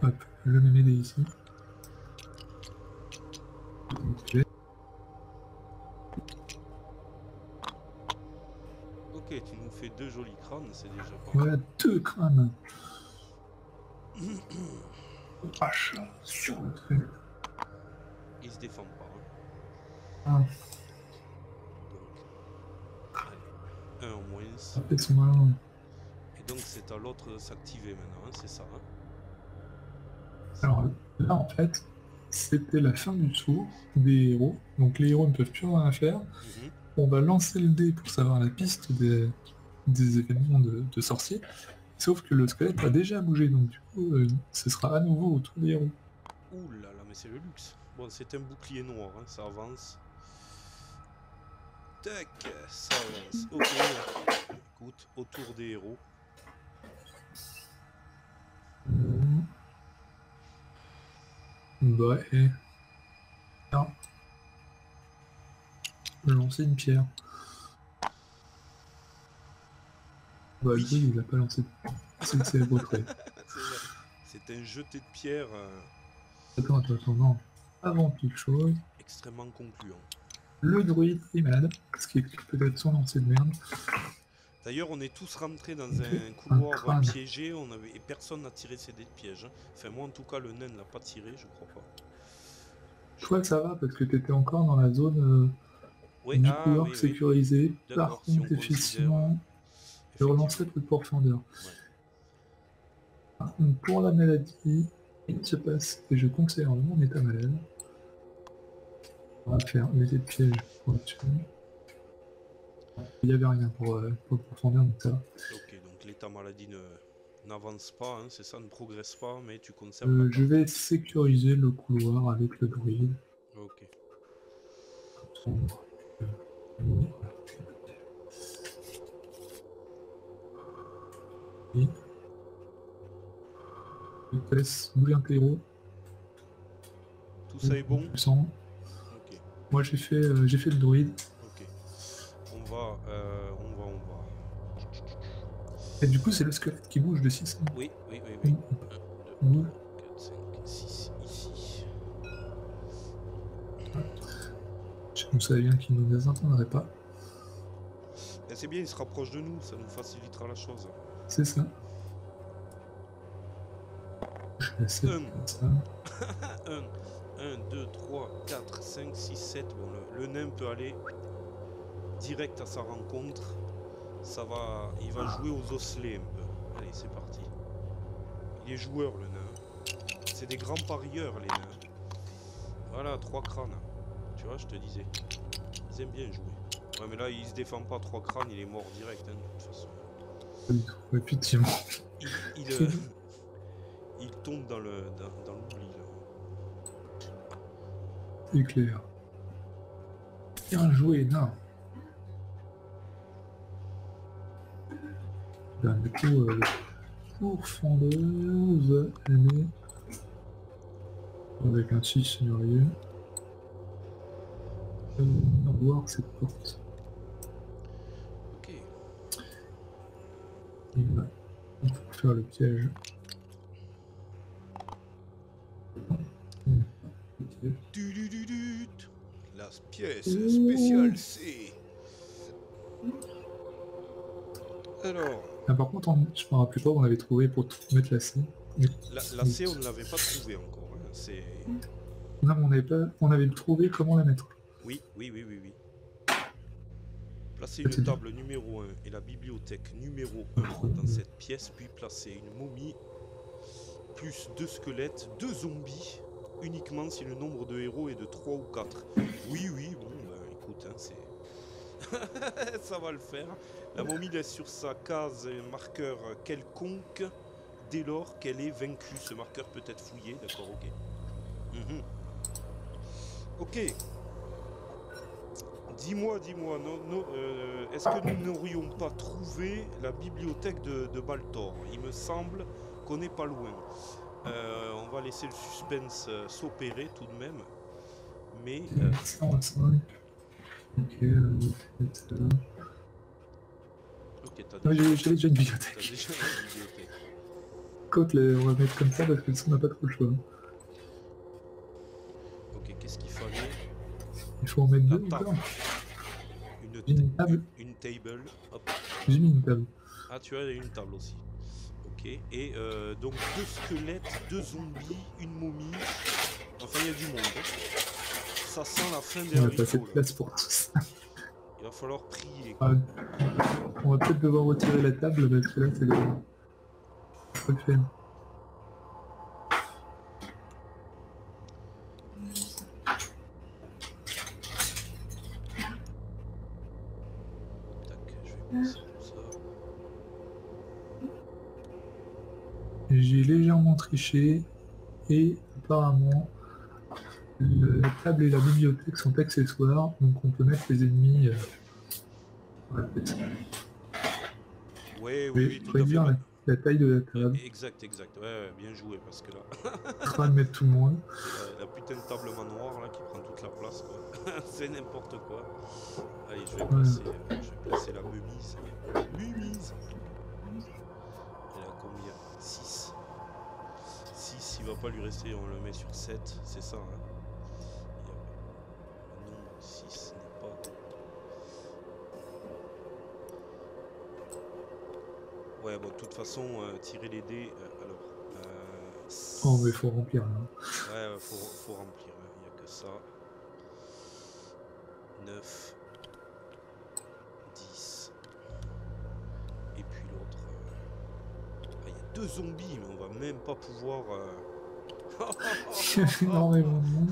Hop, je vais m'aider ici. Ok, tu nous fais 2 jolis crânes, c'est déjà pas mal. Voilà, 2 crânes. Vache, sur le truc. Il se défend pas. Hein. Ah, Donc, allez, 1 en moins. après son malin. Et donc c'est à l'autre de s'activer maintenant, hein, c'est ça. Hein. Alors là, en fait, c'était la fin du tour des héros. Donc les héros ne peuvent plus rien faire. On va lancer le dé pour savoir la piste des événements de sorciers. Sauf que le squelette a déjà bougé, donc du coup, ce sera à nouveau au tour des héros. Ouh là là, mais c'est le luxe. Bon, c'est un bouclier noir, hein, ça avance. Tac, ça avance. Ok, écoute, au tour des héros. Bah, et... Non. Je vais lancer une pierre. Bah, Oui. lui, il a pas lancé. C'est votre. C'est un jeté de pierre Attends, non. Avant toute chose, extrêmement concluant. le druide est malade, ce qui explique peut-être son lancer de merde. D'ailleurs, on est tous rentrés dans un couloir piégé, et personne n'a tiré ses dés de piège. Hein. Enfin, moi en tout cas, le nain ne l'a pas tiré, je crois pas. Je crois que ça va parce que tu étais encore dans la zone du couloir sécurisé. Par contre, si effectivement, je relancerai le profondeur. Ouais. Par contre, pour la maladie, il se passe, et je conserve mon état malade. On va faire les dés de piège pour là-dessus. Il n'y avait rien pour le profondeur, donc ça va. Ok, donc l'état maladie n'avance pas, hein, c'est ça, ne progresse pas, mais tu conserves je vais sécuriser le couloir avec le druide. Ok. Je te laisse bouger un héros. Tout ça est bon. Okay. Moi j'ai fait le druide. Ok. On va. Et du coup c'est le squelette qui bouge de 6. Oui. 1, 2, 3, 4, 5, 6 ici. Je savais bien qu'il ne nous entendrait pas. C'est bien, il se rapproche de nous, ça nous facilitera la chose. C'est ça. Je vais essayer de ça. 1, 2, 3, 4, 5, 6, 7. Bon, le nain peut aller direct à sa rencontre. Il va jouer aux osselets un peu. Allez, c'est parti. Il est joueur, le nain. C'est des grands parieurs, les nains. Voilà, 3 crânes. Tu vois, je te disais. Ils aiment bien jouer. Ouais, mais là, il se défend pas 3 crânes, il est mort direct, hein, de toute façon. Effectivement. Il tombe dans l'oubli, là. C'est clair. Bien joué, non. Là, du coup, pourfendeuse, elle est avec un 6 seignorieux. Voir cette porte. Ok. Il va faire le piège. La pièce spéciale C. Alors, Ah, par contre, je me rappelle pas où on avait trouvé pour mettre la C. la C, on ne l'avait pas trouvée encore. Hein. C'est... Non, mais on avait trouvé comment la mettre. Oui, oui, oui, oui, oui. Placer Ah, une c'est bien. table numéro 1 et la bibliothèque numéro 1 dans cette pièce, puis placer une momie plus 2 squelettes, 2 zombies, uniquement si le nombre de héros est de 3 ou 4. Oui, oui, bon, ben écoute, hein, c'est... ça va le faire. La momie laisse sur sa case un marqueur quelconque dès lors qu'elle est vaincue. Ce marqueur peut être fouillé, d'accord, ok. Mhm. Ok. Dis-moi, est-ce que nous n'aurions pas trouvé la bibliothèque de Baltor? Il me semble qu'on n'est pas loin. On va laisser le suspense s'opérer tout de même. Mais... 105. Ok, ok, t'as ouais, déjà... j'avais déjà une T'as bibliothèque. déjà la bibliothèque. Côte, on va mettre comme ça parce que ça, on n'a pas trop le choix. Ok, qu'est-ce qu'il fallait? Il faut en mettre La deux table. encore. Une, J'ai mis une table. une table. Hop. J'ai mis une table. Ah, tu as une table aussi. Ok. Et donc 2 squelettes, 2 zombies, une momie. Enfin, il y a du monde. Hein. Ça sent la fin des On n'a pas assez de haricots là. place pour tout ça. Il va falloir prier. Ah, on va peut-être devoir retirer la table parce que là, c'est le. Faut le faire. Tac, je vais passer tout ça. J'ai légèrement triché et apparemment la table et la bibliothèque sont accessoires, donc on peut mettre les ennemis. Ouais, Ouais, oui, oui, oui, tout à fait. réduire Bah, la taille de la table. exact, exact. Ouais, bien joué parce que là, Pas de mettre tout le monde. c'est la putain de table manoir là qui prend toute la place quoi. C'est n'importe quoi. Allez, je vais placer la mumise. Mumise. Elle a combien? 6. 6, il va pas lui rester, on le met sur 7, c'est ça. Hein. Le nombre 6 n'est pas... Ouais, bon, de toute façon, tirer les dés, alors... Oh, mais il faut remplir là. Ouais, faut remplir, il n'y a que ça. 9, 10. Et puis l'autre... Ah, il y a 2 zombies, mais on va même pas pouvoir... Énormément de monde.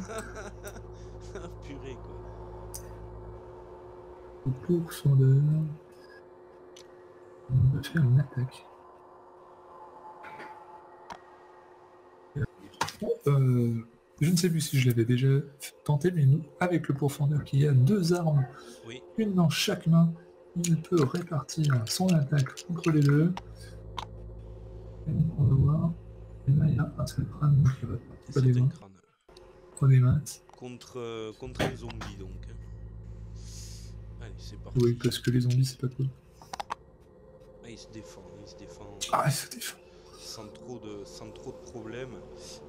Purée, quoi. Pour son de... On va faire une attaque. Je ne sais plus si je l'avais déjà tenté, mais nous, avec le pourfendeur qui a 2 armes, Oui. une dans chaque main, il peut répartir son attaque entre les deux. Et donc on va voir. Et là, il y a un seul crâne, donc pas des mains. Pas des maths. Contre un zombie, donc. Allez, c'est parti. Oui, parce que les zombies, c'est pas cool. Ah, il se défend. Ah, il se défend. Sans trop de problèmes.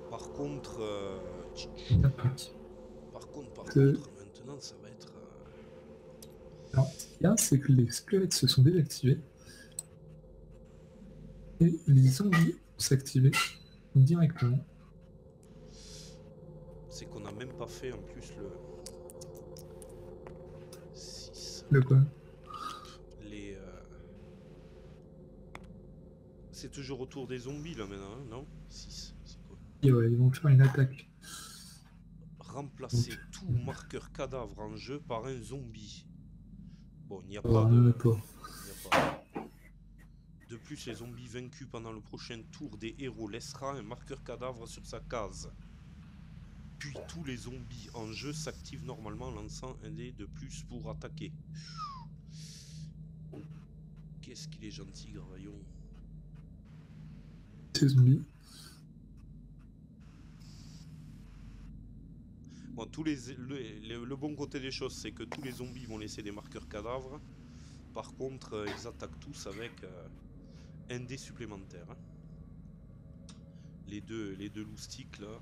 Par contre, maintenant, ça va être... Alors, ce qu'il y a, c'est que les squelettes se sont désactivés. Et les zombies vont s'activer directement. C'est qu'on n'a même pas fait en plus le... 6. Le quoi? Les... C'est toujours autour des zombies là maintenant, hein, non? 6, c'est quoi? Et ouais, ils vont faire une attaque. Remplacer tout marqueur cadavre en jeu par un zombie. Bon, il n'y a Oh, pas de... il n'y a pas. De plus, les zombies vaincus pendant le prochain tour des héros laissera un marqueur cadavre sur sa case. Puis tous les zombies en jeu s'activent normalement en lançant un dé de plus pour attaquer. Qu'est-ce qu'il est gentil, Gravaillon. Ces zombies. Bon, le bon côté des choses, c'est que tous les zombies vont laisser des marqueurs cadavres. Par contre, ils attaquent tous avec un dé supplémentaire. Hein. Les deux loustiques là.